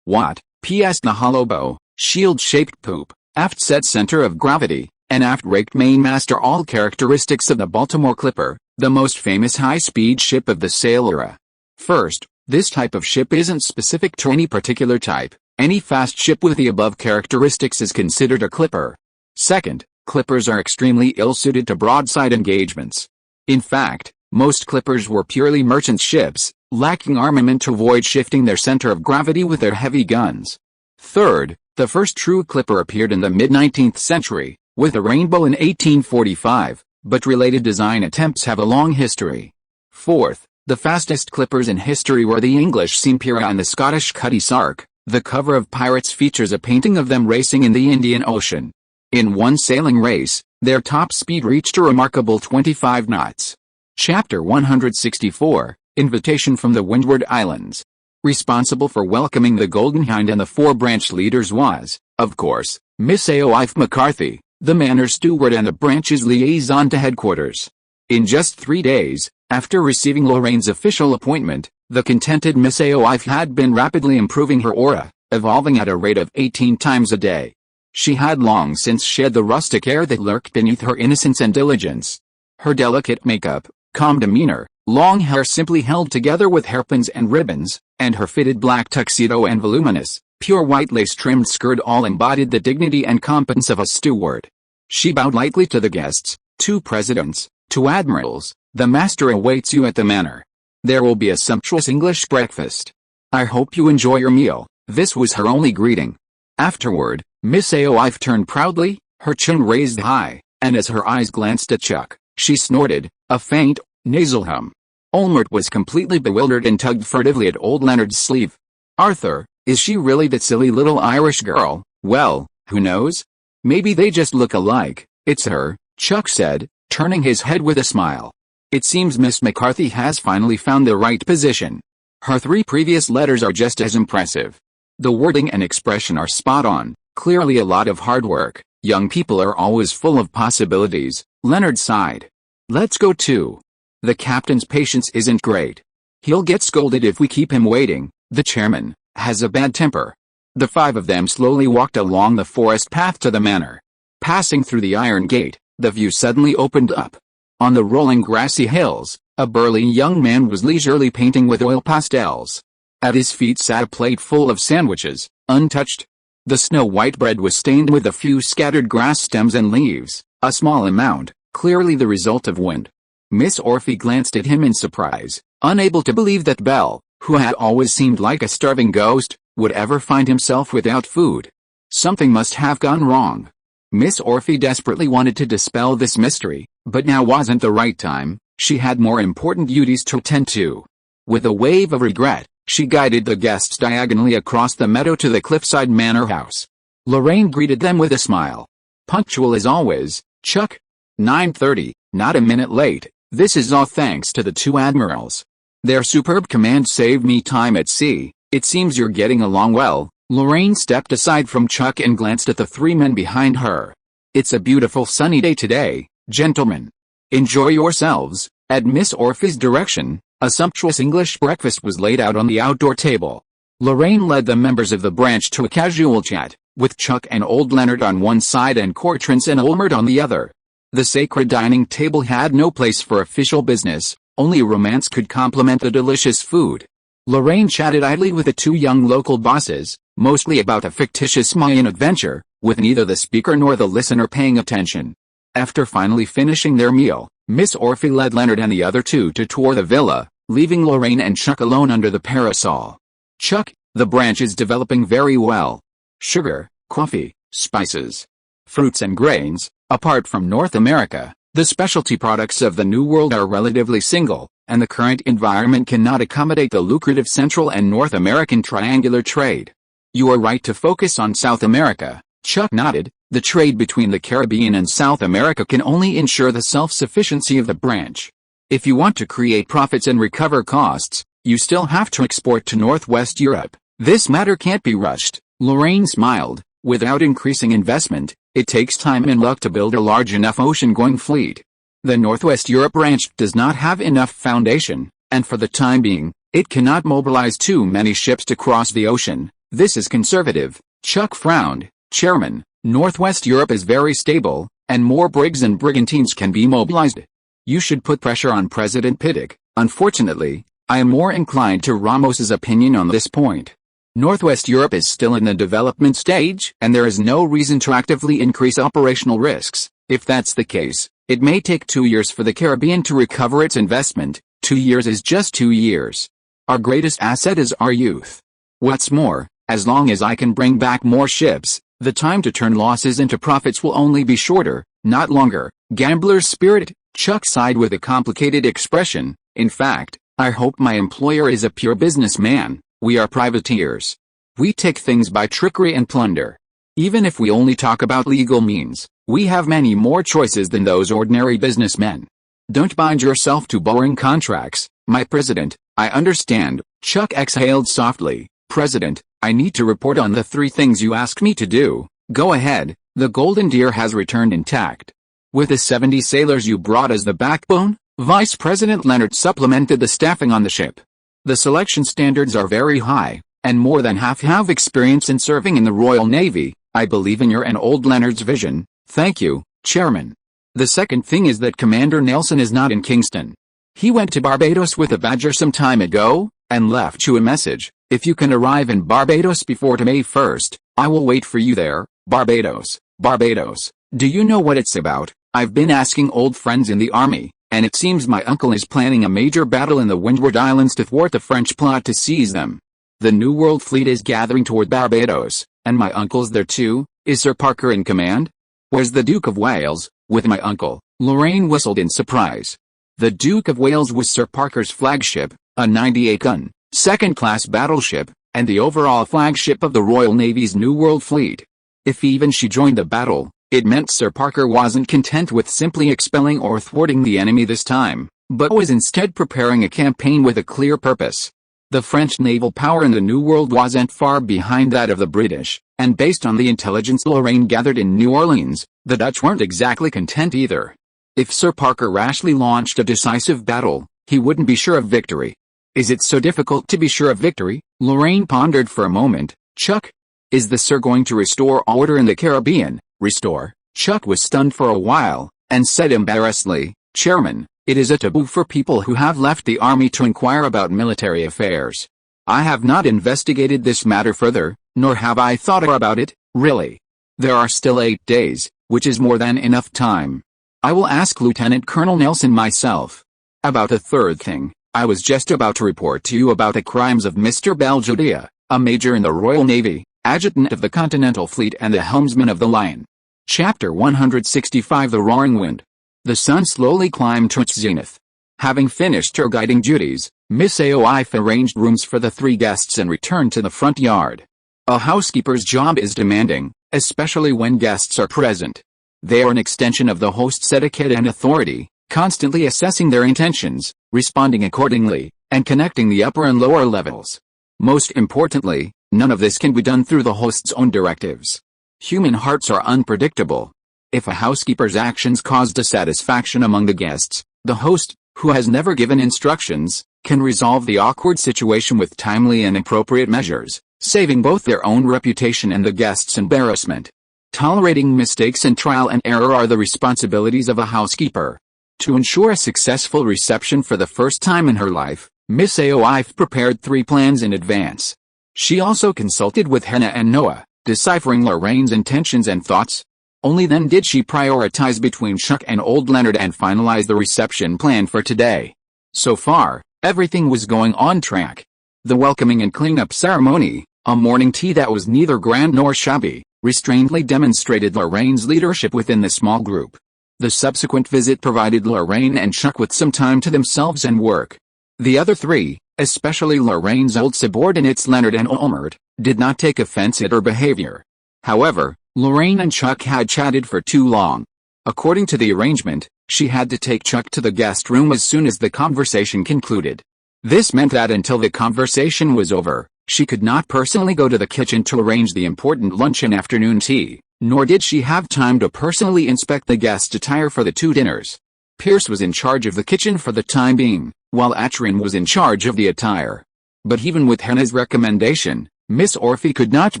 What? P.S. The hollow bow, shield-shaped poop, aft set center of gravity, and aft-raked mainmaster, all characteristics of the Baltimore Clipper, the most famous high-speed ship of the sail era. First, this type of ship isn't specific to any particular type. Any fast ship with the above characteristics is considered a clipper. Second, clippers are extremely ill-suited to broadside engagements. In fact, most clippers were purely merchant ships, lacking armament to avoid shifting their center of gravity with their heavy guns. Third, the first true clipper appeared in the mid-19th century, with a rainbow in 1845, but related design attempts have a long history. Fourth, the fastest clippers in history were the English Sempira and the Scottish Cutty Sark. The cover of Pirates features a painting of them racing in the Indian Ocean. In one sailing race, their top speed reached a remarkable 25 knots. Chapter 164, Invitation from the Windward Islands. Responsible for welcoming the Golden Hind and the four branch leaders was, of course, Miss Aoife McCarthy, the manor steward and the branch's liaison to headquarters. In just 3 days, after receiving Lorraine's official appointment, the contented Miss Aoife had been rapidly improving her aura, evolving at a rate of 18 times a day. She had long since shed the rustic air that lurked beneath her innocence and diligence. Her delicate makeup, calm demeanor, long hair simply held together with hairpins and ribbons, and her fitted black tuxedo and voluminous, pure white lace-trimmed skirt all embodied the dignity and competence of a steward. She bowed lightly to the guests, 2 presidents, 2 admirals. The master awaits you at the manor. There will be a sumptuous English breakfast. I hope you enjoy your meal. This was her only greeting. Afterward, Miss Aoife turned proudly, her chin raised high, and as her eyes glanced at Chuck, she snorted, a faint, nasal hum. Olmert was completely bewildered and tugged furtively at old Leonard's sleeve. Arthur, is she really that silly little Irish girl? Well, who knows? Maybe they just look alike. It's her, Chuck said, turning his head with a smile. It seems Miss McCarthy has finally found the right position. Her 3 previous letters are just as impressive. The wording and expression are spot on, clearly a lot of hard work. Young people are always full of possibilities, Leonard sighed. Let's go too. The captain's patience isn't great. He'll get scolded if we keep him waiting. The chairman has a bad temper. The 5 of them slowly walked along the forest path to the manor. Passing through the iron gate, the view suddenly opened up. On the rolling grassy hills, a burly young man was leisurely painting with oil pastels. At his feet sat a plate full of sandwiches, untouched. The snow-white bread was stained with a few scattered grass stems and leaves, a small amount, clearly the result of wind. Miss Orphy glanced at him in surprise, unable to believe that Bell, who had always seemed like a starving ghost, would ever find himself without food. Something must have gone wrong. Miss Orphy desperately wanted to dispel this mystery, but now wasn't the right time. She had more important duties to attend to. With a wave of regret, she guided the guests diagonally across the meadow to the cliffside manor house. Lorraine greeted them with a smile. Punctual as always, Chuck. 9:30, not a minute late. This is all thanks to the 2 admirals. Their superb command saved me time at sea. It seems you're getting along well. Lorraine stepped aside from Chuck and glanced at the 3 men behind her. It's a beautiful sunny day today, gentlemen. Enjoy yourselves. At Miss Orphy's direction, a sumptuous English breakfast was laid out on the outdoor table. Lorraine led the members of the branch to a casual chat, with Chuck and old Leonard on one side and Cortrance and Olmert on the other. The sacred dining table had no place for official business, only romance could complement the delicious food. Lorraine chatted idly with the 2 young local bosses, mostly about a fictitious Mayan adventure, with neither the speaker nor the listener paying attention. After finally finishing their meal, Miss Orphy led Leonard and the other 2 to tour the villa, leaving Lorraine and Chuck alone under the parasol. Chuck, the branch is developing very well. Sugar, coffee, spices, fruits and grains, apart from North America, the specialty products of the New World are relatively single, and the current environment cannot accommodate the lucrative Central and North American triangular trade. You are right to focus on South America, Chuck nodded. The trade between the Caribbean and South America can only ensure the self-sufficiency of the branch. If you want to create profits and recover costs, you still have to export to Northwest Europe. This matter can't be rushed. Lorraine smiled. Without increasing investment, it takes time and luck to build a large enough ocean-going fleet. The Northwest Europe branch does not have enough foundation, and for the time being, it cannot mobilize too many ships to cross the ocean. This is conservative. Chuck frowned. Chairman, Northwest Europe is very stable, and more brigs and brigantines can be mobilized. You should put pressure on President Pittock. Unfortunately, I am more inclined to Ramos's opinion on this point. Northwest Europe is still in the development stage, and there is no reason to actively increase operational risks. If that's the case, it may take 2 years for the Caribbean to recover its investment. 2 years is just 2 years. Our greatest asset is our youth. What's more, as long as I can bring back more ships, the time to turn losses into profits will only be shorter, not longer. Gambler's spirit, Chuck sighed with a complicated expression. In fact, I hope my employer is a pure businessman. We are privateers. We take things by trickery and plunder. Even if we only talk about legal means, we have many more choices than those ordinary businessmen. Don't bind yourself to boring contracts, my president. I understand. Chuck exhaled softly. President, I need to report on the 3 things you asked me to do. Go ahead. The Golden Deer has returned intact. With the 70 sailors you brought as the backbone, Vice President Leonard supplemented the staffing on the ship. The selection standards are very high, and more than half have experience in serving in the Royal Navy. I believe in your and old Leonard's vision. Thank you, Chairman. The second thing is that Commander Nelson is not in Kingston. He went to Barbados with a Badger some time ago, and left you a message. If you can arrive in Barbados before May 1st, I will wait for you there. Barbados. Barbados. Do you know what it's about? I've been asking old friends in the army, and it seems my uncle is planning a major battle in the Windward Islands to thwart the French plot to seize them. The New World fleet is gathering toward Barbados, and my uncle's there too. Is Sir Parker in command? Where's the Duke of Wales? With my uncle. Lorraine whistled in surprise. The Duke of Wales was Sir Parker's flagship, a 98-gun, second-class battleship, and the overall flagship of the Royal Navy's New World Fleet. If even she joined the battle, it meant Sir Parker wasn't content with simply expelling or thwarting the enemy this time, but was instead preparing a campaign with a clear purpose. The French naval power in the New World wasn't far behind that of the British, and based on the intelligence Lorraine gathered in New Orleans, the Dutch weren't exactly content either. If Sir Parker rashly launched a decisive battle, he wouldn't be sure of victory. Is it so difficult to be sure of victory? Lorraine pondered for a moment. Chuck? Is the Sir going to restore order in the Caribbean? Restore? Chuck was stunned for a while, and said embarrassedly, Chairman, it is a taboo for people who have left the army to inquire about military affairs. I have not investigated this matter further, nor have I thought about it, really. There are still 8 days, which is more than enough time. I will ask Lieutenant Colonel Nelson myself. About the third thing, I was just about to report to you about the crimes of Mr. Beljudia, a major in the Royal Navy, adjutant of the Continental Fleet and the helmsman of the Lion. Chapter 165 The Roaring Wind. The sun slowly climbed to its zenith. Having finished her guiding duties, Miss Aoife arranged rooms for the 3 guests and returned to the front yard. A housekeeper's job is demanding, especially when guests are present. They are an extension of the host's etiquette and authority, constantly assessing their intentions, responding accordingly, and connecting the upper and lower levels. Most importantly, none of this can be done through the host's own directives. Human hearts are unpredictable. If a housekeeper's actions cause dissatisfaction among the guests, the host, who has never given instructions, can resolve the awkward situation with timely and appropriate measures, saving both their own reputation and the guests' embarrassment. Tolerating mistakes and trial and error are the responsibilities of a housekeeper. To ensure a successful reception for the first time in her life, Miss Aoife prepared 3 plans in advance. She also consulted with Hannah and Noah, deciphering Lorraine's intentions and thoughts. Only then did she prioritize between Chuck and old Leonard and finalize the reception plan for today. So far, everything was going on track. The welcoming and clean-up ceremony, a morning tea that was neither grand nor shabby, restrainedly demonstrated Lorraine's leadership within the small group. The subsequent visit provided Lorraine and Chuck with some time to themselves and work. The other 3, especially Lorraine's old subordinates Leonard and Olmert, did not take offense at her behavior. However, Lorraine and Chuck had chatted for too long. According to the arrangement, she had to take Chuck to the guest room as soon as the conversation concluded. This meant that until the conversation was over, she could not personally go to the kitchen to arrange the important lunch and afternoon tea, nor did she have time to personally inspect the guest attire for the 2 dinners. Pierce was in charge of the kitchen for the time being, while Atrin was in charge of the attire. But even with Hannah's recommendation, Miss Orphy could not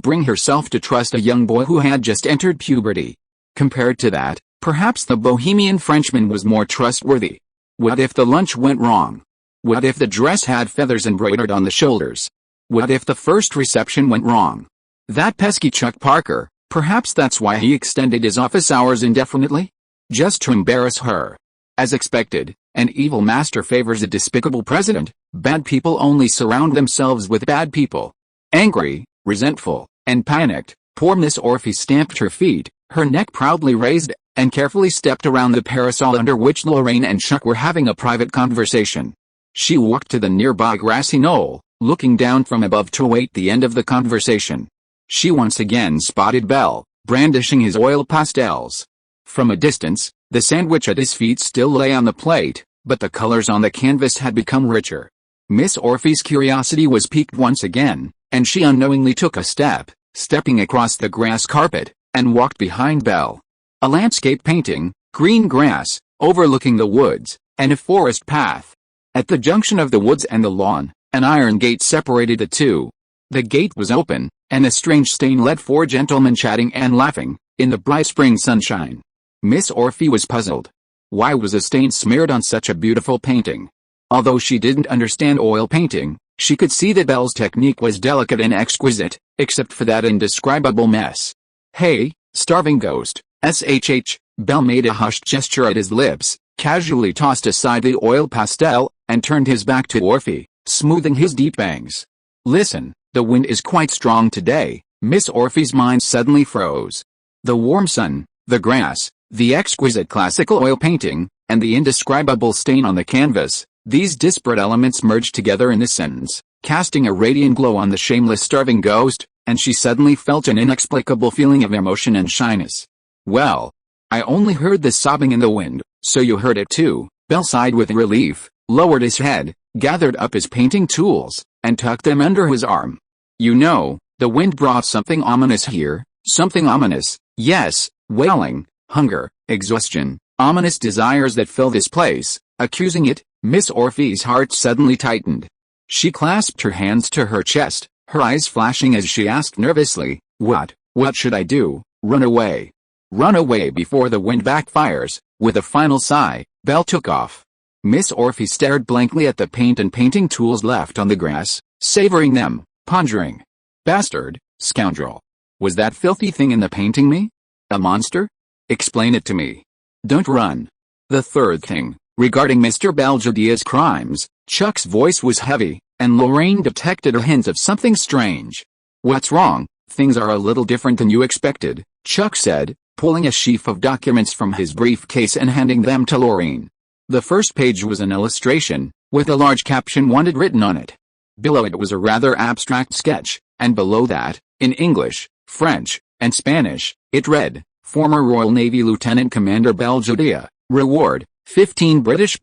bring herself to trust a young boy who had just entered puberty. Compared to that, perhaps the Bohemian Frenchman was more trustworthy. What if the lunch went wrong? What if the dress had feathers embroidered on the shoulders? What if the first reception went wrong? That pesky Chuck Parker, perhaps that's why he extended his office hours indefinitely? Just to embarrass her. As expected, an evil master favors a despicable president. Bad people only surround themselves with bad people. Angry, resentful, and panicked, poor Miss Orphy stamped her feet, her neck proudly raised, and carefully stepped around the parasol under which Lorraine and Chuck were having a private conversation. She walked to the nearby grassy knoll, looking down from above to await the end of the conversation. She once again spotted Bell, brandishing his oil pastels. From a distance, the sandwich at his feet still lay on the plate, but the colors on the canvas had become richer. Miss Orphy's curiosity was piqued once again, and she unknowingly took a step, stepping across the grass carpet, and walked behind Bell. A landscape painting, green grass, overlooking the woods, and a forest path. At the junction of the woods and the lawn, an iron gate separated the 2. The gate was open, and a strange stain led 4 gentlemen chatting and laughing, in the bright spring sunshine. Miss Orphy was puzzled. Why was a stain smeared on such a beautiful painting? Although she didn't understand oil painting, she could see that Bell's technique was delicate and exquisite, except for that indescribable mess. Hey, starving ghost, SHH, Bell made a hushed gesture at his lips, casually tossed aside the oil pastel, and turned his back to Orphy, smoothing his deep bangs. Listen, the wind is quite strong today. Miss Orphy's mind suddenly froze. The warm sun, the grass, the exquisite classical oil painting, and the indescribable stain on the canvas, these disparate elements merged together in this sentence, casting a radiant glow on the shameless starving ghost, and she suddenly felt an inexplicable feeling of emotion and shyness. "Well, I only heard the sobbing in the wind, so you heard it too." Bell sighed with relief, lowered his head, gathered up his painting tools, and tucked them under his arm. "You know, the wind brought something ominous here, something ominous, yes, wailing, hunger, exhaustion, ominous desires that fill this place, accusing it." Miss Orphe's heart suddenly tightened. She clasped her hands to her chest, her eyes flashing as she asked nervously, What should I do? Run away. Run away before the wind backfires." With a final sigh, Belle took off. Miss Orphe stared blankly at the paint and painting tools left on the grass, savoring them, pondering. "Bastard, scoundrel. Was that filthy thing in the painting me? A monster? Explain it to me. Don't run." The third thing, regarding Mr. Belgedia's crimes, Chuck's voice was heavy, and Lorraine detected a hint of something strange. "What's wrong? Things are a little different than you expected," Chuck said, pulling a sheaf of documents from his briefcase and handing them to Lorraine. The first page was an illustration, with a large caption "Wanted" written on it. Below it was a rather abstract sketch, and below that, in English, French, and Spanish, it read, "Former Royal Navy Lieutenant Commander Belgedia, reward, £15 British.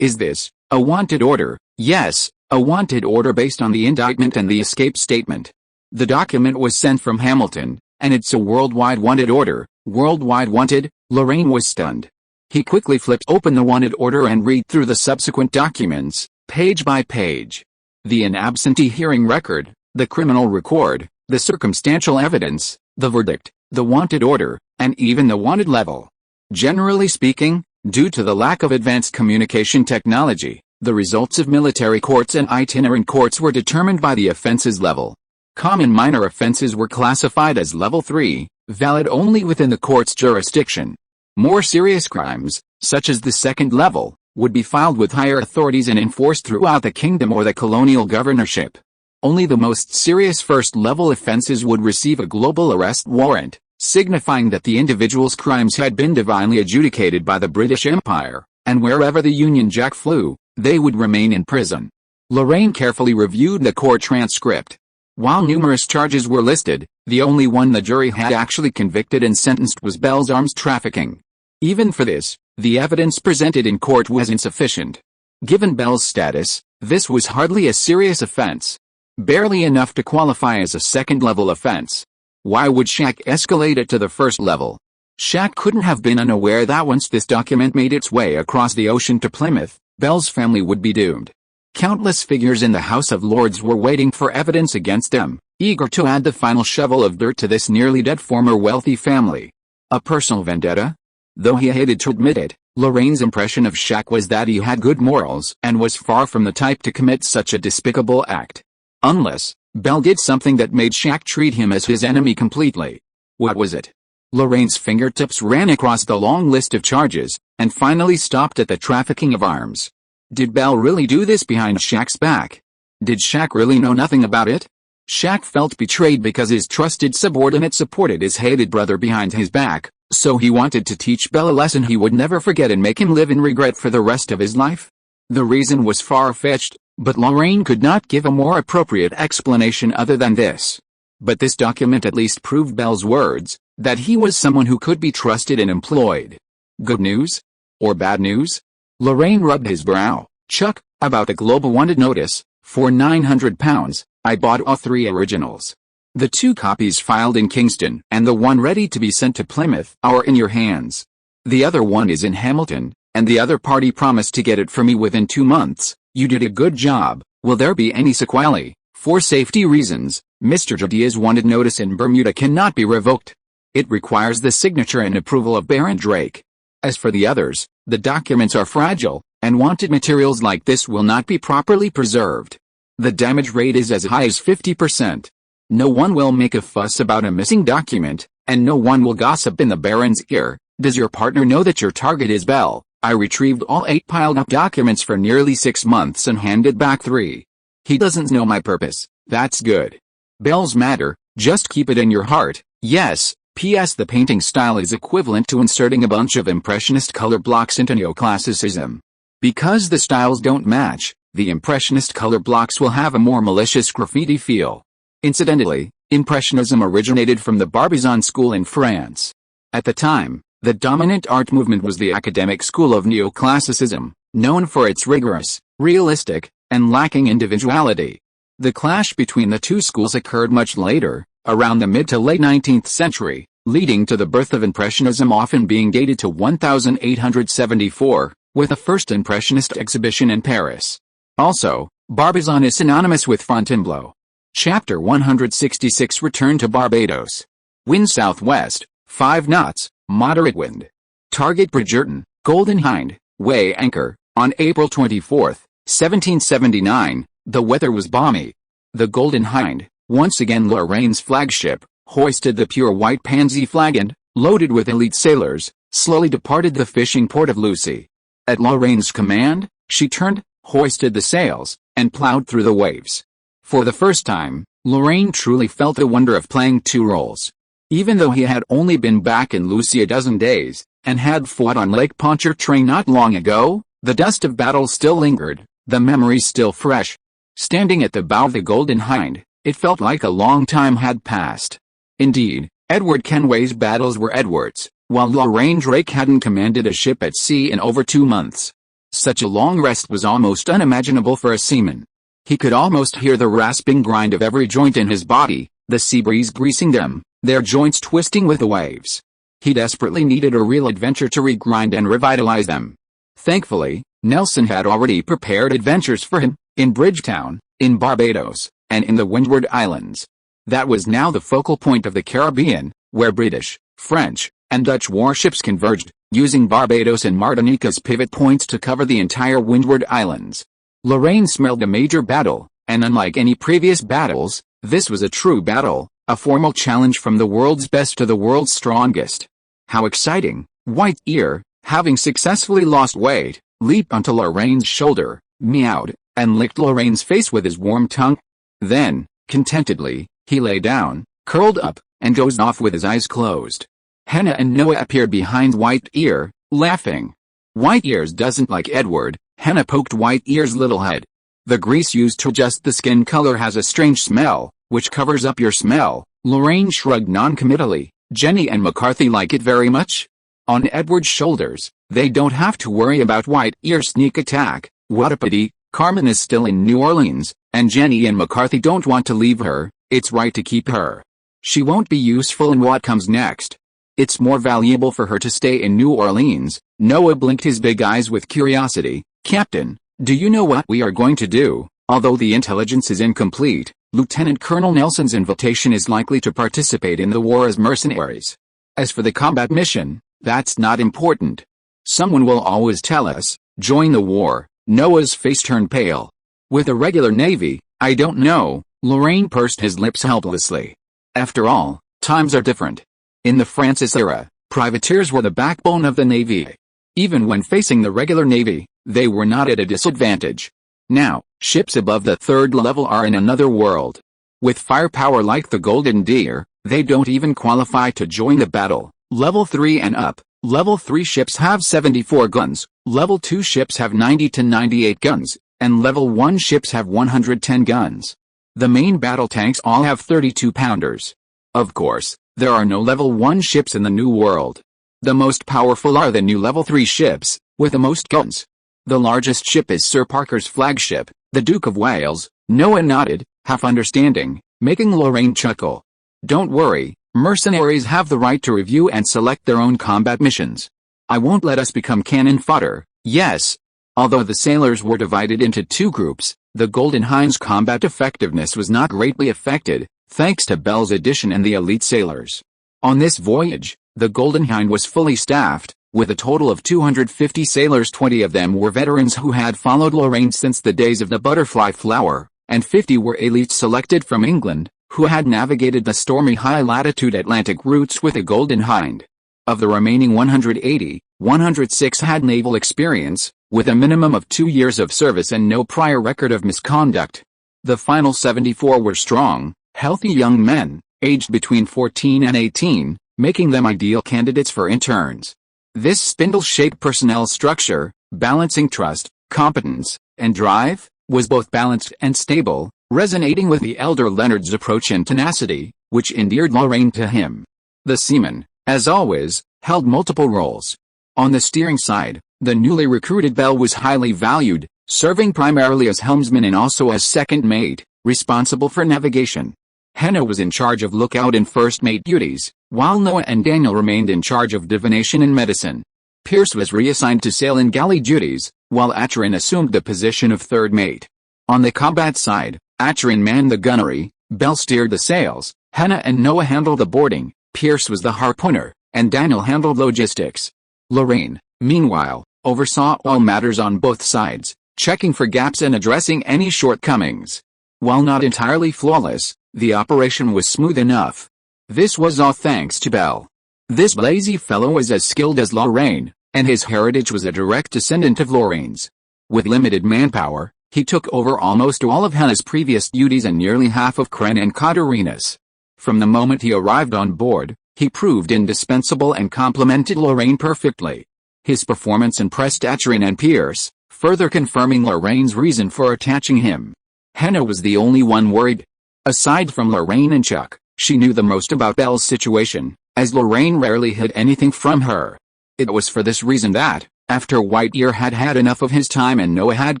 Is this a wanted order?" "Yes, a wanted order based on the indictment and the escape statement." The document was sent from Hamilton, and it's a worldwide wanted order. Worldwide wanted? Lorraine was stunned. He quickly flipped open the wanted order and read through the subsequent documents, page by page. The in absentee hearing record, the criminal record, the circumstantial evidence, the verdict, the wanted order, and even the wanted level. Generally speaking, due to the lack of advanced communication technology, the results of military courts and itinerant courts were determined by the offenses level. Common minor offenses were classified as level 3, valid only within the court's jurisdiction. More serious crimes, such as the second level, would be filed with higher authorities and enforced throughout the kingdom or the colonial governorship. Only the most serious first-level offenses would receive a global arrest warrant, signifying that the individual's crimes had been divinely adjudicated by the British Empire, and wherever the Union Jack flew, they would remain in prison. Lorraine carefully reviewed the court transcript. While numerous charges were listed, the only one the jury had actually convicted and sentenced was Belle's arms trafficking. Even for this, the evidence presented in court was insufficient. Given Belle's status, this was hardly a serious offense. Barely enough to qualify as a second-level offense. Why would Shaq escalate it to the first level? Shaq couldn't have been unaware that once this document made its way across the ocean to Plymouth, Belle's family would be doomed. Countless figures in the House of Lords were waiting for evidence against them, eager to add the final shovel of dirt to this nearly dead former wealthy family. A personal vendetta? Though he hated to admit it, Lorraine's impression of Shaq was that he had good morals and was far from the type to commit such a despicable act. Unless Belle did something that made Shaq treat him as his enemy completely. What was it? Lorraine's fingertips ran across the long list of charges, and finally stopped at the trafficking of arms. Did Belle really do this behind Shaq's back? Did Shaq really know nothing about it? Shaq felt betrayed because his trusted subordinate supported his hated brother behind his back, so he wanted to teach Belle a lesson he would never forget and make him live in regret for the rest of his life. The reason was far-fetched, but Lorraine could not give a more appropriate explanation other than this. But this document at least proved Belle's words, that he was someone who could be trusted and employed. Good news? Or bad news? Lorraine rubbed his brow. "Chuck, about the global wanted notice, for £900, I bought all 3 originals. The 2 copies filed in Kingston and the one ready to be sent to Plymouth are in your hands. The other one is in Hamilton, and the other party promised to get it for me within 2 months. You did a good job. Will there be any sequelae? For safety reasons, Mr. Jodia's wanted notice in Bermuda cannot be revoked. It requires the signature and approval of Baron Drake. As for the others, the documents are fragile, and wanted materials like this will not be properly preserved. The damage rate is as high as 50%. No one will make a fuss about a missing document, and no one will gossip in the Baron's ear. Does your partner know that your target is Belle? I retrieved all 8 piled-up documents for nearly 6 months and handed back 3. He doesn't know my purpose. That's good. Belle's matter, just keep it in your heart. Yes, P.S. The painting style is equivalent to inserting a bunch of Impressionist color blocks into neoclassicism. Because the styles don't match, the Impressionist color blocks will have a more malicious graffiti feel. Incidentally, Impressionism originated from the Barbizon school in France. At the time, the dominant art movement was the academic school of neoclassicism, known for its rigorous, realistic, and lacking individuality. The clash between the two schools occurred much later, around the mid to late 19th century, leading to the birth of Impressionism often being dated to 1874, with a first Impressionist exhibition in Paris. Also, Barbizon is synonymous with Fontainebleau. Chapter 166 Return to Barbados. Wind southwest, 5 knots, moderate wind. Target Bridgerton, Golden Hind, weigh anchor. On April 24, 1779, the weather was balmy. The Golden Hind, once again Lorraine's flagship, hoisted the pure white pansy flag and, loaded with elite sailors, slowly departed the fishing port of Lucy. At Lorraine's command, she turned, hoisted the sails, and plowed through the waves. For the first time, Lorraine truly felt the wonder of playing two roles. Even though he had only been back in Lucy a dozen days, and had fought on Lake Pontchartrain not long ago, the dust of battle still lingered, the memories still fresh. Standing at the bow of the Golden Hind, it felt like a long time had passed. Indeed, Edward Kenway's battles were Edward's, while Lorraine Drake hadn't commanded a ship at sea in over 2 months. Such a long rest was almost unimaginable for a seaman. He could almost hear the rasping grind of every joint in his body, the sea breeze greasing them, their joints twisting with the waves. He desperately needed a real adventure to regrind and revitalize them. Thankfully, Nelson had already prepared adventures for him, in Bridgetown, in Barbados, and in the Windward Islands. That was now the focal point of the Caribbean, where British, French, and Dutch warships converged, using Barbados and Martinique as pivot points to cover the entire Windward Islands. Lorraine smelled a major battle, and unlike any previous battles, this was a true battle, a formal challenge from the world's best to the world's strongest. How exciting! White Ear, having successfully lost weight, leaped onto Lorraine's shoulder, meowed, and licked Lorraine's face with his warm tongue. Then, contentedly, he lay down, curled up, and dozed off with his eyes closed. Henna and Noah appeared behind White Ear, laughing. White Ears doesn't like Edward. Henna poked White Ear's little head. The grease used to adjust the skin color has a strange smell, which covers up your smell. Lorraine shrugged non-committally. Jenny and McCarthy like it very much. On Edward's shoulders, they don't have to worry about White Ear's sneak attack. What a pity. Carmen is still in New Orleans, and Jenny and McCarthy don't want to leave her. It's right to keep her. She won't be useful in what comes next. It's more valuable for her to stay in New Orleans. Noah blinked his big eyes with curiosity. Captain, do you know what we are going to do? Although the intelligence is incomplete, Lieutenant Colonel Nelson's invitation is likely to participate in the war as mercenaries. As for the combat mission, that's not important. Someone will always tell us, join the war. Noah's face turned pale. With a regular navy, I don't know. Lorraine pursed his lips helplessly. After all, times are different. In the Francis era, privateers were the backbone of the navy. Even when facing the regular navy, they were not at a disadvantage. Now, ships above the 3rd level are in another world. With firepower like the Golden Deer, they don't even qualify to join the battle. Level 3 and up. Level 3 ships have 74 guns, Level 2 ships have 90 to 98 guns, and Level 1 ships have 110 guns. The main battle tanks all have 32-pounders. Of course, there are no Level 1 ships in the New World. The most powerful are the new Level 3 ships, with the most guns. The largest ship is Sir Parker's flagship, the Duke of Wales. Noah nodded, half understanding, making Lorraine chuckle. Don't worry, mercenaries have the right to review and select their own combat missions. I won't let us become cannon fodder. Yes. Although the sailors were divided into 2 groups, the Golden Hind's combat effectiveness was not greatly affected, thanks to Bell's addition and the elite sailors. On this voyage, the Golden Hind was fully staffed, with a total of 250 sailors. 20 of them were veterans who had followed Lorraine since the days of the Butterfly Flower, and 50 were elites selected from England, who had navigated the stormy high-latitude Atlantic routes with a Golden Hind. Of the remaining 180, 106 had naval experience, with a minimum of 2 years of service and no prior record of misconduct. The final 74 were strong, healthy young men, aged between 14 and 18, making them ideal candidates for interns. This spindle-shaped personnel structure, balancing trust, competence, and drive, was both balanced and stable, resonating with the elder Leonard's approach and tenacity, which endeared Lorraine to him. The seaman, as always, held multiple roles. On the steering side, the newly recruited Bell was highly valued, serving primarily as helmsman and also as second mate, responsible for navigation. Henna was in charge of lookout and first mate duties, while Noah and Daniel remained in charge of divination and medicine. Pierce was reassigned to sail and galley duties, while Acherin assumed the position of third mate. On the combat side, Acherin manned the gunnery, Bell steered the sails, Henna and Noah handled the boarding, Pierce was the harpooner, and Daniel handled logistics. Lorraine, meanwhile, oversaw all matters on both sides, checking for gaps and addressing any shortcomings. While not entirely flawless, the operation was smooth enough. This was all thanks to Bell. This lazy fellow was as skilled as Lorraine, and his heritage was a direct descendant of Lorraine's. With limited manpower, he took over almost all of Henna's previous duties and nearly half of Kren and Katerina's. From the moment he arrived on board, he proved indispensable and complemented Lorraine perfectly. His performance impressed Acherin and Pierce, further confirming Lorraine's reason for attaching him. Henna was the only one worried. Aside from Lorraine and Chuck, she knew the most about Bell's situation, as Lorraine rarely hid anything from her. It was for this reason that, after Whiteear had had enough of his time and Noah had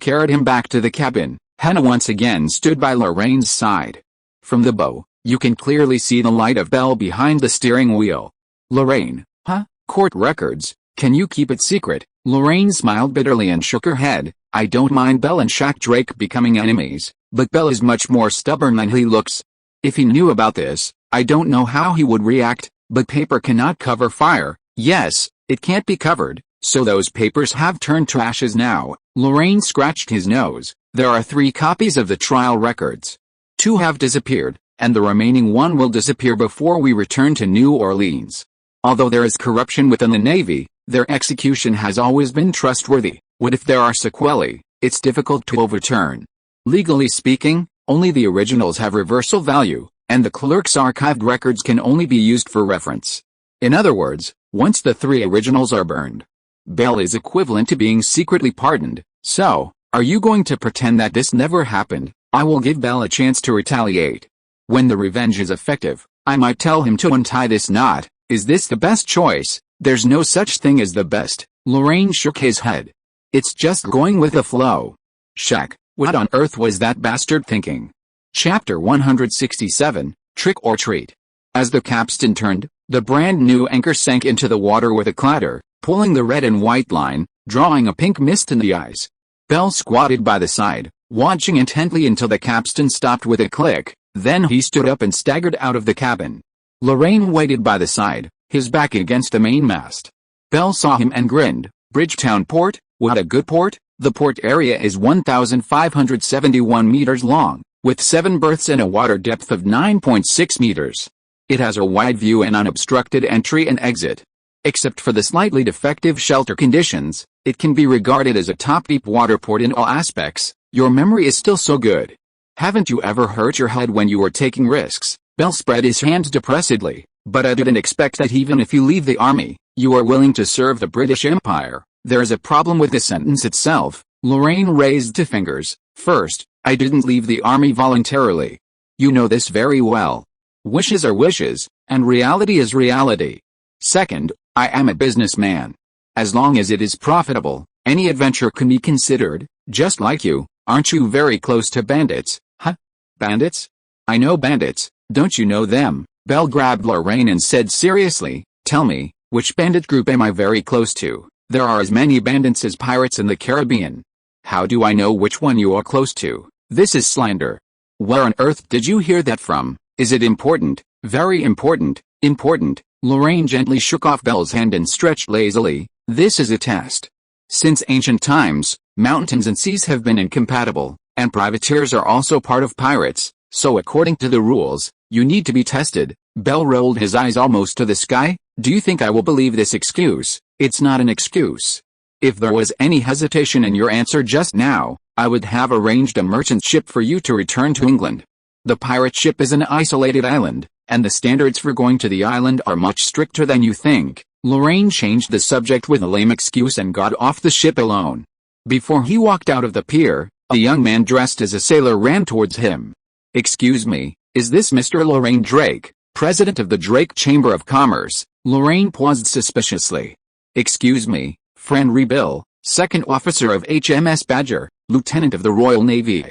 carried him back to the cabin, Henna once again stood by Lorraine's side. From the bow, you can clearly see the light of Bell behind the steering wheel. Lorraine, huh? Court records, can you keep it secret? Lorraine smiled bitterly and shook her head. I don't mind Bell and Shaq Drake becoming enemies, but Bell is much more stubborn than he looks. If he knew about this, I don't know how he would react, but paper cannot cover fire. Yes, it can't be covered, so those papers have turned to ashes now. Lorraine scratched his nose. There are 3 copies of the trial records. 2 have disappeared, and the remaining 1 will disappear before we return to New Orleans. Although there is corruption within the Navy, their execution has always been trustworthy. What if there are sequelae? It's difficult to overturn. Legally speaking, only the originals have reversal value, and the clerk's archived records can only be used for reference. In other words, once the 3 originals are burned, Bell is equivalent to being secretly pardoned. So, are you going to pretend that this never happened? I will give Bell a chance to retaliate. When the revenge is effective, I might tell him to untie this knot. Is this the best choice? There's no such thing as the best. Lorraine shook his head. It's just going with the flow. Shaq, what on earth was that bastard thinking? Chapter 167, Trick or Treat. As the capstan turned, the brand new anchor sank into the water with a clatter, pulling the red and white line, drawing a pink mist in the eyes. Bell squatted by the side, watching intently until the capstan stopped with a click, then he stood up and staggered out of the cabin. Lorraine waited by the side, his back against the mainmast. Bell saw him and grinned. Bridgetown Port, what a good port. The port area is 1,571 meters long, with 7 berths and a water depth of 9.6 meters. It has a wide view and unobstructed entry and exit. Except for the slightly defective shelter conditions, it can be regarded as a top-deep water port in all aspects. Your memory is still so good. Haven't you ever hurt your head when you were taking risks? Bell spread his hands depressedly. But I didn't expect that even if you leave the army, you are willing to serve the British Empire. There is a problem with the sentence itself. Lorraine raised 2 fingers. First, I didn't leave the army voluntarily. You know this very well. Wishes are wishes, and reality is reality. Second, I am a businessman. As long as it is profitable, any adventure can be considered. Just like you, aren't you very close to bandits? Huh? Bandits? I know bandits, don't you know them? Bell grabbed Lorraine and said seriously, tell me, which bandit group am I very close to? There are as many bandits as pirates in the Caribbean. How do I know which one you are close to? This is slander. Where on earth did you hear that from? Is it important? Very important. Important. Lorraine gently shook off Bell's hand and stretched lazily. This is a test. Since ancient times, mountains and seas have been incompatible, and privateers are also part of pirates, so according to the rules, you need to be tested. Bell rolled his eyes almost to the sky. Do you think I will believe this excuse? It's not an excuse. If there was any hesitation in your answer just now, I would have arranged a merchant ship for you to return to England. The pirate ship is an isolated island, and the standards for going to the island are much stricter than you think." Lorraine changed the subject with a lame excuse and got off the ship alone. Before he walked out of the pier, a young man dressed as a sailor ran towards him. "Excuse me, is this Mr. Lorraine Drake, president of the Drake Chamber of Commerce?" Lorraine paused suspiciously. "Excuse me, friend Rebill, second officer of HMS Badger, lieutenant of the Royal Navy.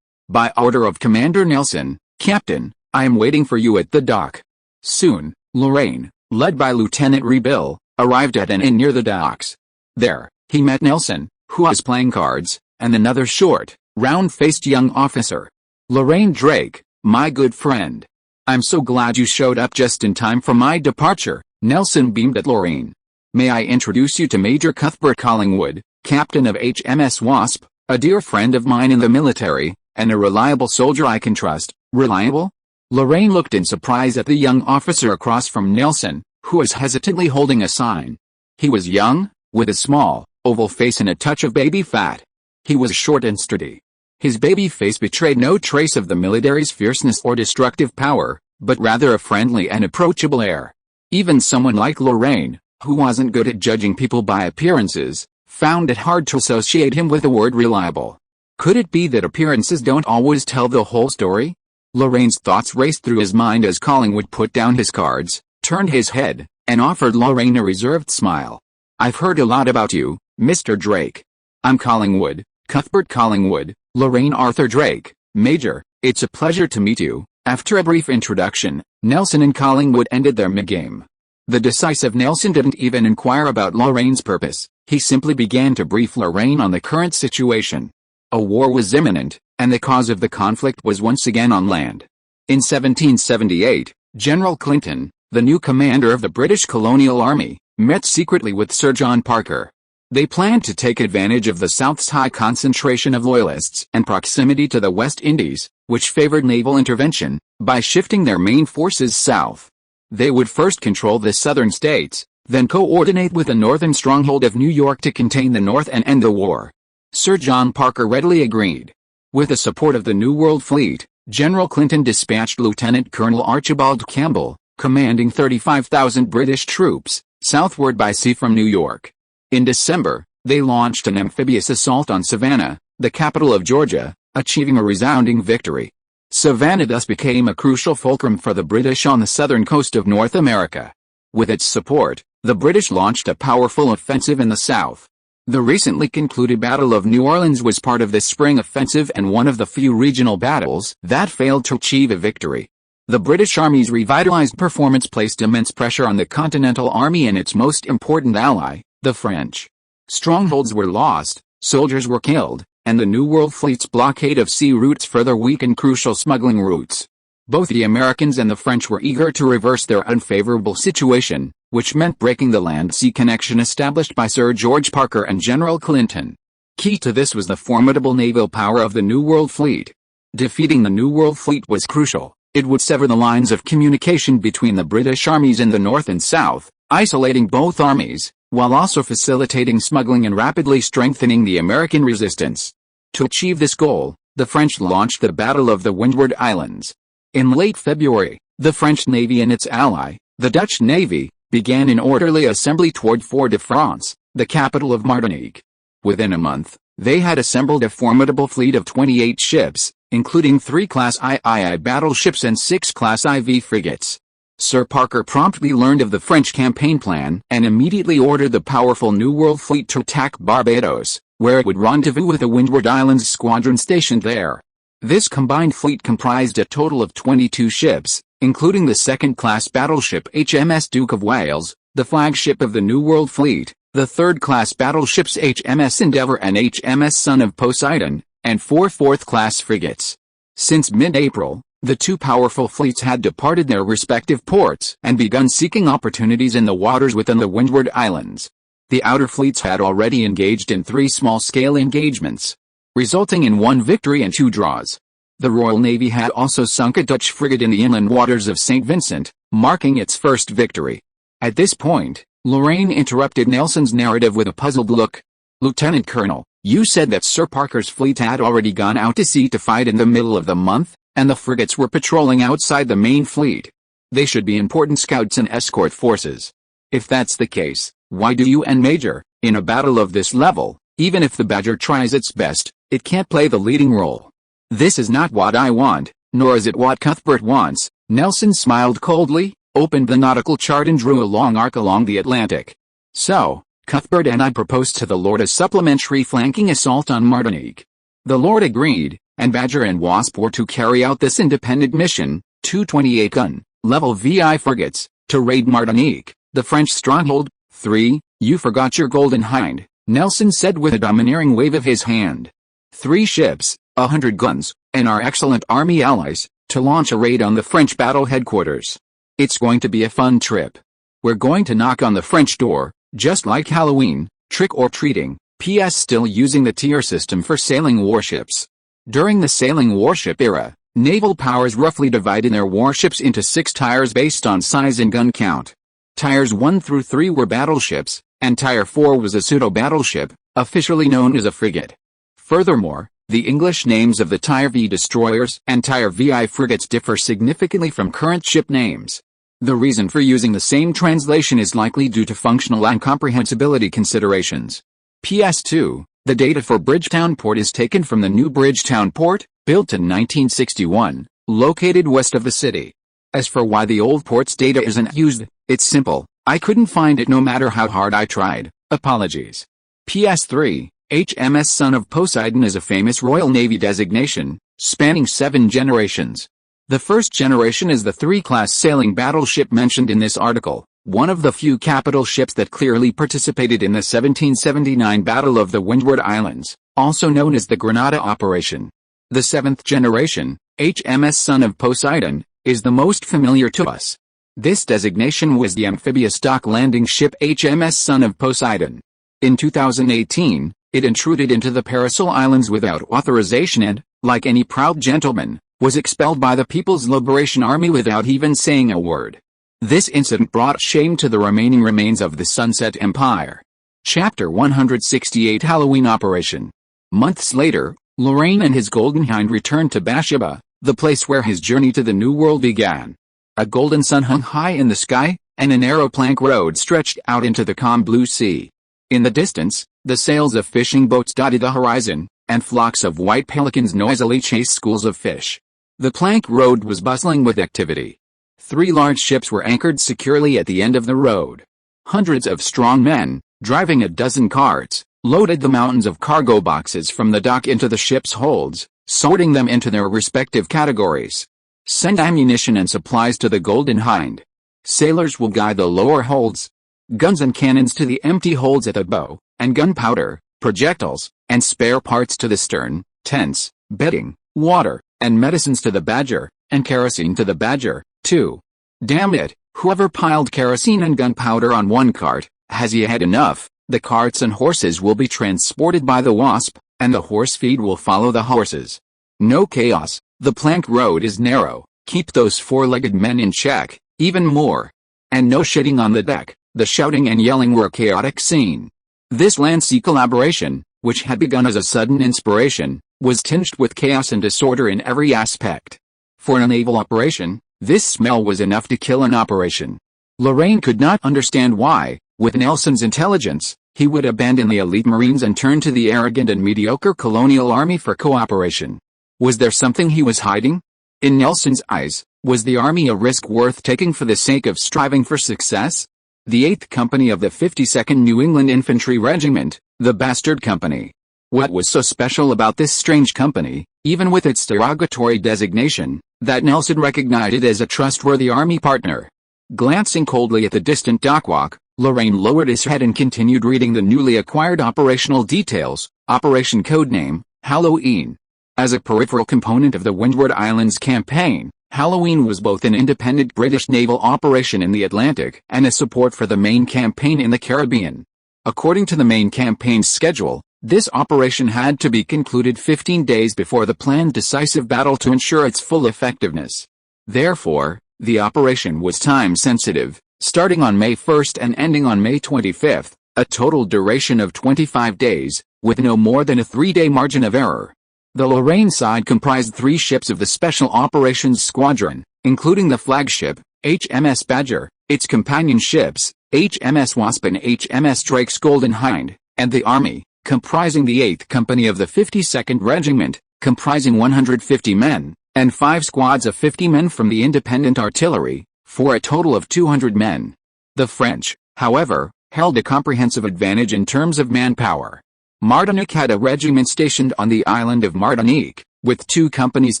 By order of Commander Nelson, Captain, I am waiting for you at the dock." Soon, Lorraine, led by Lieutenant Rebill, arrived at an inn near the docks. There, he met Nelson, who was playing cards, and another short, round-faced young officer. "Lorraine Drake, my good friend. I'm so glad you showed up just in time for my departure." Nelson beamed at Lorraine. "May I introduce you to Major Cuthbert Collingwood, captain of HMS Wasp, a dear friend of mine in the military, and a reliable soldier I can trust." "Reliable?" Lorraine looked in surprise at the young officer across from Nelson, who was hesitantly holding a sign. He was young, with a small, oval face and a touch of baby fat. He was short and sturdy. His baby face betrayed no trace of the military's fierceness or destructive power, but rather a friendly and approachable air. Even someone like Lorraine, who wasn't good at judging people by appearances, found it hard to associate him with the word reliable. Could it be that appearances don't always tell the whole story? Lorraine's thoughts raced through his mind as Collingwood put down his cards, turned his head, and offered Lorraine a reserved smile. "I've heard a lot about you, Mr. Drake. I'm Collingwood, Cuthbert Collingwood, Lorraine Arthur Drake, Major. It's a pleasure to meet you." After a brief introduction, Nelson and Collingwood ended their mid-game. The decisive Nelson didn't even inquire about Lorraine's purpose. He simply began to brief Lorraine on the current situation. A war was imminent, and the cause of the conflict was once again on land. In 1778, General Clinton, the new commander of the British colonial army, met secretly with Sir John Parker. They planned to take advantage of the South's high concentration of loyalists and proximity to the West Indies, which favored naval intervention, by shifting their main forces south. They would first control the southern states, then coordinate with the northern stronghold of New York to contain the North and end the war. Sir John Parker readily agreed. With the support of the New World Fleet, General Clinton dispatched Lieutenant Colonel Archibald Campbell, commanding 35,000 British troops, southward by sea from New York. In December, they launched an amphibious assault on Savannah, the capital of Georgia, achieving a resounding victory. Savannah thus became a crucial fulcrum for the British on the southern coast of North America. With its support, the British launched a powerful offensive in the south. The recently concluded Battle of New Orleans was part of this spring offensive and one of the few regional battles that failed to achieve a victory. The British Army's revitalized performance placed immense pressure on the Continental Army and its most important ally, the French. Strongholds were lost, soldiers were killed, and the New World Fleet's blockade of sea routes further weakened crucial smuggling routes. Both the Americans and the French were eager to reverse their unfavorable situation, which meant breaking the land-sea connection established by Sir George Parker and General Clinton. Key to this was the formidable naval power of the New World Fleet. Defeating the New World Fleet was crucial. It would sever the lines of communication between the British armies in the north and south, isolating both armies, while also facilitating smuggling and rapidly strengthening the American resistance. To achieve this goal, the French launched the Battle of the Windward Islands. In late February, the French Navy and its ally, the Dutch Navy, began an orderly assembly toward Fort-de-France, the capital of Martinique. Within a month, they had assembled a formidable fleet of 28 ships, including 3 Class III battleships and 6 Class IV frigates. Sir Parker promptly learned of the French campaign plan and immediately ordered the powerful New World Fleet to attack Barbados, where it would rendezvous with the Windward Islands squadron stationed there. This combined fleet comprised a total of 22 ships, including the second-class battleship HMS Duke of Wales, the flagship of the New World Fleet, the third-class battleships HMS Endeavour and HMS Son of Poseidon, and 4 fourth-class frigates. Since mid-April, the two powerful fleets had departed their respective ports and begun seeking opportunities in the waters within the Windward Islands. The outer fleets had already engaged in 3 small-scale engagements, resulting in 1 victory and 2 draws. The Royal Navy had also sunk a Dutch frigate in the inland waters of St. Vincent, marking its first victory. At this point, Lorraine interrupted Nelson's narrative with a puzzled look. "Lieutenant Colonel, you said that Sir Parker's fleet had already gone out to sea to fight in the middle of the month, and the frigates were patrolling outside the main fleet." They should be important scouts and escort forces. If that's the case, why do you and Major, in a battle of this level, even if the Badger tries its best, it can't play the leading role? This is not what I want, nor is it what Cuthbert wants. Nelson smiled coldly, opened the nautical chart and drew a long arc along the Atlantic. So, Cuthbert and I proposed to the Lord a supplementary flanking assault on Martinique. The Lord agreed, and Badger and Wasp were to carry out this independent mission, 2 28-gun, level VI frigates, to raid Martinique, the French stronghold. 3. You forgot your golden hind, Nelson said with a domineering wave of his hand. 3 ships, 100 guns, and our excellent army allies, to launch a raid on the French battle headquarters. It's going to be a fun trip. We're going to knock on the French door, just like Halloween, trick-or-treating. P.S. Still using the tier system for sailing warships. During the sailing warship era, naval powers roughly divided their warships into 6 tiers based on size and gun count. Tiers 1 through 3 were battleships, and Tier 4 was a pseudo-battleship, officially known as a frigate. Furthermore, the English names of the Tier V destroyers and Tier VI frigates differ significantly from current ship names. The reason for using the same translation is likely due to functional and comprehensibility considerations. PS2, the data for Bridgetown Port is taken from the new Bridgetown Port, built in 1961, located west of the city. As for why the old port's data isn't used, it's simple, I couldn't find it no matter how hard I tried. Apologies. PS3, HMS Son of Poseidon is a famous Royal Navy designation, spanning 7 generations. The first generation is the 3-class sailing battleship mentioned in this article, one of the few capital ships that clearly participated in the 1779 Battle of the Windward Islands, also known as the Granada Operation. The 7th generation, HMS Son of Poseidon, is the most familiar to us. This designation was the amphibious dock landing ship HMS Son of Poseidon. In 2018, it intruded into the Paracel Islands without authorization and, like any proud gentleman, was expelled by the People's Liberation Army without even saying a word. This incident brought shame to the remaining remains of the Sunset Empire. Chapter 168 Halloween Operation. Months later, Lorraine and his golden hind returned to Bathsheba, the place where his journey to the New World began. A golden sun hung high in the sky, and a narrow plank road stretched out into the calm blue sea. In the distance, the sails of fishing boats dotted the horizon, and flocks of white pelicans noisily chased schools of fish. The plank road was bustling with activity. 3 large ships were anchored securely at the end of the road. Hundreds of strong men, driving a dozen carts, loaded the mountains of cargo boxes from the dock into the ship's holds, sorting them into their respective categories. Send ammunition and supplies to the Golden Hind. Sailors will guide the lower holds. Guns and cannons to the empty holds at the bow, and gunpowder, projectiles, and spare parts to the stern, tents, bedding, water, and medicines to the Badger, and kerosene to the Badger, too. Damn it, whoever piled kerosene and gunpowder on one cart, has he had enough? The carts and horses will be transported by the Wasp, and the horse feed will follow the horses. No chaos, the plank road is narrow, keep those 4-legged men in check, even more. And no shitting on the deck, the shouting and yelling were a chaotic scene. This land-sea collaboration, which had begun as a sudden inspiration, was tinged with chaos and disorder in every aspect. For a naval operation, this smell was enough to kill an operation. Lorraine could not understand why, with Nelson's intelligence, he would abandon the elite Marines and turn to the arrogant and mediocre colonial army for cooperation. Was there something he was hiding? In Nelson's eyes, was the army a risk worth taking for the sake of striving for success? The 8th Company of the 52nd New England Infantry Regiment, the Bastard Company. What was so special about this strange company, even with its derogatory designation, that Nelson recognized it as a trustworthy army partner? Glancing coldly at the distant dockwalk, Lorraine lowered his head and continued reading the newly acquired operational details. Operation Codename, Halloween. As a peripheral component of the Windward Islands campaign, Halloween was both an independent British naval operation in the Atlantic and a support for the main campaign in the Caribbean. According to the main campaign's schedule, this operation had to be concluded 15 days before the planned decisive battle to ensure its full effectiveness. Therefore, the operation was time-sensitive, starting on May 1st and ending on May 25th, a total duration of 25 days, with no more than a 3-day margin of error. The Lorraine side comprised 3 ships of the Special Operations Squadron, including the flagship, HMS Badger, its companion ships, HMS Wasp and HMS Drake's Golden Hind, and the Army, comprising the 8th Company of the 52nd Regiment, comprising 150 men, and 5 squads of 50 men from the independent artillery, for a total of 200 men. The French, however, held a comprehensive advantage in terms of manpower. Martinique had a regiment stationed on the island of Martinique, with 2 companies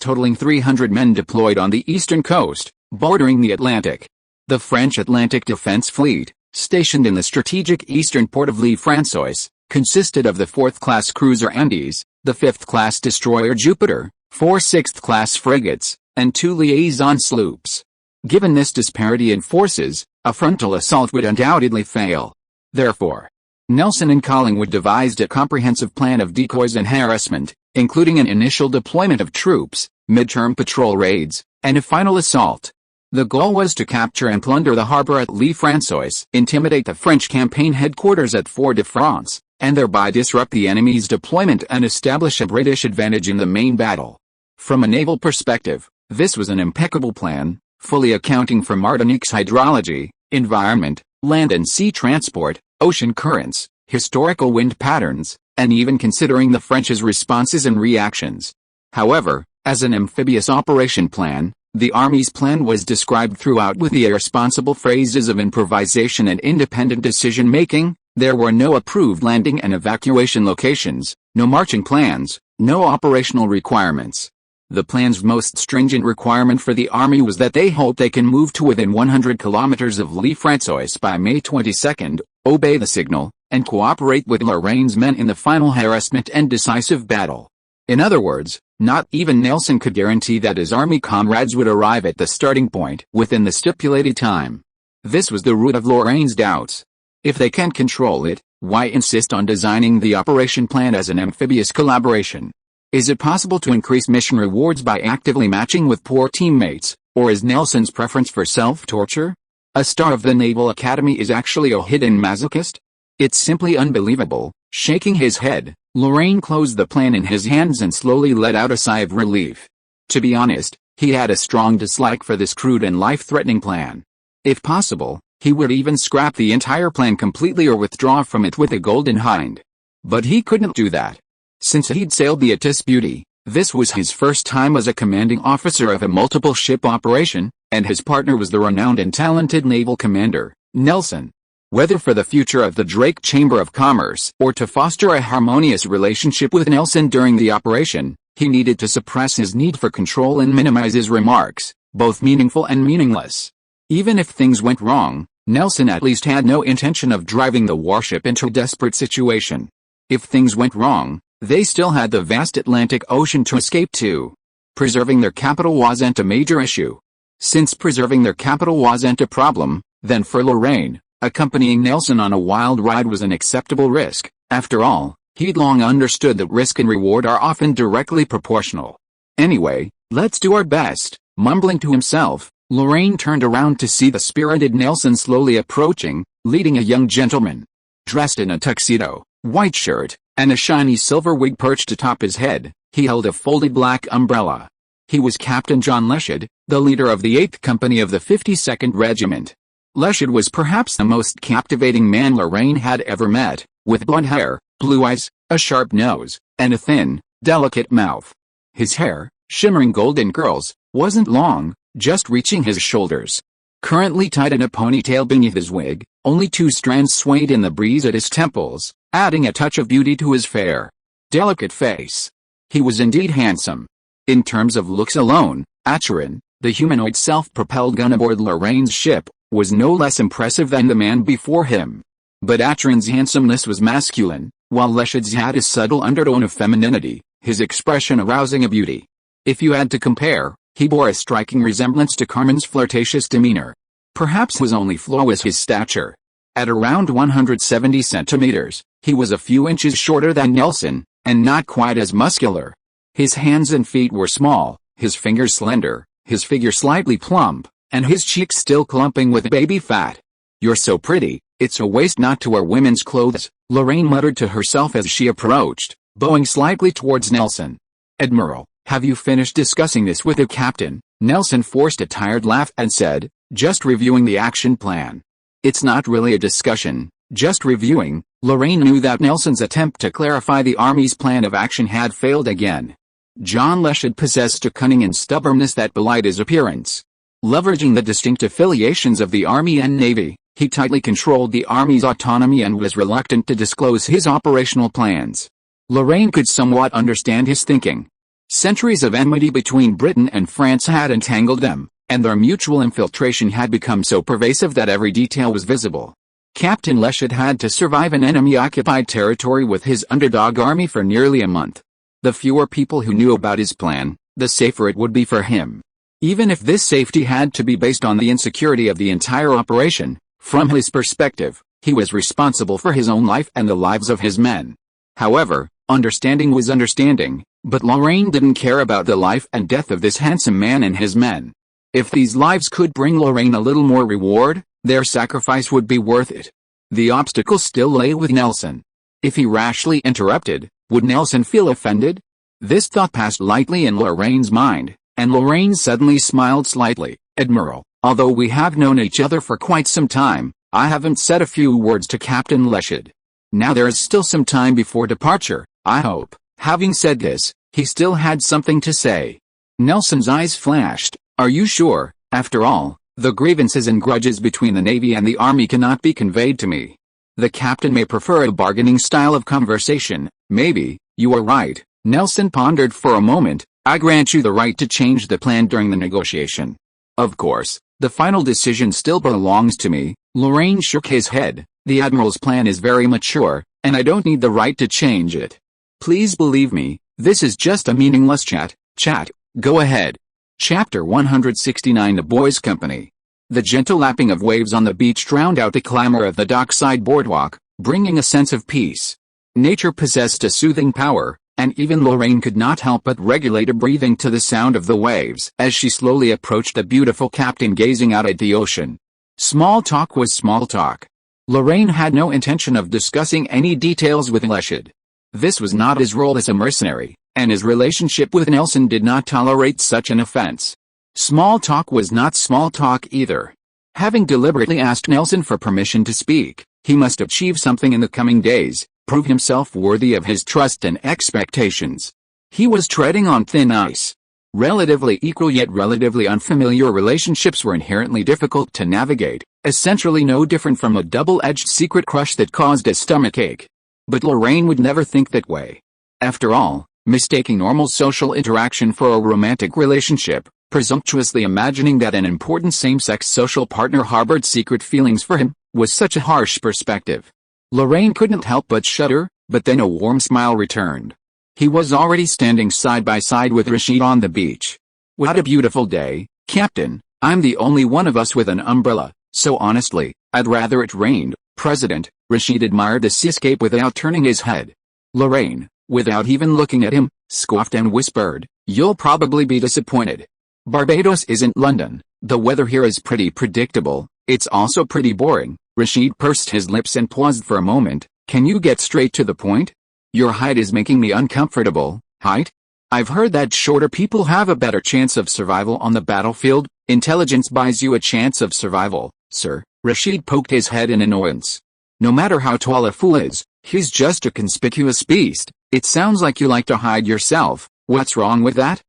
totaling 300 men deployed on the eastern coast, bordering the Atlantic. The French Atlantic Defense Fleet, stationed in the strategic eastern port of L'Île-Françoise, consisted of the 4th-class cruiser Andes, the 5th-class destroyer Jupiter, 4 6th-class frigates, and 2 liaison sloops. Given this disparity in forces, a frontal assault would undoubtedly fail. Therefore, Nelson and Collingwood devised a comprehensive plan of decoys and harassment, including an initial deployment of troops, midterm patrol raids, and a final assault. The goal was to capture and plunder the harbor at L'Île-Françoise, intimidate the French campaign headquarters at Fort-de-France, and thereby disrupt the enemy's deployment and establish a British advantage in the main battle. From a naval perspective, this was an impeccable plan, fully accounting for Martinique's hydrology, environment, land and sea transport, ocean currents, historical wind patterns, and even considering the French's responses and reactions. However, as an amphibious operation plan, the Army's plan was described throughout with the irresponsible phrases of improvisation and independent decision-making. There were no approved landing and evacuation locations, no marching plans, no operational requirements. The plan's most stringent requirement for the Army was that they hope they can move to within 100 kilometers of L'Île-Françoise by May 22, obey the signal, and cooperate with Lorraine's men in the final harassment and decisive battle. In other words, not even Nelson could guarantee that his army comrades would arrive at the starting point within the stipulated time. This was the root of Lorraine's doubts. If they can't control it, why insist on designing the operation plan as an amphibious collaboration? Is it possible to increase mission rewards by actively matching with poor teammates, or is Nelson's preference for self-torture? A star of the Naval Academy is actually a hidden masochist? It's simply unbelievable. Shaking his head, Lorraine closed the plan in his hands and slowly let out a sigh of relief. To be honest, he had a strong dislike for this crude and life-threatening plan. If possible, he would even scrap the entire plan completely or withdraw from it with a Golden Hind. But he couldn't do that. Since he'd sailed the Attis Beauty, this was his first time as a commanding officer of a multiple-ship operation, and his partner was the renowned and talented naval commander, Nelson. Whether for the future of the Drake Chamber of Commerce or to foster a harmonious relationship with Nelson during the operation, he needed to suppress his need for control and minimize his remarks, both meaningful and meaningless. Even if things went wrong, Nelson at least had no intention of driving the warship into a desperate situation. If things went wrong, they still had the vast Atlantic Ocean to escape to. Preserving their capital wasn't a major issue. Since preserving their capital wasn't a problem, then for Lorraine, accompanying Nelson on a wild ride was an acceptable risk. After all, he'd long understood that risk and reward are often directly proportional. Anyway, let's do our best. Mumbling to himself, Lorraine turned around to see the spirited Nelson slowly approaching, leading a young gentleman. Dressed in a tuxedo, white shirt, and a shiny silver wig perched atop his head, he held a folded black umbrella. He was Captain John Leshed, the leader of the 8th Company of the 52nd Regiment. Leshed was perhaps the most captivating man Lorraine had ever met, with blonde hair, blue eyes, a sharp nose, and a thin, delicate mouth. His hair, shimmering golden curls, wasn't long, just reaching his shoulders. Currently tied in a ponytail beneath his wig, only 2 strands swayed in the breeze at his temples, adding a touch of beauty to his fair, delicate face. He was indeed handsome. In terms of looks alone, Acheron, the humanoid self-propelled gun aboard Lorraine's ship, was no less impressive than the man before him. But Acheron's handsomeness was masculine, while Leshed's had a subtle undertone of femininity, his expression arousing a beauty. If you had to compare, he bore a striking resemblance to Carmen's flirtatious demeanor. Perhaps his only flaw was his stature. At around 170 centimeters, he was a few inches shorter than Nelson, and not quite as muscular. His hands and feet were small, his fingers slender, his figure slightly plump, and his cheeks still clumping with baby fat. "You're so pretty, it's a waste not to wear women's clothes," Lorraine muttered to herself as she approached, bowing slightly towards Nelson. "Admiral, have you finished discussing this with the captain?" Nelson forced a tired laugh and said, Just reviewing the action plan. It's not really a discussion, just reviewing. Lorraine knew that Nelson's attempt to clarify the army's plan of action had failed again. John Leshad possessed a cunning and stubbornness that belied his appearance. Leveraging the distinct affiliations of the Army and Navy, he tightly controlled the Army's autonomy and was reluctant to disclose his operational plans. Lorraine could somewhat understand his thinking. Centuries of enmity between Britain and France had entangled them, and their mutual infiltration had become so pervasive that every detail was visible. Captain Leshad had to survive an enemy-occupied territory with his underdog army for nearly a month. The fewer people who knew about his plan, the safer it would be for him. Even if this safety had to be based on the insecurity of the entire operation, from his perspective, he was responsible for his own life and the lives of his men. However, understanding was understanding, but Lorraine didn't care about the life and death of this handsome man and his men. If these lives could bring Lorraine a little more reward, their sacrifice would be worth it. The obstacle still lay with Nelson. If he rashly interrupted, would Nelson feel offended? This thought passed lightly in Lorraine's mind, and Lorraine suddenly smiled slightly. Admiral, although we have known each other for quite some time, I haven't said a few words to Captain Leshad. Now there is still some time before departure, I hope. Having said this, he still had something to say. Nelson's eyes flashed. Are you sure? After all, the grievances and grudges between the Navy and the Army cannot be conveyed to me. The captain may prefer a bargaining style of conversation. Maybe, you are right. Nelson pondered for a moment. I grant you the right to change the plan during the negotiation. Of course, the final decision still belongs to me. Lorraine shook his head. The Admiral's plan is very mature, and I don't need the right to change it. Please believe me, this is just a meaningless chat. Go ahead. Chapter 169 The Boys' Company. The gentle lapping of waves on the beach drowned out the clamor of the dockside boardwalk, bringing a sense of peace. Nature possessed a soothing power, and even Lorraine could not help but regulate her breathing to the sound of the waves as she slowly approached the beautiful captain gazing out at the ocean. Small talk was small talk. Lorraine had no intention of discussing any details with Leshad. This was not his role as a mercenary, and his relationship with Nelson did not tolerate such an offense. Small talk was not small talk either. Having deliberately asked Nelson for permission to speak, he must achieve something in the coming days, prove himself worthy of his trust and expectations. He was treading on thin ice. Relatively equal yet relatively unfamiliar relationships were inherently difficult to navigate, essentially no different from a double-edged secret crush that caused a stomachache. But Lorraine would never think that way. After all, mistaking normal social interaction for a romantic relationship, presumptuously imagining that an important same-sex social partner harbored secret feelings for him, was such a harsh perspective. Lorraine couldn't help but shudder, but then a warm smile returned. He was already standing side by side with Rashid on the beach. What a beautiful day, Captain. I'm the only one of us with an umbrella, so honestly, I'd rather it rained. President, Rashid admired the seascape without turning his head. Lorraine, without even looking at him, scoffed and whispered, you'll probably be disappointed. Barbados isn't London. The weather here is pretty predictable. It's also pretty boring. Rashid pursed his lips and paused for a moment. Can you get straight to the point? Your height is making me uncomfortable. Height? I've heard that shorter people have a better chance of survival on the battlefield. Intelligence buys you a chance of survival, sir. Rashid poked his head in annoyance. No matter how tall a fool is, he's just a conspicuous beast. It sounds like you like to hide yourself. What's wrong with that?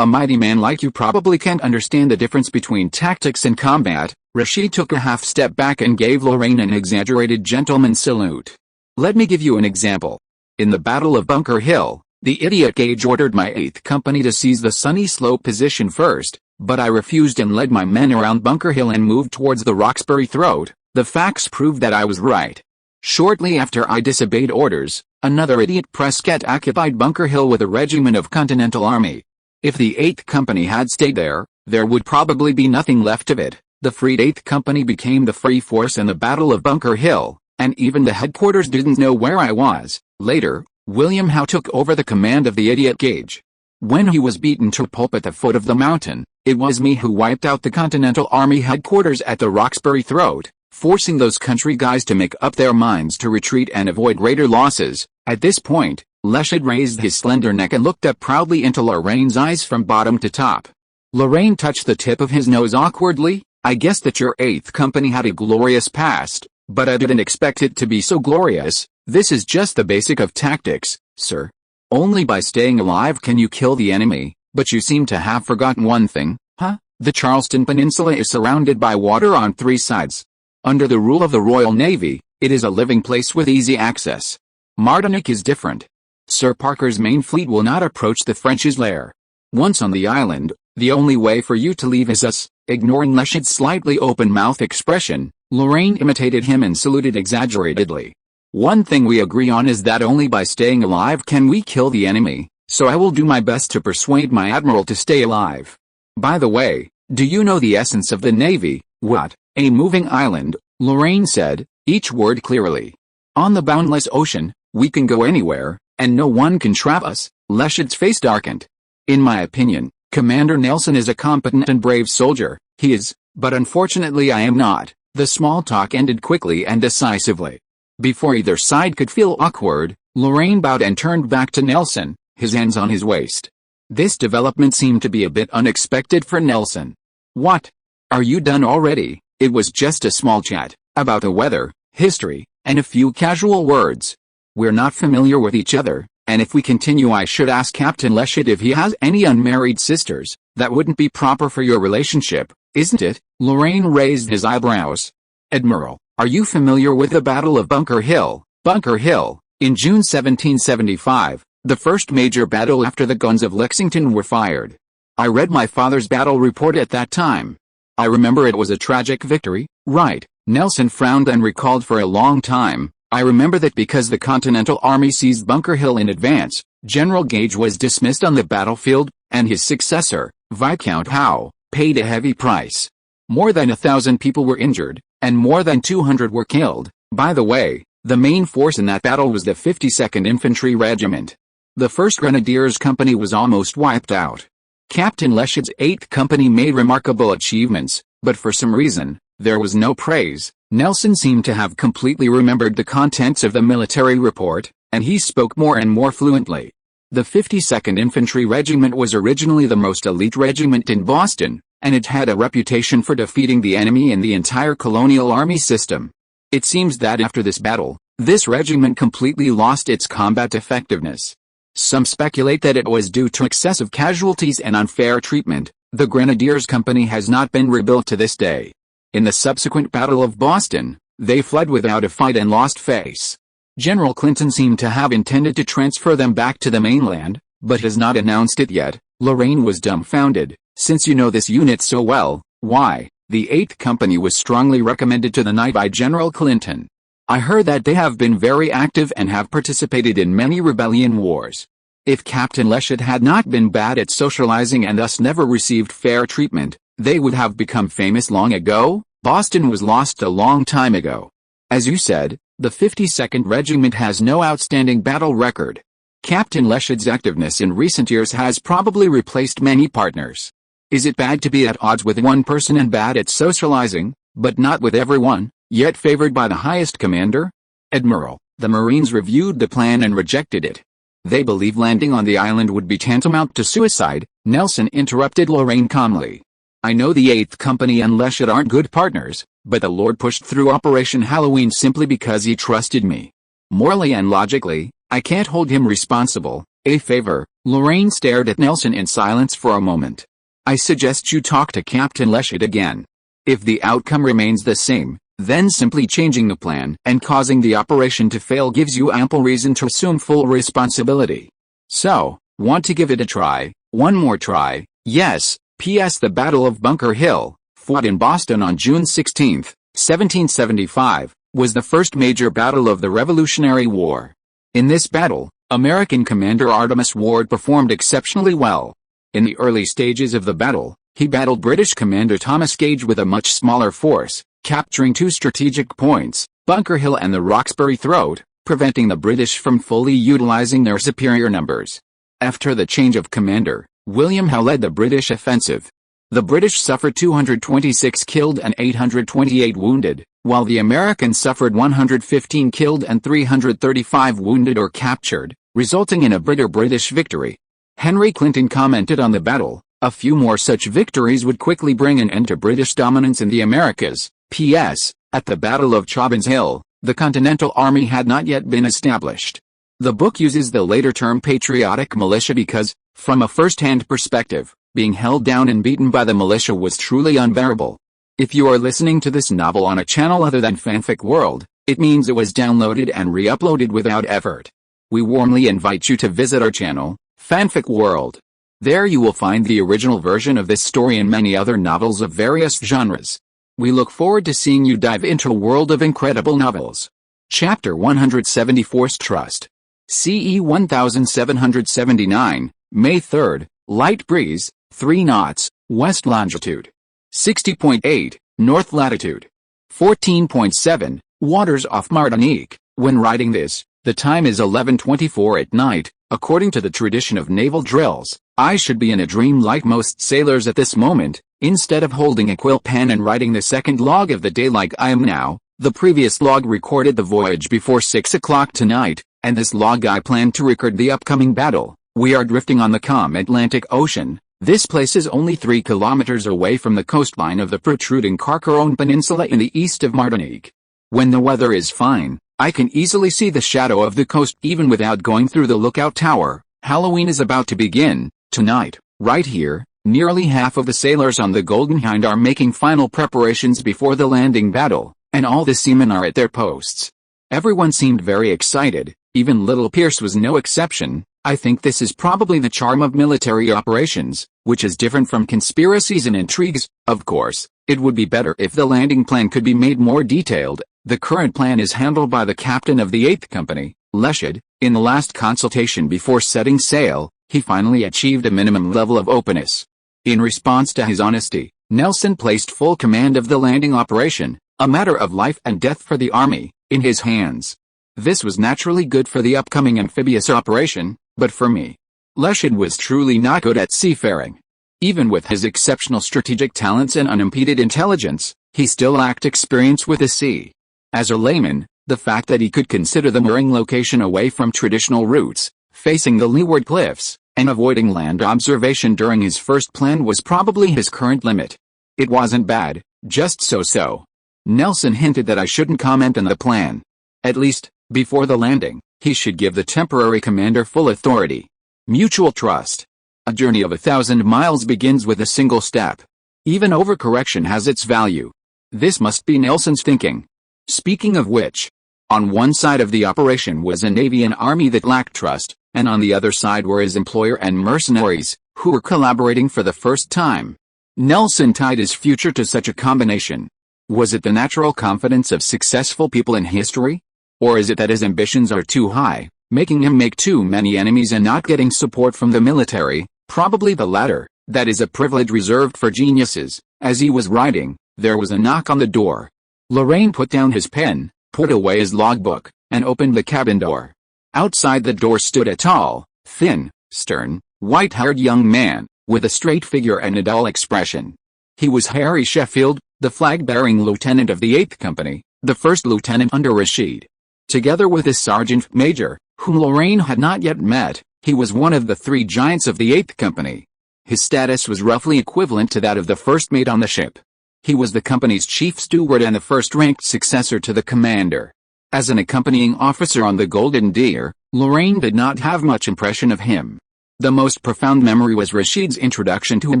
A mighty man like you probably can't understand the difference between tactics and combat. Rashid took a half step back and gave Lorraine an exaggerated gentleman's salute. Let me give you an example. In the Battle of Bunker Hill, the idiot Gage ordered my 8th Company to seize the sunny slope position first, but I refused and led my men around Bunker Hill and moved towards the Roxbury Throat. The facts prove that I was right. Shortly after I disobeyed orders, another idiot Prescott occupied Bunker Hill with a regiment of Continental Army. If the 8th Company had stayed there, there would probably be nothing left of it. The freed 8th Company became the free force in the Battle of Bunker Hill, and even the headquarters didn't know where I was. Later, William Howe took over the command of the idiot Gage. When he was beaten to a pulp at the foot of the mountain, it was me who wiped out the Continental Army headquarters at the Roxbury Throat, forcing those country guys to make up their minds to retreat and avoid greater losses. At this point, Leshad raised his slender neck and looked up proudly into Lorraine's eyes from bottom to top. Lorraine touched the tip of his nose awkwardly. I guess that your 8th Company had a glorious past, but I didn't expect it to be so glorious. This is just the basic of tactics, sir. Only by staying alive can you kill the enemy, but you seem to have forgotten one thing, huh? The Charleston Peninsula is surrounded by water on 3 sides. Under the rule of the Royal Navy, it is a living place with easy access. Martinique is different. Sir Parker's main fleet will not approach the French's lair. Once on the island, the only way for you to leave is us. Ignoring Leshid's slightly open-mouthed expression, Lorraine imitated him and saluted exaggeratedly. One thing we agree on is that only by staying alive can we kill the enemy, so I will do my best to persuade my admiral to stay alive. By the way, do you know the essence of the Navy? What? A moving island, Lorraine said, each word clearly. On the boundless ocean, we can go anywhere, and no one can trap us. Leshid's face darkened. In my opinion, Commander Nelson is a competent and brave soldier. He is, but unfortunately I am not. The small talk ended quickly and decisively. Before either side could feel awkward, Lorraine bowed and turned back to Nelson, his hands on his waist. This development seemed to be a bit unexpected for Nelson. What? Are you done already? It was just a small chat, about the weather, history, and a few casual words. We're not familiar with each other, and if we continue I should ask Captain Leshid if he has any unmarried sisters. That wouldn't be proper for your relationship, isn't it? Lorraine raised his eyebrows. Admiral, are you familiar with the Battle of Bunker Hill? Bunker Hill, in June 1775, the first major battle after the guns of Lexington were fired. I read my father's battle report at that time. I remember it was a tragic victory, right? Nelson frowned and recalled for a long time. I remember that because the Continental Army seized Bunker Hill in advance, General Gage was dismissed on the battlefield, and his successor, Viscount Howe, paid a heavy price. More than 1,000 people were injured, and more than 200 were killed. By the way, the main force in that battle was the 52nd Infantry Regiment. The 1st Grenadiers Company was almost wiped out. Captain Leshid's 8th Company made remarkable achievements, but for some reason, there was no praise. Nelson seemed to have completely remembered the contents of the military report, and he spoke more and more fluently. The 52nd Infantry Regiment was originally the most elite regiment in Boston, and it had a reputation for defeating the enemy in the entire colonial army system. It seems that after this battle, this regiment completely lost its combat effectiveness. Some speculate that it was due to excessive casualties and unfair treatment. The Grenadiers Company has not been rebuilt to this day. In the subsequent Battle of Boston, they fled without a fight and lost face. General Clinton seemed to have intended to transfer them back to the mainland, but has not announced it yet. Lorraine was dumbfounded. Since you know this unit so well, why? The 8th Company was strongly recommended to the Knight by General Clinton. I heard that they have been very active and have participated in many rebellion wars. If Captain Leshid had not been bad at socializing and thus never received fair treatment, they would have become famous long ago. Boston was lost a long time ago. As you said, the 52nd Regiment has no outstanding battle record. Captain Leshid's activeness in recent years has probably replaced many partners. Is it bad to be at odds with one person and bad at socializing, but not with everyone, yet favored by the highest commander? Admiral, the Marines reviewed the plan and rejected it. They believe landing on the island would be tantamount to suicide. Nelson interrupted Lorraine calmly. I know the 8th Company and Leshid aren't good partners, but the Lord pushed through Operation Halloween simply because he trusted me. Morally and logically, I can't hold him responsible. A favor. Lorraine stared at Nelson in silence for a moment. I suggest you talk to Captain Leshid again. If the outcome remains the same, then simply changing the plan and causing the operation to fail gives you ample reason to assume full responsibility. So, want to give it a try? One more try? Yes. P.S. The Battle of Bunker Hill, fought in Boston on June 16, 1775, was the first major battle of the Revolutionary War. In this battle, American commander Artemus Ward performed exceptionally well. In the early stages of the battle, he battled British commander Thomas Gage with a much smaller force, capturing 2 strategic points, Bunker Hill and the Roxbury Throat, preventing the British from fully utilizing their superior numbers. After the change of commander, William Howe led the British offensive. The British suffered 226 killed and 828 wounded, while the Americans suffered 115 killed and 335 wounded or captured, resulting in a bitter British victory. Henry Clinton commented on the battle. A few more such victories would quickly bring an end to British dominance in the Americas. P.S. At the Battle of Chobhan's Hill, the Continental Army had not yet been established. The book uses the later term patriotic militia because, from a first-hand perspective, being held down and beaten by the militia was truly unbearable. If you are listening to this novel on a channel other than Fanfic World, it means it was downloaded and re-uploaded without effort. We warmly invite you to visit our channel, Fanfic World. There you will find the original version of this story and many other novels of various genres. We look forward to seeing you dive into a world of incredible novels. Chapter 174 Trust. CE 1779, May 3rd, light breeze, 3 knots, west longitude. 60.8, north latitude. 14.7, waters off Martinique. When writing this, the time is 11:24 at night. According to the tradition of naval drills, I should be in a dream like most sailors at this moment, instead of holding a quill pen and writing the second log of the day like I am now. The previous log recorded the voyage before 6 o'clock tonight, and this log I plan to record the upcoming battle. We are drifting on the calm Atlantic Ocean. This place is only 3 kilometers away from the coastline of the protruding Carcaron Peninsula in the east of Martinique. When the weather is fine, I can easily see the shadow of the coast even without going through the lookout tower. Halloween is about to begin. Tonight, right here, nearly half of the sailors on the Golden Hind are making final preparations before the landing battle, and all the seamen are at their posts. Everyone seemed very excited, even little Pierce was no exception. I think this is probably the charm of military operations, which is different from conspiracies and intrigues. Of course, it would be better if the landing plan could be made more detailed. The current plan is handled by the captain of the 8th Company, Leshid. In the last consultation before setting sail, he finally achieved a minimum level of openness. In response to his honesty, Nelson placed full command of the landing operation, a matter of life and death for the army, in his hands. This was naturally good for the upcoming amphibious operation, but for me, Leshid was truly not good at seafaring. Even with his exceptional strategic talents and unimpeded intelligence, he still lacked experience with the sea. As a layman, the fact that he could consider the mooring location away from traditional routes, facing the leeward cliffs, and avoiding land observation during his first plan was probably his current limit. It wasn't bad, just so-so. Nelson hinted that I shouldn't comment on the plan. At least, before the landing, he should give the temporary commander full authority. Mutual trust. A journey of 1,000 miles begins with a single step. Even overcorrection has its value. This must be Nelson's thinking. Speaking of which, on one side of the operation was a navy and army that lacked trust, and on the other side were his employer and mercenaries, who were collaborating for the first time. Nelson tied his future to such a combination. Was it the natural confidence of successful people in history? Or is it that his ambitions are too high, making him make too many enemies and not getting support from the military? Probably the latter. That is a privilege reserved for geniuses. As he was writing, there was a knock on the door. Lorraine put down his pen, put away his logbook, and opened the cabin door. Outside the door stood a tall, thin, stern, white-haired young man, with a straight figure and a dull expression. He was Harry Sheffield, the flag-bearing lieutenant of the 8th Company, the first lieutenant under Rashid. Together with his sergeant major, whom Lorraine had not yet met, he was one of the 3 giants of the 8th Company. His status was roughly equivalent to that of the first mate on the ship. He was the company's chief steward and the first-ranked successor to the commander. As an accompanying officer on the Golden Deer, Lorraine did not have much impression of him. The most profound memory was Rashid's introduction to him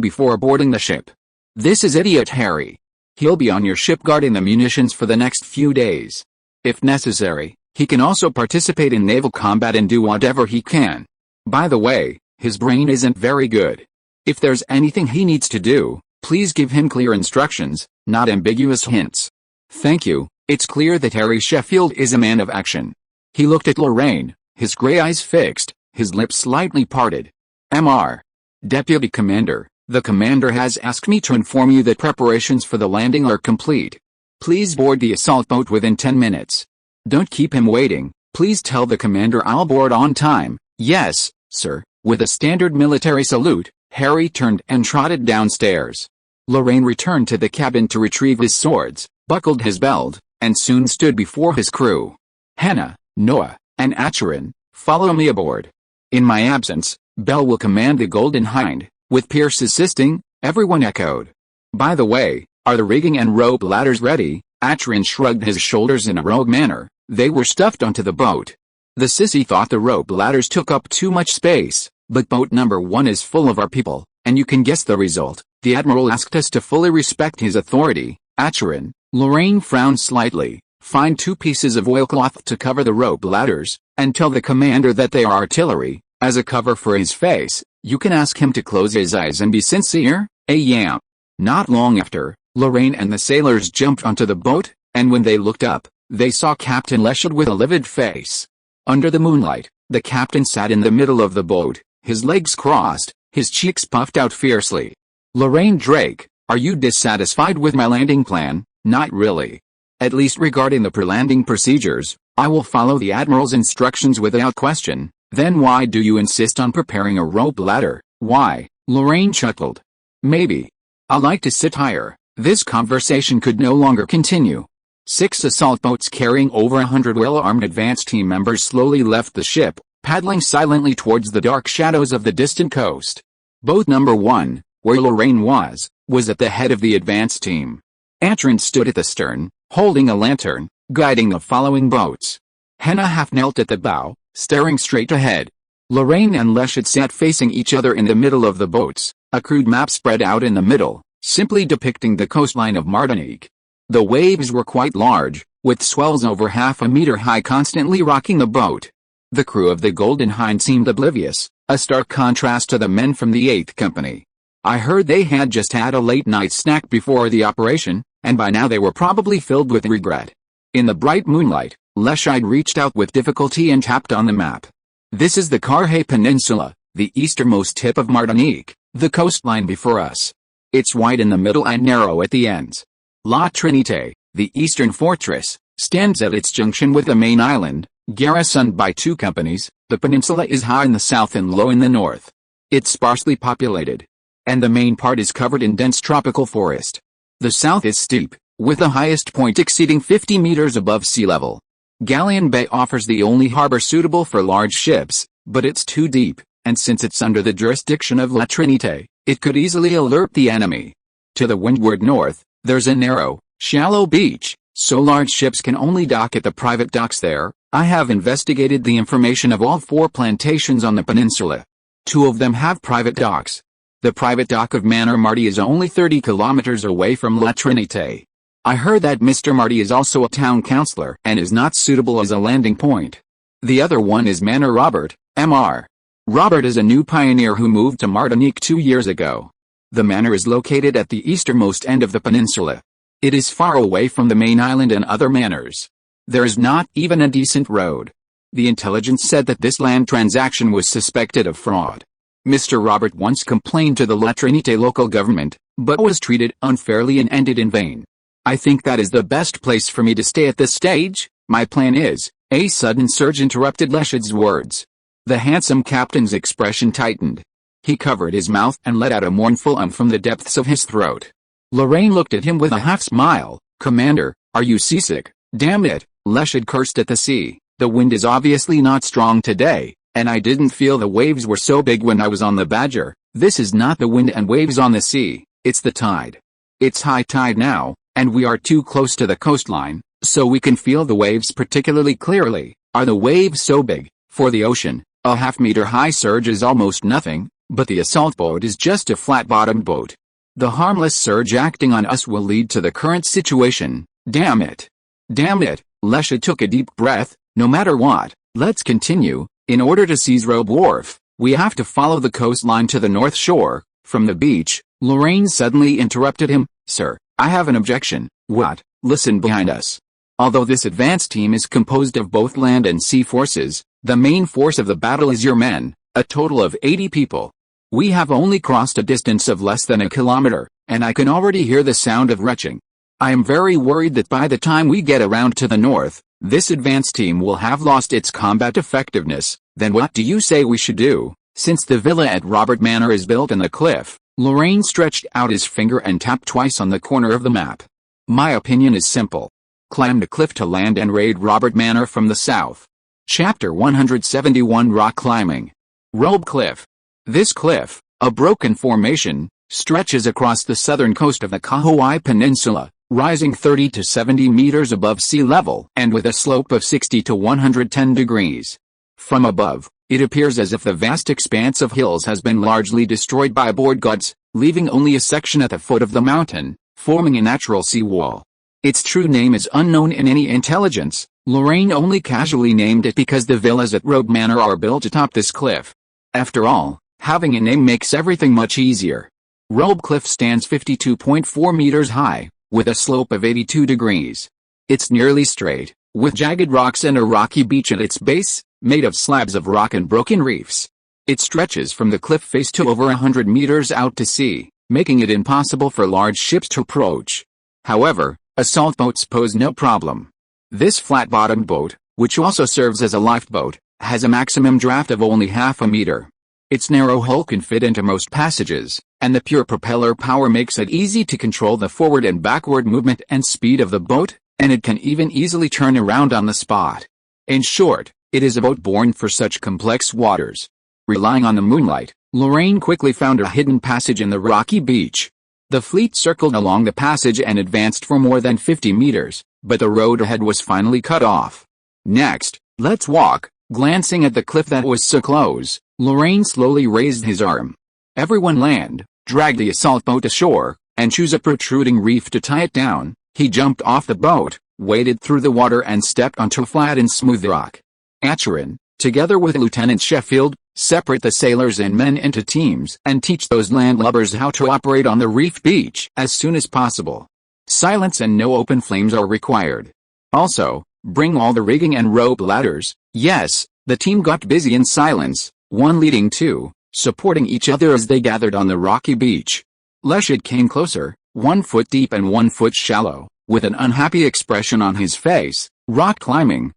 before boarding the ship. "This is Idiot Harry. He'll be on your ship guarding the munitions for the next few days. If necessary, he can also participate in naval combat and do whatever he can. By the way, his brain isn't very good. If there's anything he needs to do, please give him clear instructions, not ambiguous hints." "Thank you." It's clear that Harry Sheffield is a man of action. He looked at Lorraine, his gray eyes fixed, his lips slightly parted. "Mr. Deputy Commander, the commander has asked me to inform you that preparations for the landing are complete. Please board the assault boat within 10 minutes. Don't keep him waiting. Please tell the commander I'll board on time." "Yes, sir." With a standard military salute, Harry turned and trotted downstairs. Lorraine returned to the cabin to retrieve his swords, buckled his belt, and soon stood before his crew. "Hannah, Noah, and Acheron, follow me aboard. In my absence, Bell will command the Golden Hind. With Pierce assisting, everyone echoed. By the way, are the rigging and rope ladders ready? Atron shrugged his shoulders in a rogue manner. They were stuffed onto the boat. The sissy thought the rope ladders took up too much space, but boat number 1 is full of our people, and you can guess the result. The Admiral asked us to fully respect his authority. Atron, Lorraine frowned slightly. Find 2 pieces of oilcloth to cover the rope ladders, and tell the commander that they are artillery, as a cover for his face. You can ask him to close his eyes and be sincere. Yeah. Not long after, Lorraine and the sailors jumped onto the boat, and when they looked up, they saw Captain Leshed with a livid face. Under the moonlight, the captain sat in the middle of the boat, his legs crossed, his cheeks puffed out fiercely. Lorraine Drake, are you dissatisfied with my landing plan? Not really. At least regarding the pre-landing procedures, I will follow the Admiral's instructions without question. Then why do you insist on preparing a rope ladder? Why? Lorraine chuckled. Maybe. I like to sit higher. This conversation could no longer continue. 6 assault boats carrying over 100 well-armed advance team members slowly left the ship, paddling silently towards the dark shadows of the distant coast. Boat number 1, where Lorraine was at the head of the advance team. Atron stood at the stern, holding a lantern, guiding the following boats. Henna half knelt at the bow, staring straight ahead. Lorraine and Leshed sat facing each other in the middle of the boats, a crude map spread out in the middle, simply depicting the coastline of Martinique. The waves were quite large, with swells over half a meter high constantly rocking the boat. The crew of the Golden Hind seemed oblivious, a stark contrast to the men from the 8th Company. I heard they had just had a late-night snack before the operation, and by now they were probably filled with regret. In the bright moonlight, Leshed reached out with difficulty and tapped on the map. This is the Carhaix Peninsula, the easternmost tip of Martinique, the coastline before us. It's wide in the middle and narrow at the ends. La Trinité, the eastern fortress, stands at its junction with the main island, garrisoned by 2 companies. The peninsula is high in the south and low in the north. It's sparsely populated, and the main part is covered in dense tropical forest. The south is steep, with the highest point exceeding 50 meters above sea level. Galleon Bay offers the only harbor suitable for large ships, but it's too deep, and since it's under the jurisdiction of La Trinité, it could easily alert the enemy. To the windward north, there's a narrow, shallow beach, so large ships can only dock at the private docks there. I have investigated the information of all 4 plantations on the peninsula. 2 of them have private docks. The private dock of Manor Marty is only 30 kilometers away from La Trinité. I heard that Mr. Marty is also a town councillor and is not suitable as a landing point. The other one is Manor Robert, Mr. Robert is a new pioneer who moved to Martinique 2 years ago. The manor is located at the easternmost end of the peninsula. It is far away from the main island and other manors. There is not even a decent road. The intelligence said that this land transaction was suspected of fraud. Mr. Robert once complained to the La Trinité local government, but was treated unfairly and ended in vain. I think that is the best place for me to stay at this stage. My plan is, a sudden surge interrupted Leshed's words. The handsome captain's expression tightened. He covered his mouth and let out a mournful from the depths of his throat. Lorraine looked at him with a half-smile. Commander, are you seasick? Damn it, Leshed cursed at the sea. The wind is obviously not strong today, and I didn't feel the waves were so big when I was on the Badger. This is not the wind and waves on the sea, it's the tide. It's high tide now, and we are too close to the coastline, so we can feel the waves particularly clearly. Are the waves so big? For the ocean, a half-meter high surge is almost nothing, but the assault boat is just a flat-bottomed boat. The harmless surge acting on us will lead to the current situation. Damn it. Damn it, Leshed took a deep breath. No matter what, let's continue. In order to seize Robe Wharf, we have to follow the coastline to the north shore. From the beach, Lorraine suddenly interrupted him. Sir, I have an objection. What? Listen behind us. Although this advance team is composed of both land and sea forces, the main force of the battle is your men, a total of 80 people. We have only crossed a distance of less than a kilometer, and I can already hear the sound of retching. I am very worried that by the time we get around to the north, this advance team will have lost its combat effectiveness. Then what do you say we should do? Since the villa at Robert Manor is built in the cliff, Lorraine stretched out his finger and tapped twice on the corner of the map. My opinion is simple. Climb the cliff to land and raid Robert Manor from the south. Chapter 171 Rock Climbing. Robe Cliff. This cliff, A broken formation stretches across the southern coast of the Kauai Peninsula, rising 30 to 70 meters above sea level and with a slope of 60 to 110 degrees. From above, it appears as if the vast expanse of hills has been largely destroyed by board guts, leaving only a section at the foot of the mountain, forming a natural seawall. Its true name is unknown in any intelligence. Lorraine only casually named it because the villas at Robe Manor are built atop this cliff. After all, having a name makes everything much easier. Robe Cliff stands 52.4 meters high, with a slope of 82 degrees. It's nearly straight, with jagged rocks and a rocky beach at its base, made of slabs of rock and broken reefs. It stretches from the cliff face to over 100 meters out to sea, making it impossible for large ships to approach. However, assault boats pose no problem. This flat-bottomed boat, which also serves as a lifeboat, has a maximum draft of only half a meter. Its narrow hull can fit into most passages, and the pure propeller power makes it easy to control the forward and backward movement and speed of the boat, and it can even easily turn around on the spot. In short, it is a boat born for such complex waters. Relying on the moonlight, Lorraine quickly found a hidden passage in the rocky beach. The fleet circled along the passage and advanced for more than 50 meters, but the road ahead was finally cut off. Next, let's walk. Glancing at the cliff that was so close, Lorraine slowly raised his arm. Everyone land, drag the assault boat ashore, and choose a protruding reef to tie it down. He jumped off the boat, waded through the water and stepped onto flat and smooth rock. Acheron, together with Lieutenant Sheffield, separate the sailors and men into teams and teach those landlubbers how to operate on the reef beach as soon as possible. Silence and no open flames are required. Also, bring all the rigging and rope ladders. Yes, the team got busy in silence, one leading two, supporting each other as they gathered on the rocky beach. Leshid came closer, 1 foot deep and 1 foot shallow, with an unhappy expression on his face. Rock climbing,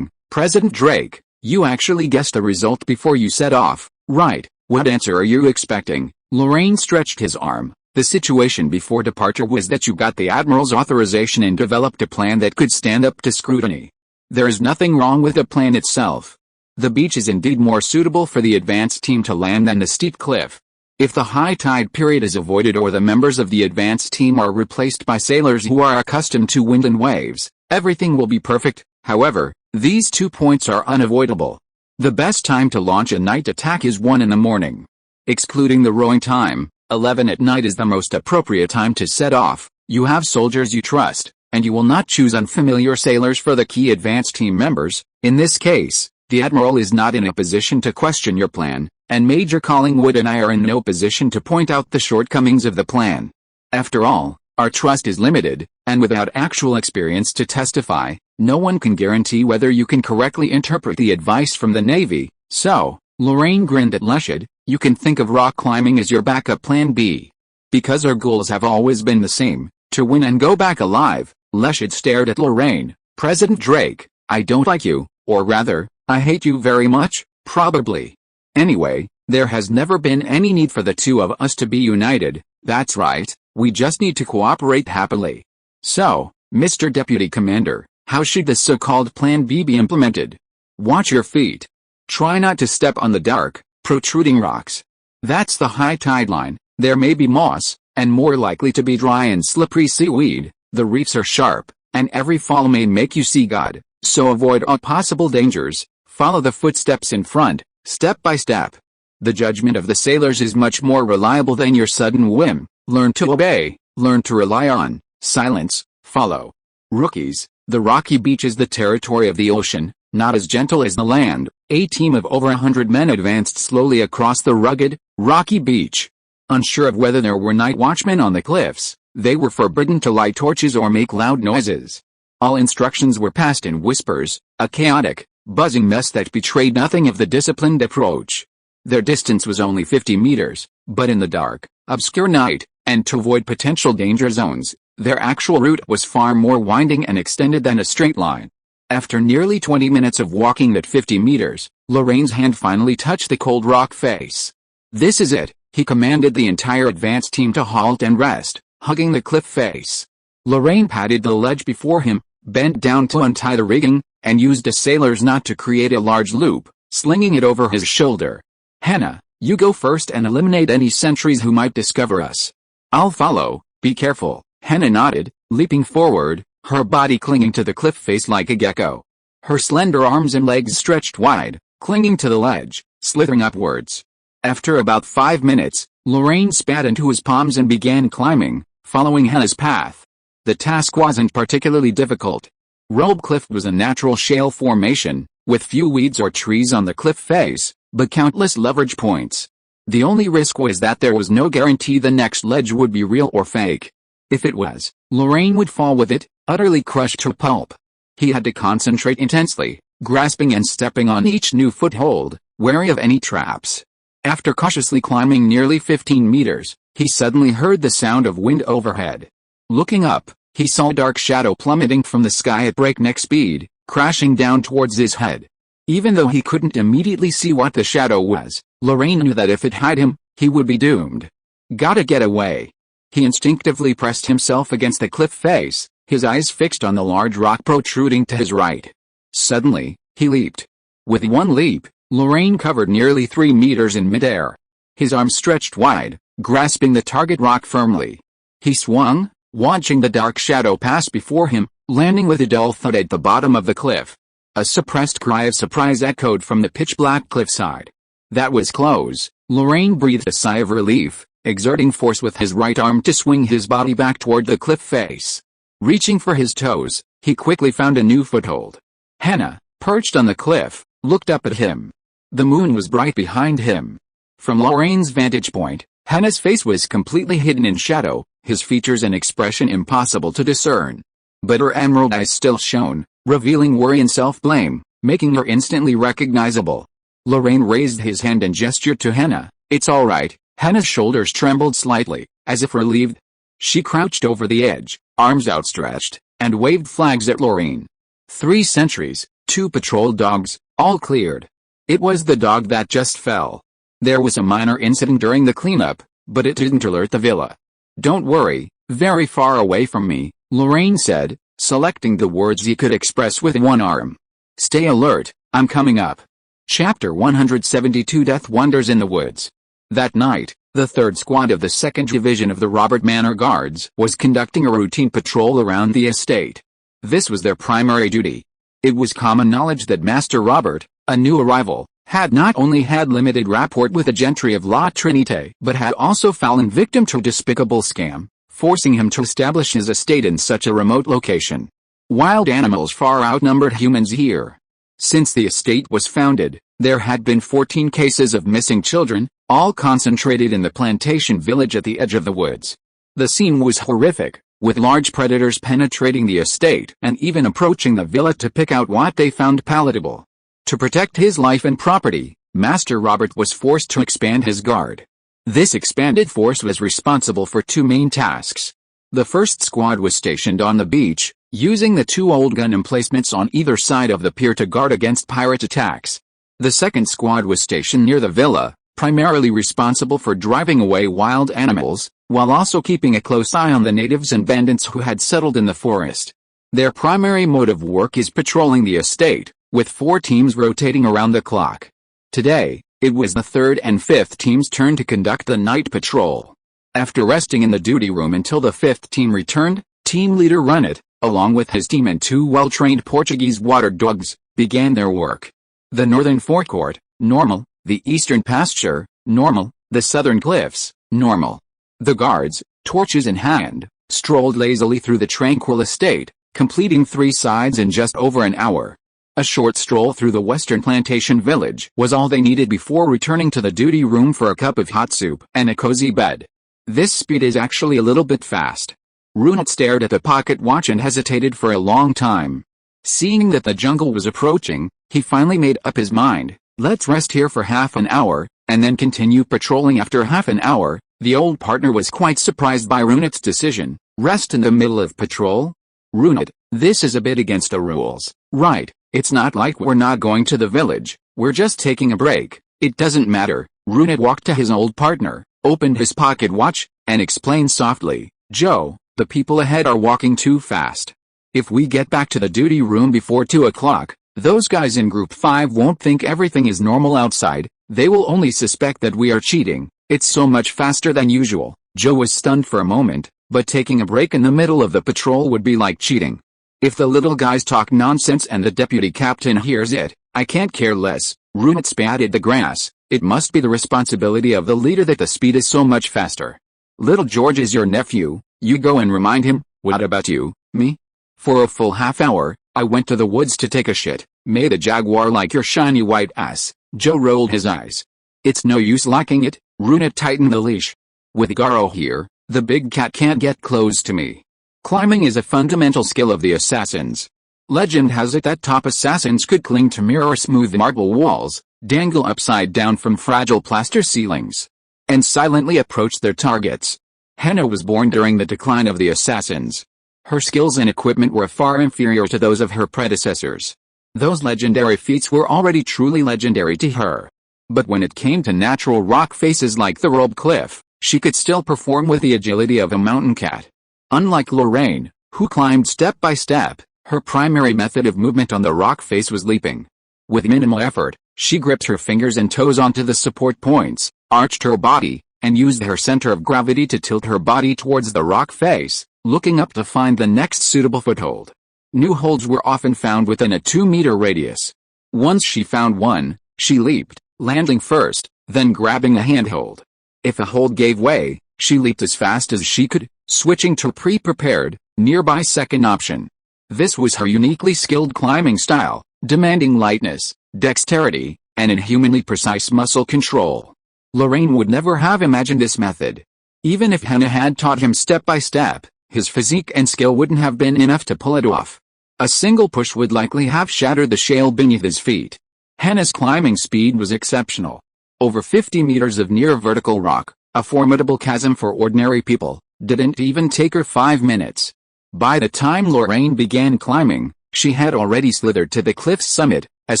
President Drake, you actually guessed the result before you set off, right? What answer are you expecting? Lorraine stretched his arm. The situation before departure was that you got the Admiral's authorization and developed a plan that could stand up to scrutiny. There is nothing wrong with the plan itself. The beach is indeed more suitable for the advance team to land than the steep cliff. If the high tide period is avoided or the members of the advance team are replaced by sailors who are accustomed to wind and waves, everything will be perfect. However, these 2 points are unavoidable. The best time to launch a night attack is 1 in the morning. Excluding the rowing time, 11 at night is the most appropriate time to set off. You have soldiers you trust, and you will not choose unfamiliar sailors for the key advance team members. In this case, the Admiral is not in a position to question your plan, and Major Collingwood and I are in no position to point out the shortcomings of the plan. After all, our trust is limited, and without actual experience to testify, no one can guarantee whether you can correctly interpret the advice from the Navy. So, Lorraine grinned at Leshid, you can think of rock climbing as your backup plan B. Because our goals have always been the same, to win and go back alive. Leshid stared at Lorraine. President Drake, I don't like you, or rather, I hate you very much, probably. Anyway, there has never been any need for the two of us to be united. That's right, we just need to cooperate happily. So, Mr. Deputy Commander, how should the so-called Plan B be implemented? Watch your feet. Try not to step on the dark, protruding rocks. That's the high tide line. There may be moss, and more likely to be dry and slippery seaweed. The reefs are sharp, and every fall may make you see God, so avoid all possible dangers. Follow the footsteps in front, step by step. The judgment of the sailors is much more reliable than your sudden whim. Learn to obey, learn to rely on silence, follow. Rookies, the rocky beach is the territory of the ocean, not as gentle as the land. A team of over 100 men advanced slowly across the rugged, rocky beach. Unsure of whether there were night watchmen on the cliffs, they were forbidden to light torches or make loud noises. All instructions were passed in whispers, a chaotic, buzzing mess that betrayed nothing of the disciplined approach. Their distance was only 50 meters, but in the dark, obscure night, and to avoid potential danger zones, their actual route was far more winding and extended than a straight line. After nearly 20 minutes of walking at 50 meters, Lorraine's hand finally touched the cold rock face. This is it, he commanded the entire advance team to halt and rest, hugging the cliff face. Lorraine patted the ledge before him, bent down to untie the rigging, and used a sailor's knot to create a large loop, slinging it over his shoulder. Hannah, You go first and eliminate any sentries who might discover us. I'll follow, be careful." Henna nodded, leaping forward, her body clinging to the cliff face like a gecko. Her slender arms and legs stretched wide, clinging to the ledge, slithering upwards. After about 5 minutes, Lorraine spat into his palms and began climbing, following Henna's path. The task wasn't particularly difficult. Robe Cliff was a natural shale formation, with few weeds or trees on the cliff face, but countless leverage points. The only risk was that there was no guarantee the next ledge would be real or fake. If it was, Lorraine would fall with it, utterly crushed to pulp. He had to concentrate intensely, grasping and stepping on each new foothold, wary of any traps. After cautiously climbing nearly 15 meters, he suddenly heard the sound of wind overhead. Looking up, he saw a dark shadow plummeting from the sky at breakneck speed, crashing down towards his head. Even though he couldn't immediately see what the shadow was, Lorraine knew that if it hit him, he would be doomed. Gotta get away. He instinctively pressed himself against the cliff face, his eyes fixed on the large rock protruding to his right. Suddenly, he leaped. With one leap, Lorraine covered nearly 3 meters in midair. His arms stretched wide, grasping the target rock firmly. He swung, watching the dark shadow pass before him, landing with a dull thud at the bottom of the cliff. A suppressed cry of surprise echoed from the pitch-black cliffside. That was close. Lorraine breathed a sigh of relief, exerting force with his right arm to swing his body back toward the cliff face. Reaching for his toes, he quickly found a new foothold. Henna, perched on the cliff, looked up at him. The moon was bright behind him. From Lorraine's vantage point, Henna's face was completely hidden in shadow, his features and expression impossible to discern. But her emerald eyes still shone, revealing worry and self-blame, making her instantly recognizable. Lorraine raised his hand and gestured to Henna. "It's all right." Henna's shoulders trembled slightly, as if relieved. She crouched over the edge, arms outstretched, and waved flags at Lorraine. 3 sentries, 2 patrol dogs, all cleared. It was the dog that just fell. There was a minor incident during the cleanup, but it didn't alert the villa. "Don't worry, very far away from me," Lorraine said, selecting the words he could express with one arm. "Stay alert, I'm coming up." Chapter 172 Death Wanders in the Woods. That night, the 3rd Squad of the 2nd Division of the Robert Manor Guards was conducting a routine patrol around the estate. This was their primary duty. It was common knowledge that Master Robert, a new arrival, had not only had limited rapport with the gentry of La Trinité but had also fallen victim to a despicable scam, forcing him to establish his estate in such a remote location. Wild animals far outnumbered humans here. Since the estate was founded, there had been 14 cases of missing children, all concentrated in the plantation village at the edge of the woods. The scene was horrific, with large predators penetrating the estate and even approaching the villa to pick out what they found palatable. To protect his life and property, Master Robert was forced to expand his guard. This expanded force was responsible for 2 main tasks. The 1st Squad was stationed on the beach, using the 2 old gun emplacements on either side of the pier to guard against pirate attacks. The 2nd Squad was stationed near the villa, primarily responsible for driving away wild animals, while also keeping a close eye on the natives and bandits who had settled in the forest. Their primary mode of work is patrolling the estate, with 4 teams rotating around the clock. Today, it was the 3rd and 5th team's turn to conduct the night patrol. After resting in the duty room until the 5th team returned, team leader Runit, along with his team and 2 well-trained Portuguese water dogs, began their work. The northern forecourt, normal; the eastern pasture, normal; the southern cliffs, normal. The guards, torches in hand, strolled lazily through the tranquil estate, completing 3 sides in just over an hour. A short stroll through the western plantation village was all they needed before returning to the duty room for a cup of hot soup and a cozy bed. This speed is actually a little bit fast. Runit stared at the pocket watch and hesitated for a long time. Seeing that the jungle was approaching, he finally made up his mind. "Let's rest here for half an hour, and then continue patrolling." After half an hour, the old partner was quite surprised by Runit's decision. "Rest in the middle of patrol? Runit, this is a bit against the rules, right? It's not like we're not going to the village, we're just taking a break." "It doesn't matter." Runit walked to his old partner, opened his pocket watch, and explained softly, "Joe, the people ahead are walking too fast. If we get back to the duty room before 2 o'clock, those guys in Group 5 won't think everything is normal outside, They will only suspect that we are cheating. It's so much faster than usual." Joe was stunned for a moment, but taking a break in the middle of the patrol would be like cheating. "If the little guys talk nonsense and the deputy captain hears it, I can't care less." Runit spat at the grass. "It must be the responsibility of the leader that the speed is so much faster. Little George is your nephew, you go and remind him." "What about you?" "Me? For a full half hour, I went to the woods to take a shit. Made a jaguar like your shiny white ass." Joe rolled his eyes. "It's no use liking it." Runit tightened the leash. "With Garo here, the big cat can't get close to me. Climbing is a fundamental skill of the assassins. Legend has it that top assassins could cling to mirror-smooth marble walls, dangle upside down from fragile plaster ceilings, and silently approach their targets. Henna was born during the decline of the assassins. Her skills and equipment were far inferior to those of her predecessors. Those legendary feats were already truly legendary to her. But when it came to natural rock faces like the Robe Cliff, she could still perform with the agility of a mountain cat. Unlike Lorraine, who climbed step by step, her primary method of movement on the rock face was leaping. With minimal effort, she gripped her fingers and toes onto the support points, arched her body, and used her center of gravity to tilt her body towards the rock face, looking up to find the next suitable foothold. New holds were often found within a 2-meter radius. Once she found one, she leaped, landing first, then grabbing a handhold. If a hold gave way, she leaped as fast as she could, switching to a pre-prepared, nearby second option. This was her uniquely skilled climbing style, demanding lightness, dexterity, and inhumanly precise muscle control. Lorraine would never have imagined this method. Even if Henna had taught him step by step, his physique and skill wouldn't have been enough to pull it off. A single push would likely have shattered the shale beneath his feet. Henna's climbing speed was exceptional. Over 50 meters of near vertical rock, a formidable chasm for ordinary people, didn't even take her 5 minutes. By the time Lorraine began climbing, she had already slithered to the cliff's summit, as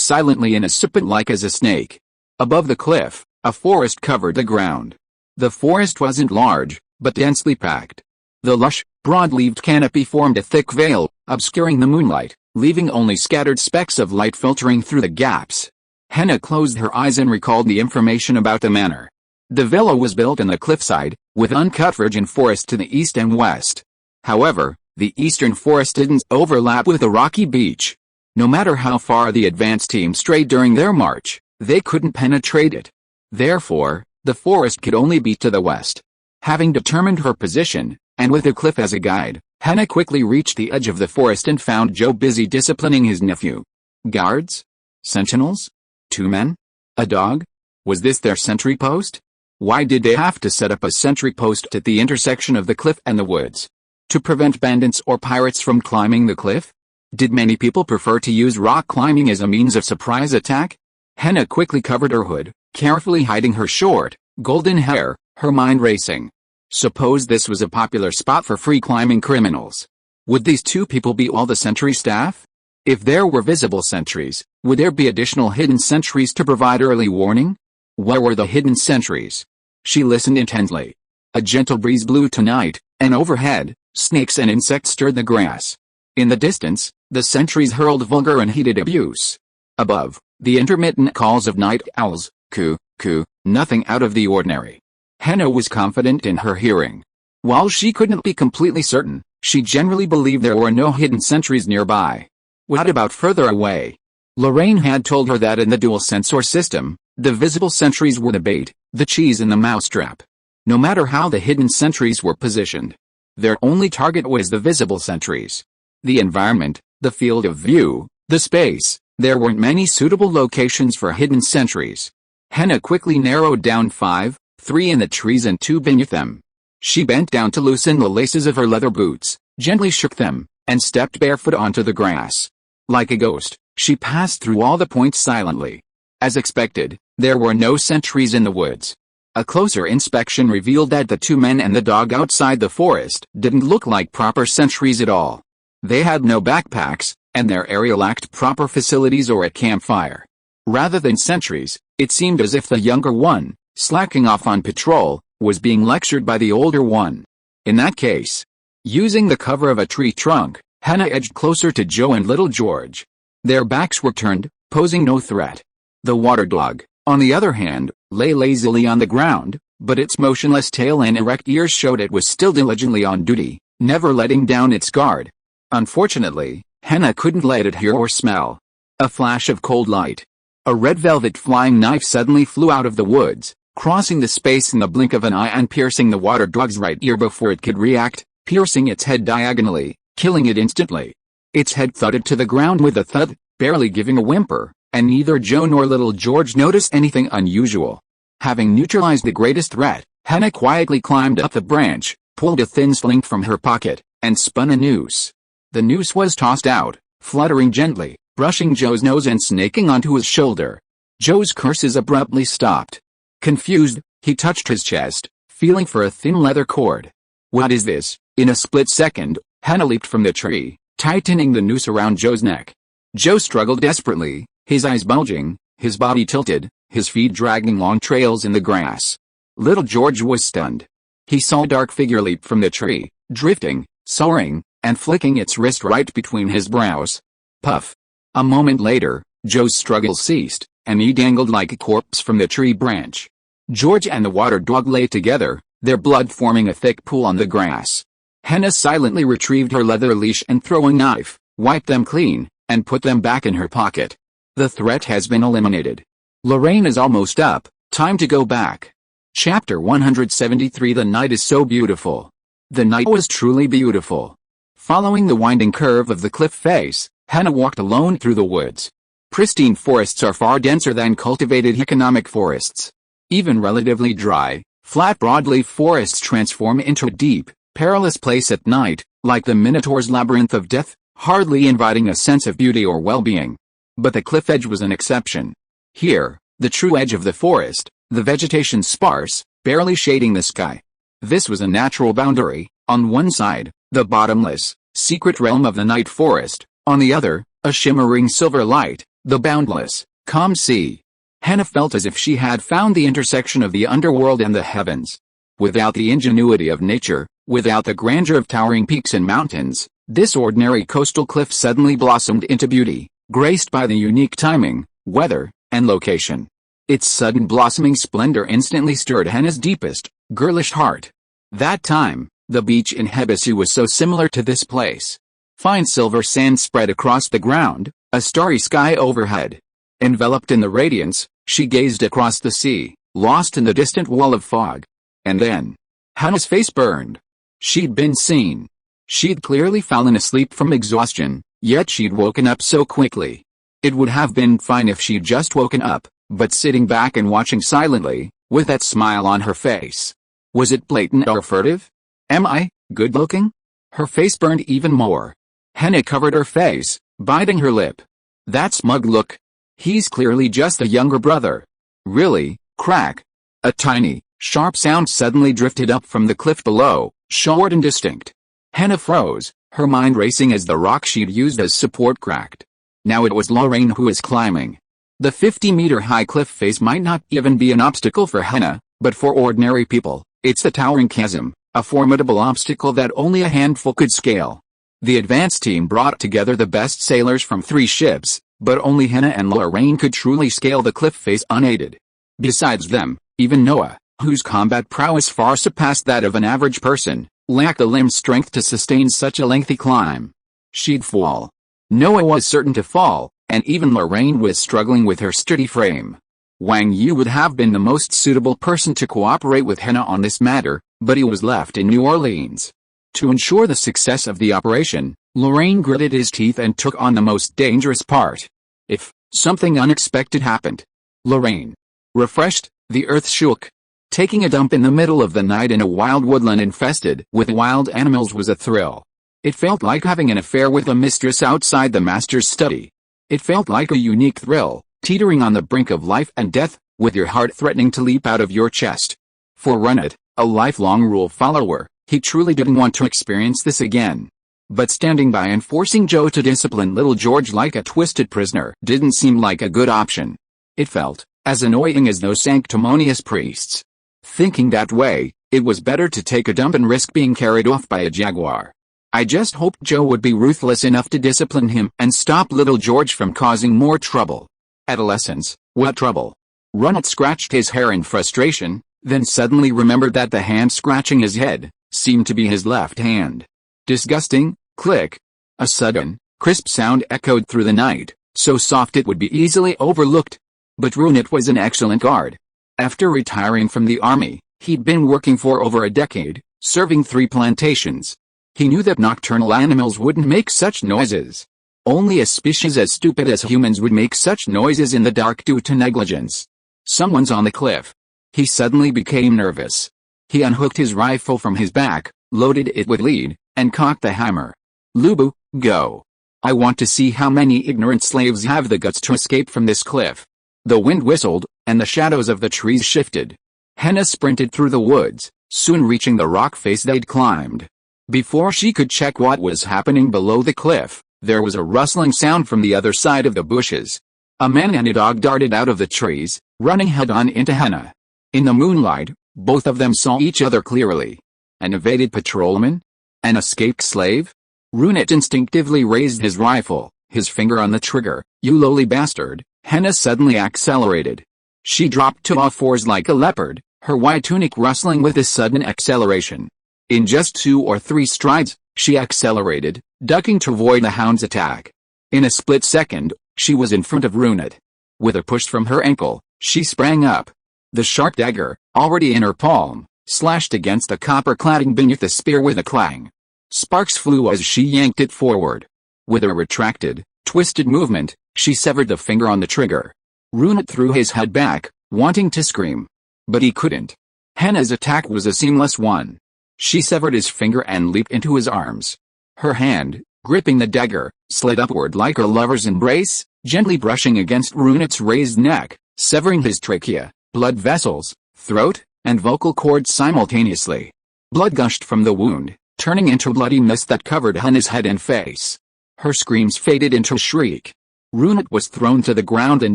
silently and as serpent-like as a snake. Above the cliff, a forest covered the ground. The forest wasn't large, but densely packed. The lush, broad-leaved canopy formed a thick veil, obscuring the moonlight, leaving only scattered specks of light filtering through the gaps. Henna closed her eyes and recalled the information about the manor. The villa was built in the cliffside, with uncut virgin forest to the east and west. However, the eastern forest didn't overlap with the rocky beach. No matter how far the advance team strayed during their march, they couldn't penetrate it. Therefore, the forest could only be to the west. Having determined her position, and with the cliff as a guide, Henna quickly reached the edge of the forest and found Joe busy disciplining his nephew. Guards? Sentinels? 2 men? A dog? Was this their sentry post? Why did they have to set up a sentry post at the intersection of the cliff and the woods? To prevent bandits or pirates from climbing the cliff? Did many people prefer to use rock climbing as a means of surprise attack? Henna quickly covered her hood, carefully hiding her short, golden hair, her mind racing. Suppose this was a popular spot for free climbing criminals. Would these 2 people be all the sentry staff? If there were visible sentries, would there be additional hidden sentries to provide early warning? Where were the hidden sentries? She listened intently. A gentle breeze blew tonight, and overhead, snakes and insects stirred the grass. In the distance, the sentries hurled vulgar and heated abuse. Above, the intermittent calls of night owls, coo, coo, nothing out of the ordinary. Henna was confident in her hearing. While she couldn't be completely certain, she generally believed there were no hidden sentries nearby. What about further away? Lorraine had told her that in the dual sensor system, the visible sentries were the bait, the cheese in the mousetrap. No matter how the hidden sentries were positioned, their only target was the visible sentries. The environment, the field of view, the space, there weren't many suitable locations for hidden sentries. Henna quickly narrowed down 5, 3 in the trees and 2 beneath them. She bent down to loosen the laces of her leather boots, gently shook them, and stepped barefoot onto the grass. Like a ghost, she passed through all the points silently. As expected, there were no sentries in the woods. A closer inspection revealed that the 2 men and the dog outside the forest didn't look like proper sentries at all. They had no backpacks, and their area lacked proper facilities or a campfire. Rather than sentries, it seemed as if the younger one, slacking off on patrol, was being lectured by the older one. In that case, using the cover of a tree trunk, Henna edged closer to Joe and little George. Their backs were turned, posing no threat. The water dog, on the other hand, lay lazily on the ground, but its motionless tail and erect ears showed it was still diligently on duty, never letting down its guard. Unfortunately, Henna couldn't let it hear or smell. A flash of cold light. A red velvet flying knife suddenly flew out of the woods, crossing the space in the blink of an eye and piercing the water dog's right ear before it could react, piercing its head diagonally, killing it instantly. Its head thudded to the ground with a thud, barely giving a whimper, and neither Joe nor little George noticed anything unusual. Having neutralized the greatest threat, Henna quietly climbed up the branch, pulled a thin sling from her pocket, and spun a noose. The noose was tossed out, fluttering gently, brushing Joe's nose and snaking onto his shoulder. Joe's curses abruptly stopped. Confused, he touched his chest, feeling for a thin leather cord. What is this? In a split second, Henna leaped from the tree, tightening the noose around Joe's neck. Joe struggled desperately, his eyes bulging, his body tilted, his feet dragging long trails in the grass. Little George was stunned. He saw a dark figure leap from the tree, drifting, soaring, and flicking its wrist right between his brows. Puff. A moment later, Joe's struggle ceased, and he dangled like a corpse from the tree branch. George and the water dog lay together, their blood forming a thick pool on the grass. Henna silently retrieved her leather leash and throwing knife, wiped them clean, and put them back in her pocket. The threat has been eliminated. Lorraine is almost up, time to go back. Chapter 173. The night is so beautiful. The night was truly beautiful. Following the winding curve of the cliff face, Henna walked alone through the woods. Pristine forests are far denser than cultivated economic forests. Even relatively dry, flat broadleaf forests transform into a deep, perilous place at night, like the Minotaur's labyrinth of death, hardly inviting a sense of beauty or well-being. But the cliff edge was an exception. Here, the true edge of the forest, the vegetation sparse, barely shading the sky. This was a natural boundary. On one side, the bottomless, secret realm of the night forest, on the other, a shimmering silver light, the boundless, calm sea. Henna felt as if she had found the intersection of the underworld and the heavens. Without the ingenuity of nature, without the grandeur of towering peaks and mountains, this ordinary coastal cliff suddenly blossomed into beauty, graced by the unique timing, weather, and location. Its sudden blossoming splendor instantly stirred Henna's deepest, girlish heart. That time, the beach in Hebesi was so similar to this place. Fine silver sand spread across the ground, a starry sky overhead. Enveloped in the radiance, she gazed across the sea, lost in the distant wall of fog. And then, Henna's face burned. She'd been seen. She'd clearly fallen asleep from exhaustion, yet she'd woken up so quickly. It would have been fine if she'd just woken up, but sitting back and watching silently, with that smile on her face. Was it blatant or furtive? Am I good-looking? Her face burned even more. Henna covered her face, biting her lip. That smug look. He's clearly just a younger brother. Really? Crack. A tiny, sharp sound suddenly drifted up from the cliff below, short and distinct. Henna froze, her mind racing as the rock she'd used as support cracked. Now it was Lorraine who was climbing. The 50-meter-high cliff face might not even be an obstacle for Henna, but for ordinary people, it's the towering chasm, a formidable obstacle that only a handful could scale. The advance team brought together the best sailors from 3 ships, but only Henna and Lorraine could truly scale the cliff face unaided. Besides them, even Noah, whose combat prowess far surpassed that of an average person, lacked the limb strength to sustain such a lengthy climb. She'd fall. Noah was certain to fall, and even Lorraine was struggling with her sturdy frame. Wang Yu would have been the most suitable person to cooperate with Henna on this matter, but he was left in New Orleans. To ensure the success of the operation, Lorraine gritted his teeth and took on the most dangerous part. If something unexpected happened. Lorraine. Refreshed, the earth shook. Taking a dump in the middle of the night in a wild woodland infested with wild animals was a thrill. It felt like having an affair with a mistress outside the master's study. It felt like a unique thrill, teetering on the brink of life and death, with your heart threatening to leap out of your chest. For Runnet, a lifelong rule follower, he truly didn't want to experience this again. But standing by and forcing Joe to discipline little George like a twisted prisoner didn't seem like a good option. It felt as annoying as those sanctimonious priests. Thinking that way, it was better to take a dump and risk being carried off by a jaguar. I just hoped Joe would be ruthless enough to discipline him and stop little George from causing more trouble. Adolescence, what trouble? Runnet scratched his hair in frustration, then suddenly remembered that the hand scratching his head seemed to be his left hand. Disgusting. Click. A sudden, crisp sound echoed through the night, so soft it would be easily overlooked. But Runnet was an excellent guard. After retiring from the army, he'd been working for over a decade, serving 3 plantations. He knew that nocturnal animals wouldn't make such noises. Only a species as stupid as humans would make such noises in the dark due to negligence. Someone's on the cliff. He suddenly became nervous. He unhooked his rifle from his back, loaded it with lead, and cocked the hammer. Lubu, go. I want to see how many ignorant slaves have the guts to escape from this cliff. The wind whistled, and the shadows of the trees shifted. Henna sprinted through the woods, soon reaching the rock face they'd climbed. Before she could check what was happening below the cliff, there was a rustling sound from the other side of the bushes. A man and a dog darted out of the trees, running head-on into Henna. In the moonlight, both of them saw each other clearly. An evaded patrolman? An escaped slave? Runnet instinctively raised his rifle, his finger on the trigger. You lowly bastard. Henna suddenly accelerated. She dropped to all fours like a leopard, her white tunic rustling with a sudden acceleration. In just 2 or 3 strides, she accelerated, ducking to avoid the hound's attack. In a split second, she was in front of Runnet. With a push from her ankle, she sprang up. The sharp dagger, already in her palm, slashed against the copper cladding beneath the spear with a clang. Sparks flew as she yanked it forward. With a retracted, twisted movement, she severed the finger on the trigger. Runnet threw his head back, wanting to scream. But he couldn't. Henna's attack was a seamless one. She severed his finger and leaped into his arms. Her hand, gripping the dagger, slid upward like a lover's embrace, gently brushing against Runnet's raised neck, severing his trachea, blood vessels, throat, and vocal cords simultaneously. Blood gushed from the wound, turning into bloody mist that covered Henna's head and face. Her screams faded into a shriek. Runnet was thrown to the ground in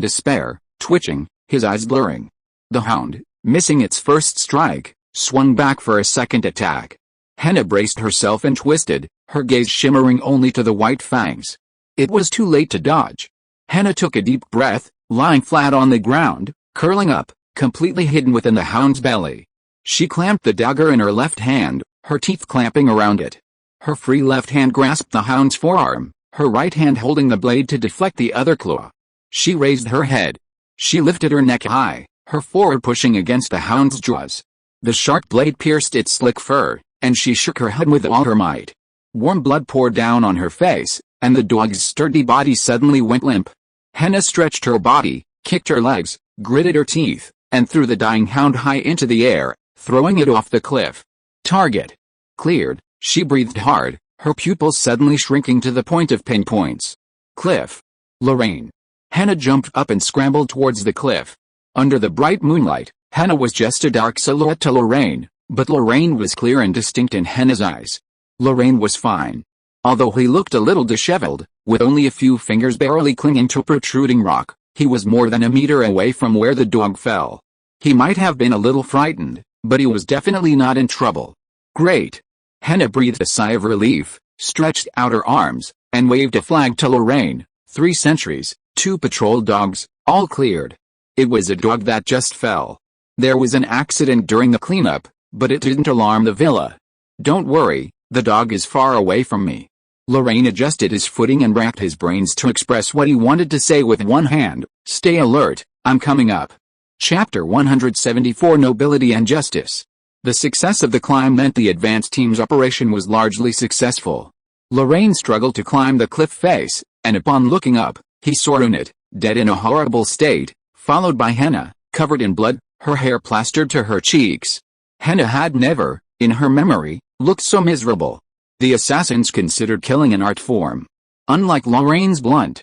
despair, twitching, his eyes blurring. The hound, missing its first strike, swung back for a second attack. Henna braced herself and twisted, her gaze shimmering only to the white fangs. It was too late to dodge. Henna took a deep breath, lying flat on the ground, curling up, completely hidden within the hound's belly. She clamped the dagger in her left hand, her teeth clamping around it. Her free left hand grasped the hound's forearm, her right hand holding the blade to deflect the other claw. She raised her head. She lifted her neck high, her forehead pushing against the hound's jaws. The sharp blade pierced its slick fur, and she shook her head with all her might. Warm blood poured down on her face, and the dog's sturdy body suddenly went limp. Henna stretched her body, kicked her legs, gritted her teeth, and threw the dying hound high into the air, throwing it off the cliff. Target cleared. She breathed hard, her pupils suddenly shrinking to the point of pinpoints. Cliff. Lorraine. Henna jumped up and scrambled towards the cliff. Under the bright moonlight, Henna was just a dark silhouette to Lorraine, but Lorraine was clear and distinct in Henna's eyes. Lorraine was fine. Although he looked a little disheveled, with only a few fingers barely clinging to protruding rock, he was more than a meter away from where the dog fell. He might have been a little frightened, but he was definitely not in trouble. Great. Henna breathed a sigh of relief, stretched out her arms, and waved a flag to Lorraine. 3 sentries, 2 patrol dogs, all cleared. It was a dog that just fell. There was an accident during the cleanup, but it didn't alarm the villa. Don't worry, the dog is far away from me. Lorraine adjusted his footing and racked his brains to express what he wanted to say with one hand. Stay alert, I'm coming up. Chapter 174 Nobility and Justice. The success of the climb meant the advance team's operation was largely successful. Lorraine struggled to climb the cliff face, and upon looking up, he saw Runnet, dead in a horrible state, followed by Henna, covered in blood, her hair plastered to her cheeks. Henna had never, in her memory, looked so miserable. The assassins considered killing an art form. Unlike Lorraine's blunt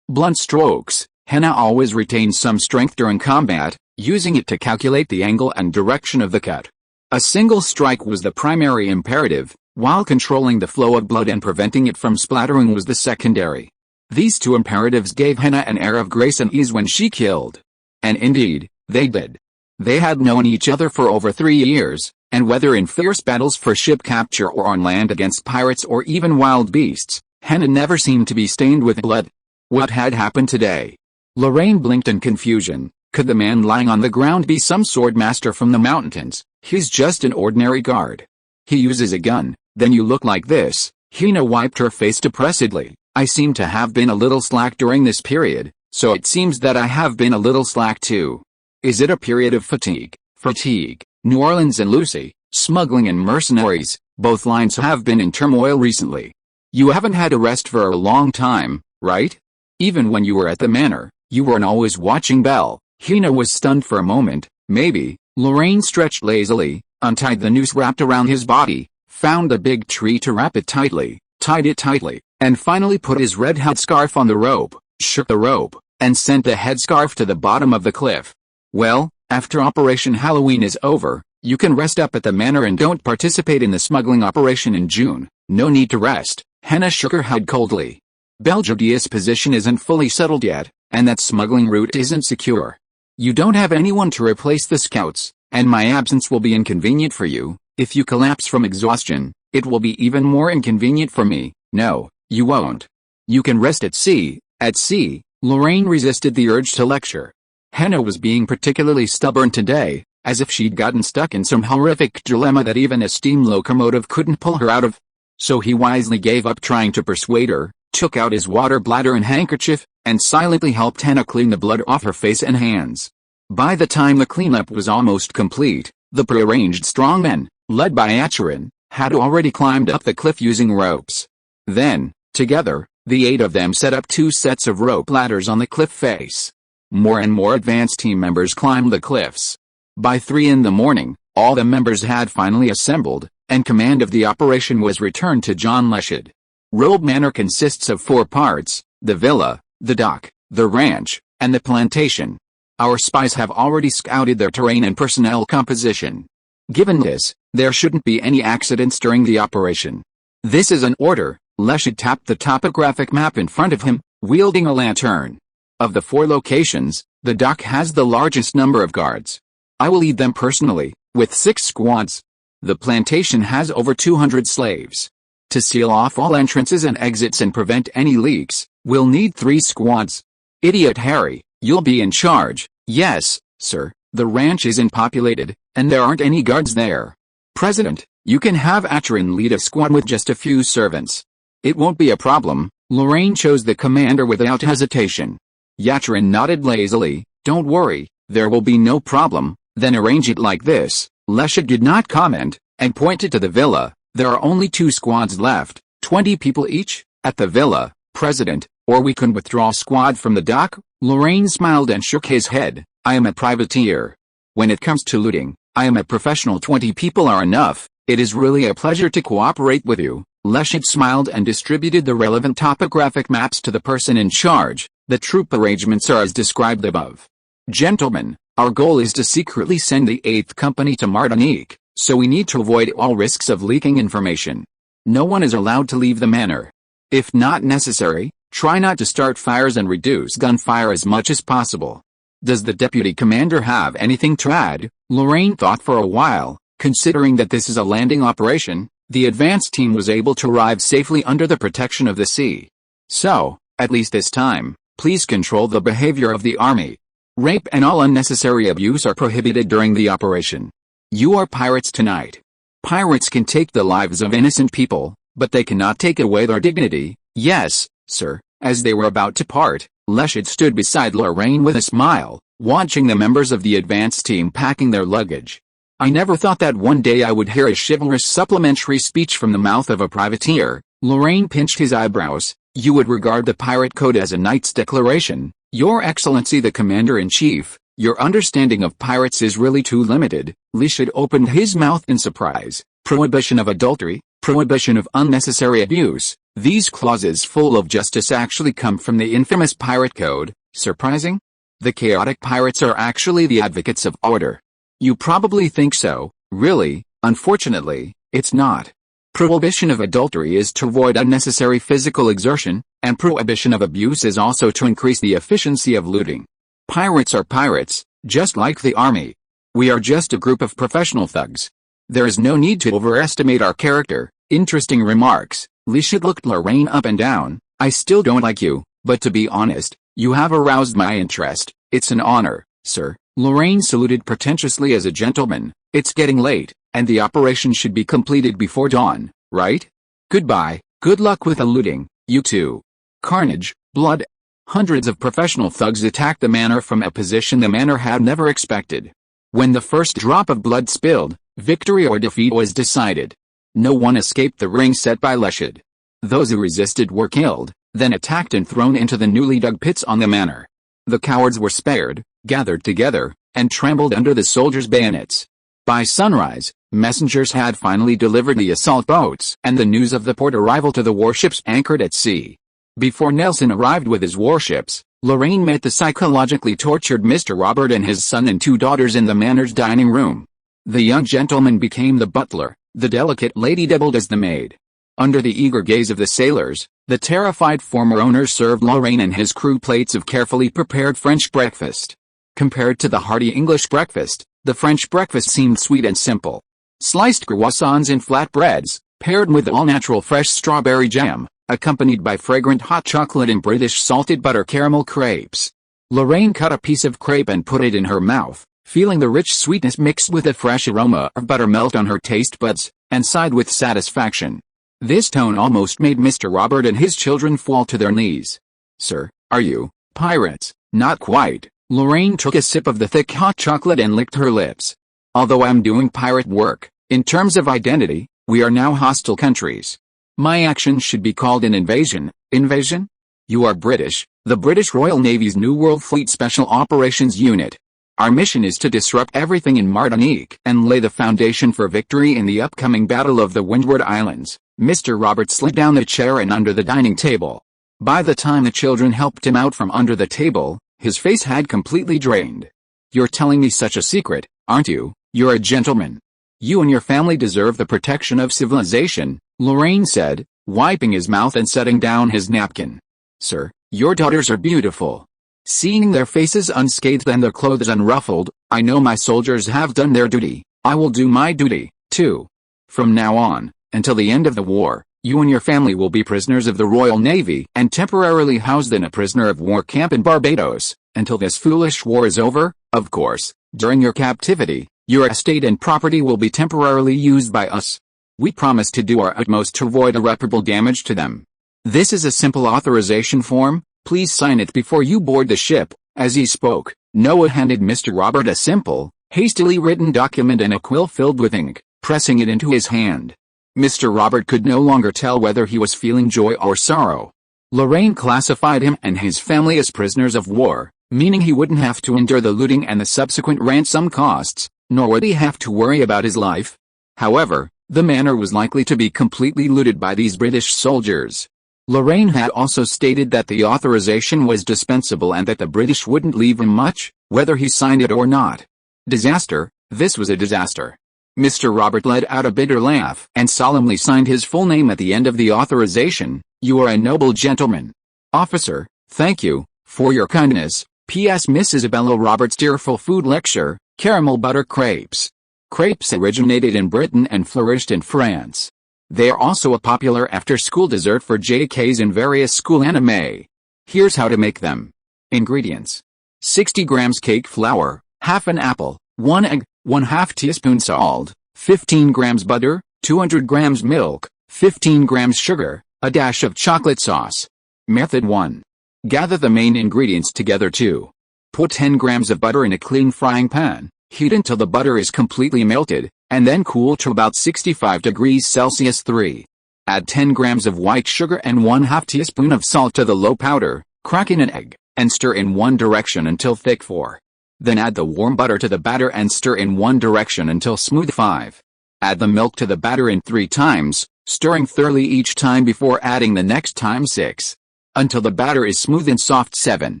strokes, Henna always retained some strength during combat, using it to calculate the angle and direction of the cut. A single strike was the primary imperative, while controlling the flow of blood and preventing it from splattering was the secondary. These 2 imperatives gave Henna an air of grace and ease when she killed. And indeed, they did. They had known each other for over 3 years, and whether in fierce battles for ship capture or on land against pirates or even wild beasts, Henna never seemed to be stained with blood. What had happened today? Lorraine blinked in confusion, Could the man lying on the ground be some sword master from the mountains? He's just an ordinary guard. He uses a gun. Then you look like this. Hina wiped her face depressedly. I seem to have been a little slack during this period, so it seems that I have been a little slack too. Is it a period of fatigue? Fatigue. New Orleans and Lucy, smuggling and mercenaries, both lines have been in turmoil recently. You haven't had a rest for a long time, right? Even when you were at the manor, you weren't always watching Belle. Hina was stunned for a moment. Maybe. Lorraine stretched lazily, untied the noose wrapped around his body, found a big tree to wrap it tightly, tied it tightly, and finally put his red headscarf on the rope, shook the rope, and sent the headscarf to the bottom of the cliff. Well, after Operation Halloween is over, you can rest up at the manor and don't participate in the smuggling operation in June. No need to rest. Henna shook her head coldly. Belgidia's position isn't fully settled yet, and that smuggling route isn't secure. You don't have anyone to replace the scouts, and my absence will be inconvenient for you. If you collapse from exhaustion, it will be even more inconvenient for me. No, you won't. You can rest at sea. At sea. Lorraine resisted the urge to lecture. Henna was being particularly stubborn today, as if she'd gotten stuck in some horrific dilemma that even a steam locomotive couldn't pull her out of. So he wisely gave up trying to persuade her, took out his water bladder and handkerchief, and silently helped Henna clean the blood off her face and hands. By the time the cleanup was almost complete, the prearranged strongmen, led by Acheron, had already climbed up the cliff using ropes. Then, together, the 8 of them set up 2 sets of rope ladders on the cliff face. More and more advanced team members climbed the cliffs. By 3 in the morning, all the members had finally assembled, and command of the operation was returned to John Leshed. Robe Manor consists of 4 parts: the villa, the dock, the ranch, and the plantation. Our spies have already scouted their terrain and personnel composition. Given this, there shouldn't be any accidents during the operation. This is an order. Leshed tapped the topographic map in front of him, wielding a lantern. Of the 4 locations, the dock has the largest number of guards. I will lead them personally, with 6 squads. The plantation has over 200 slaves. To seal off all entrances and exits and prevent any leaks, we'll need 3 squads. Idiot Harry, you'll be in charge. Yes, sir. The ranch isn't populated, and there aren't any guards there. President, you can have Acheron lead a squad with just a few servants. It won't be a problem. Lorraine chose the commander without hesitation. Acheron nodded lazily. Don't worry, there will be no problem. Then arrange it like this. Leshed did not comment, and pointed to the villa. There are only 2 squads left, 20 people each, at the villa, President, or we can withdraw squad from the dock. Lorraine smiled and shook his head. I am a privateer. When it comes to looting, I am a professional. 20 people are enough. It is really a pleasure to cooperate with you. Leshed smiled and distributed the relevant topographic maps to the person in charge. The troop arrangements are as described above. Gentlemen, our goal is to secretly send the 8th Company to Martinique, so we need to avoid all risks of leaking information. No one is allowed to leave the manor. If not necessary, try not to start fires and reduce gunfire as much as possible. Does the deputy commander have anything to add? Lorraine thought for a while. Considering that this is a landing operation, the advance team was able to arrive safely under the protection of the sea. So, at least this time, please control the behavior of the army. Rape and all unnecessary abuse are prohibited during the operation. You are pirates tonight. Pirates can take the lives of innocent people, but they cannot take away their dignity. Yes, sir. As they were about to part, Leshed stood beside Lorraine with a smile, watching the members of the advance team packing their luggage. I never thought that one day I would hear a chivalrous supplementary speech from the mouth of a privateer. Lorraine pinched his eyebrows. You would regard the pirate code as a knight's declaration. Your Excellency the Commander-in-Chief, your understanding of pirates is really too limited. Leshed opened his mouth in surprise. Prohibition of adultery, prohibition of unnecessary abuse. These clauses full of justice actually come from the infamous pirate code. Surprising? The chaotic pirates are actually the advocates of order. You probably think so. Really, unfortunately, it's not. Prohibition of adultery is to avoid unnecessary physical exertion, and prohibition of abuse is also to increase the efficiency of looting. Pirates are pirates, just like the army. We are just a group of professional thugs. There is no need to overestimate our character. Interesting remarks. Leshed looked Lorraine up and down. I still don't like you, but to be honest, you have aroused my interest. It's an honor. Sir, Lorraine saluted pretentiously as a gentleman. It's getting late, and the operation should be completed before dawn, right? Goodbye, good luck with the looting, you two. Carnage, blood. Hundreds of professional thugs attacked the manor from a position the manor had never expected. When the first drop of blood spilled, victory or defeat was decided. No one escaped the ring set by Leshad. Those who resisted were killed, then attacked and thrown into the newly dug pits on the manor. The cowards were spared, gathered together, and trampled under the soldiers' bayonets. By sunrise, messengers had finally delivered the assault boats and the news of the port arrival to the warships anchored at sea. Before Nelson arrived with his warships, Lorraine met the psychologically tortured Mr. Robert and his son and 2 daughters in the manor's dining room. The young gentleman became the butler, the delicate lady doubled as the maid. Under the eager gaze of the sailors, the terrified former owner served Lorraine and his crew plates of carefully prepared French breakfast. Compared to the hearty English breakfast, the French breakfast seemed sweet and simple. Sliced croissants and flatbreads, paired with all-natural fresh strawberry jam, accompanied by fragrant hot chocolate and British salted butter caramel crepes. Lorraine cut a piece of crepe and put it in her mouth, feeling the rich sweetness mixed with the fresh aroma of butter melt on her taste buds, and sighed with satisfaction. This tone almost made Mr. Robert and his children fall to their knees. Sir, are you pirates? Not quite. Lorraine took a sip of the thick hot chocolate and licked her lips. Although I'm doing pirate work, in terms of identity, we are now hostile countries. My action should be called an invasion. Invasion? You are British, the British Royal Navy's New World Fleet Special Operations Unit. Our mission is to disrupt everything in Martinique and lay the foundation for victory in the upcoming Battle of the Windward Islands. Mr. Robert slid down the chair and under the dining table. By the time the children helped him out from under the table, his face had completely drained. You're telling me such a secret, aren't you? You're a gentleman. You and your family deserve the protection of civilization, Lorraine said, wiping his mouth and setting down his napkin. Sir, your daughters are beautiful. Seeing their faces unscathed and their clothes unruffled, I know my soldiers have done their duty. I will do my duty, too. From now on, until the end of the war, you and your family will be prisoners of the Royal Navy and temporarily housed in a prisoner of war camp in Barbados, until this foolish war is over. Of course, during your captivity, your estate and property will be temporarily used by us. We promise to do our utmost to avoid irreparable damage to them. This is a simple authorization form, please sign it before you board the ship. As he spoke, Noah handed Mr. Robert a simple, hastily written document and a quill filled with ink, pressing it into his hand. Mr. Robert could no longer tell whether he was feeling joy or sorrow. Lorraine classified him and his family as prisoners of war, meaning he wouldn't have to endure the looting and the subsequent ransom costs, nor would he have to worry about his life. However, the manor was likely to be completely looted by these British soldiers. Lorraine had also stated that the authorization was dispensable and that the British wouldn't leave him much, whether he signed it or not. Disaster, this was a disaster. Mr. Robert let out a bitter laugh and solemnly signed his full name at the end of the authorization. You are a noble gentleman. Officer, thank you for your kindness. P.S. Miss Isabella Roberts' tearful food lecture, caramel butter crepes. Crepes originated in Britain and flourished in France. They are also a popular after-school dessert for JKs in various school anime. Here's how to make them. Ingredients. 60 grams cake flour, half an apple, 1 egg, 1/2 teaspoon salt, 15 grams butter, 200 grams milk, 15 grams sugar, a dash of chocolate sauce. Method 1. Gather the main ingredients together. 2. Put 10 grams of butter in a clean frying pan, heat until the butter is completely melted, and then cool to about 65 degrees Celsius. 3. Add 10 grams of white sugar and 1/2 teaspoon of salt to the low powder, crack in an egg, and stir in one direction until thick. 4. Then add the warm butter to the batter and stir in one direction until smooth. 5. Add the milk to the batter in 3 times, stirring thoroughly each time before adding the next time. 6. Until the batter is smooth and soft. 7.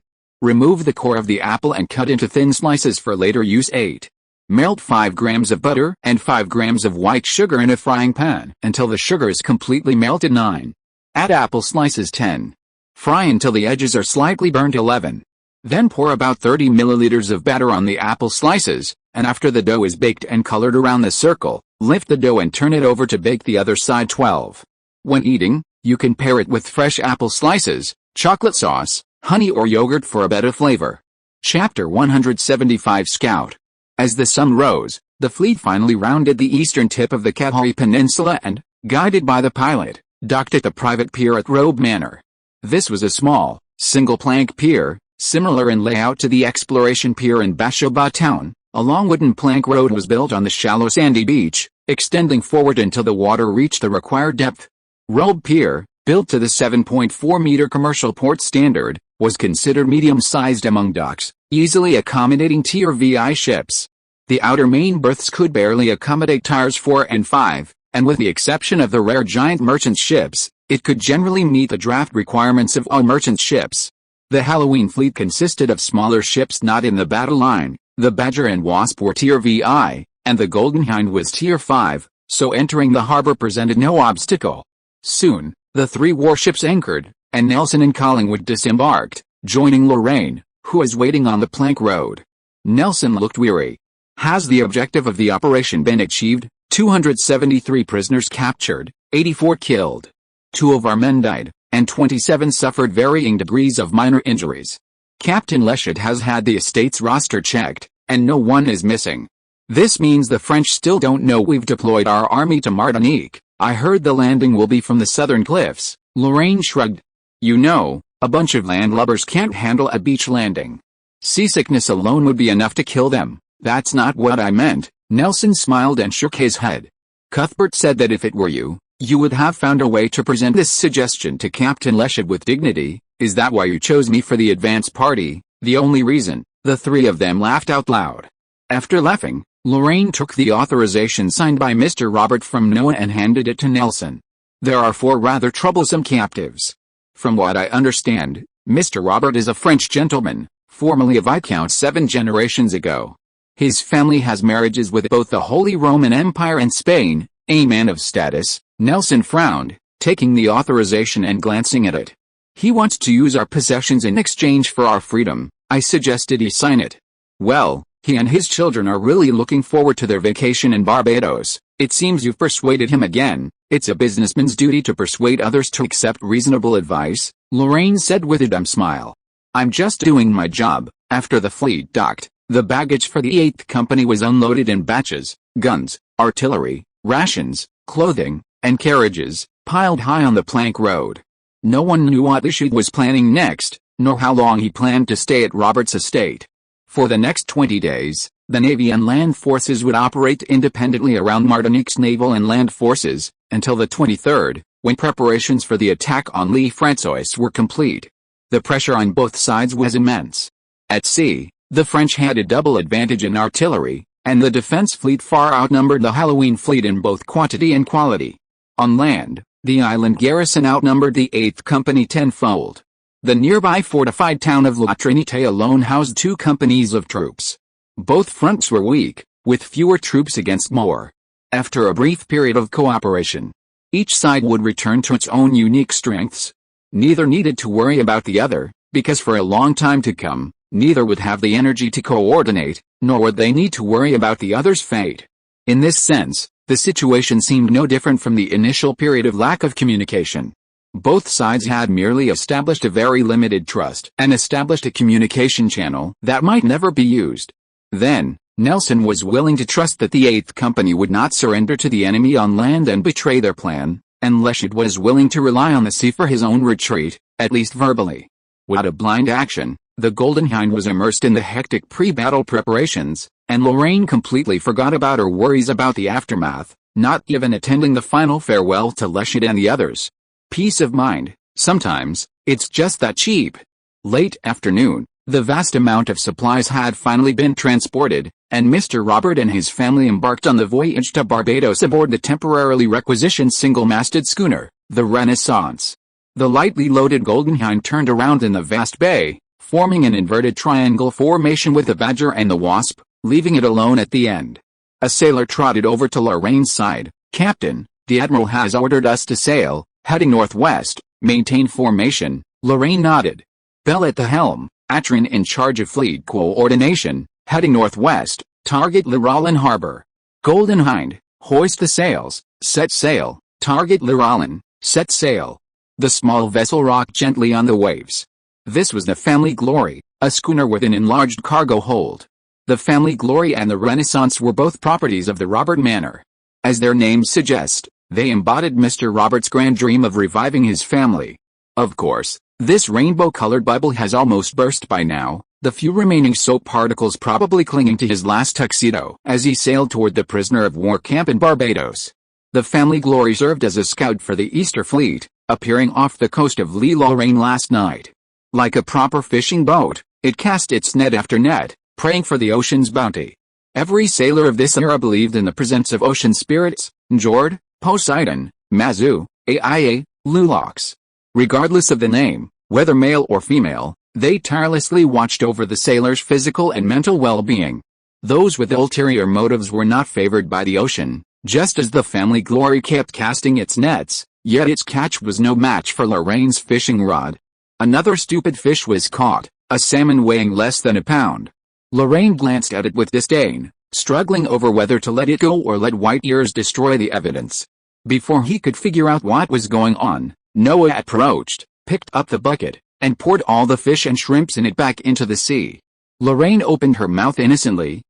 Remove the core of the apple and cut into thin slices for later use. 8. Melt 5 grams of butter and 5 grams of white sugar in a frying pan until the sugar is completely melted. 9. Add apple slices. 10. Fry until the edges are slightly burnt. 11. Then pour about 30 milliliters of batter on the apple slices, and after the dough is baked and colored around the circle, lift the dough and turn it over to bake the other side. 12. When eating, you can pair it with fresh apple slices, chocolate sauce, honey or yogurt for a better flavor. Chapter 175 Scout. As the sun rose, the fleet finally rounded the eastern tip of the Kalahari Peninsula and, guided by the pilot, docked at the private pier at Robe Manor. This was a small, single-plank pier, similar in layout to the exploration pier in Bashoba town. A long wooden plank road was built on the shallow sandy beach, extending forward until the water reached the required depth. Robe Pier, built to the 7.4-meter commercial port standard, was considered medium-sized among docks, easily accommodating Tier VI ships. The outer main berths could barely accommodate Tiers 4 and 5, and with the exception of the rare giant merchant ships, it could generally meet the draft requirements of all merchant ships. The Halloween fleet consisted of smaller ships not in the battle line. The Badger and Wasp were Tier VI, and the Golden Hind was Tier 5, so entering the harbor presented no obstacle. Soon, the three warships anchored, and Nelson and Collingwood disembarked, joining Lorraine, who was waiting on the plank road. Nelson looked weary. Has the objective of the operation been achieved? 273 prisoners captured, 84 killed. 2 of our men died, and 27 suffered varying degrees of minor injuries. Captain Leschaud has had the estate's roster checked, and no one is missing. This means the French still don't know we've deployed our army to Martinique. I heard the landing will be from the southern cliffs. Lorraine shrugged. You know, a bunch of landlubbers can't handle a beach landing. Seasickness alone would be enough to kill them. That's not what I meant. Nelson smiled and shook his head. Cuthbert said that if it were you, you would have found a way to present this suggestion to Captain Leschaud with dignity. Is that why you chose me for the advance party? The only reason. The three of them laughed out loud. After laughing, Lorraine took the authorization signed by Mr. Robert from Noah and handed it to Nelson. There are 4 rather troublesome captives. From what I understand, Mr. Robert is a French gentleman, formerly a Viscount 7 generations ago. His family has marriages with both the Holy Roman Empire and Spain, a man of status. Nelson frowned, taking the authorization and glancing at it. He wants to use our possessions in exchange for our freedom. I suggested he sign it. Well, he and his children are really looking forward to their vacation in Barbados. It seems you've persuaded him again. It's a businessman's duty to persuade others to accept reasonable advice, Lorraine said with a dumb smile. I'm just doing my job. After the fleet docked, the baggage for the 8th Company was unloaded in batches. Guns, artillery, rations, clothing, and carriages, piled high on the plank road. No one knew what Leschaud was planning next, nor how long he planned to stay at Robert's estate. For the next 20 days, the Navy and land forces would operate independently around Martinique's naval and land forces, until the 23rd, when preparations for the attack on Le François were complete. The pressure on both sides was immense. At sea, the French had a double advantage in artillery, and the defense fleet far outnumbered the Halloween fleet in both quantity and quality. On land, the island garrison outnumbered the 8th Company tenfold. The nearby fortified town of La Trinité alone housed 2 companies of troops. Both fronts were weak, with fewer troops against more. After a brief period of cooperation, each side would return to its own unique strengths. Neither needed to worry about the other, because for a long time to come, neither would have the energy to coordinate, nor would they need to worry about the other's fate. In this sense, the situation seemed no different from the initial period of lack of communication. Both sides had merely established a very limited trust and established a communication channel that might never be used. Then, Nelson was willing to trust that the 8th Company would not surrender to the enemy on land and betray their plan, and Leschaud was willing to rely on the sea for his own retreat, at least verbally. Without a blind action, the Golden Hind was immersed in the hectic pre-battle preparations, and Lorraine completely forgot about her worries about the aftermath, not even attending the final farewell to Leschaud and the others. Peace of mind, sometimes, it's just that cheap. Late afternoon, the vast amount of supplies had finally been transported, and Mr. Robert and his family embarked on the voyage to Barbados aboard the temporarily requisitioned single-masted schooner, the Renaissance. The lightly loaded Golden Hind turned around in the vast bay, forming an inverted triangle formation with the Badger and the Wasp, leaving it alone at the end. A sailor trotted over to Lorraine's side. Captain, the Admiral has ordered us to sail, heading northwest, maintain formation. Lorraine nodded. Bell at the helm, Atrin in charge of fleet coordination, heading northwest, target Lorraine Harbor. Golden Hind, hoist the sails, set sail, target Lorraine, set sail. The small vessel rocked gently on the waves. This was the Family Glory, a schooner with an enlarged cargo hold. The family glory and the Renaissance were both properties of the Robert Manor. As their names suggest, they embodied Mr. Robert's grand dream of reviving his family. Of course, this rainbow-colored bubble has almost burst by now, the few remaining soap particles probably clinging to his last tuxedo as he sailed toward the prisoner of war camp in Barbados. The family glory served as a scout for the Easter Fleet, appearing off the coast of Lorraine last night. Like a proper fishing boat, it cast its net after net, praying for the ocean's bounty. Every sailor of this era believed in the presence of ocean spirits, Njord, Poseidon, Mazu, Aia, Lulox. Regardless of the name, whether male or female, they tirelessly watched over the sailors' physical and mental well-being. Those with ulterior motives were not favored by the ocean, just as the family glory kept casting its nets, yet its catch was no match for Lorraine's fishing rod. Another stupid fish was caught, a salmon weighing less than a pound. Lorraine glanced at it with disdain, struggling over whether to let it go or let white ears destroy the evidence. Before he could figure out what was going on, Noah approached, picked up the bucket, and poured all the fish and shrimps in it back into the sea. Lorraine opened her mouth innocently.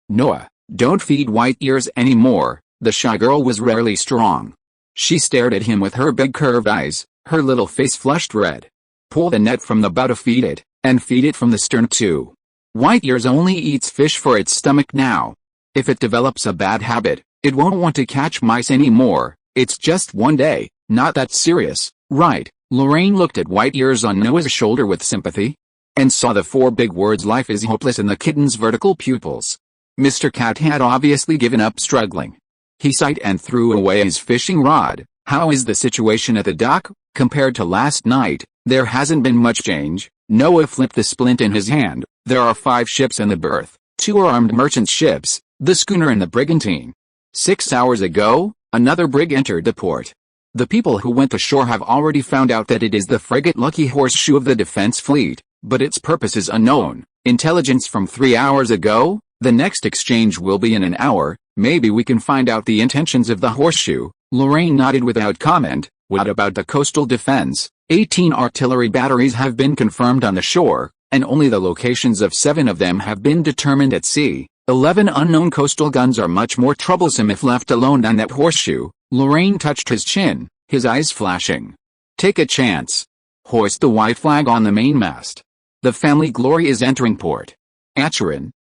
Noah, don't feed white ears anymore. The shy girl was rarely strong. She stared at him with her big curved eyes, her little face flushed red. Pull the net from the bow to feed it, and feed it from the stern too. White ears only eats fish for its stomach now. If it develops a bad habit, it won't want to catch mice anymore. It's just one day, not that serious, right? Lorraine looked at white ears on Noah's shoulder with sympathy, and saw the 4 big words "life is hopeless" in the kitten's vertical pupils. Mr. Cat had obviously given up struggling. He sighed and threw away his fishing rod. How is the situation at the dock? Compared to last night, there hasn't been much change. Noah flipped the splint in his hand. There are 5 ships in the berth. 2 are armed merchant ships, the schooner and the brigantine. 6 hours ago, another brig entered the port. The people who went ashore have already found out that it is the frigate Lucky Horseshoe of the Defense Fleet, but its purpose is unknown. Intelligence from 3 hours ago? The next exchange will be in an hour. Maybe we can find out the intentions of the Horseshoe. Lorraine nodded without comment. What about the coastal defense? 18 artillery batteries have been confirmed on the shore, and only the locations of 7 of them have been determined at sea. 11 unknown coastal guns are much more troublesome if left alone than that Horseshoe. Lorraine touched his chin, his eyes flashing. Take a chance. Hoist the white flag on the mainmast. The family glory is entering port. Acheron,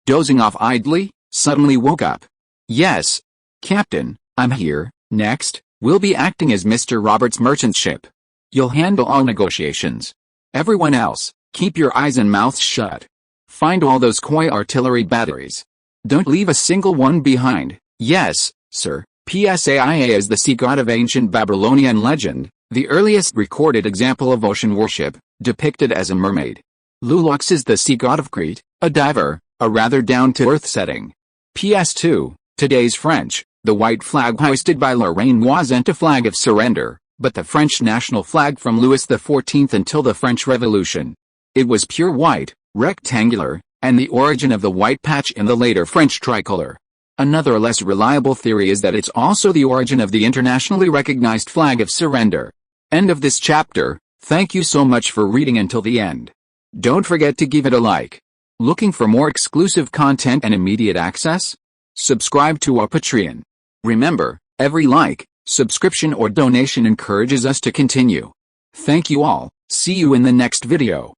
dozing off idly, suddenly woke up. Yes, Captain, I'm here. Next, we'll be acting as Mr. Roberts' merchant ship. You'll handle all negotiations. Everyone else, keep your eyes and mouths shut. Find all those koi artillery batteries. Don't leave a single one behind. Yes, sir. Psaia is the sea god of ancient Babylonian legend, the earliest recorded example of ocean worship, depicted as a mermaid. Lulox is the sea god of Crete, a diver, a rather down-to-earth setting. PS2, today's French, the white flag hoisted by Lorraine wasn't a flag of surrender, but the French national flag from Louis XIV until the French Revolution. It was pure white, rectangular, and the origin of the white patch in the later French tricolor. Another less reliable theory is that it's also the origin of the internationally recognized flag of surrender. End of this chapter. Thank you so much for reading until the end. Don't forget to give it a like. Looking for more exclusive content and immediate access? Subscribe to our Patreon. Remember, every like, subscription or donation encourages us to continue. Thank you all. See you in the next video.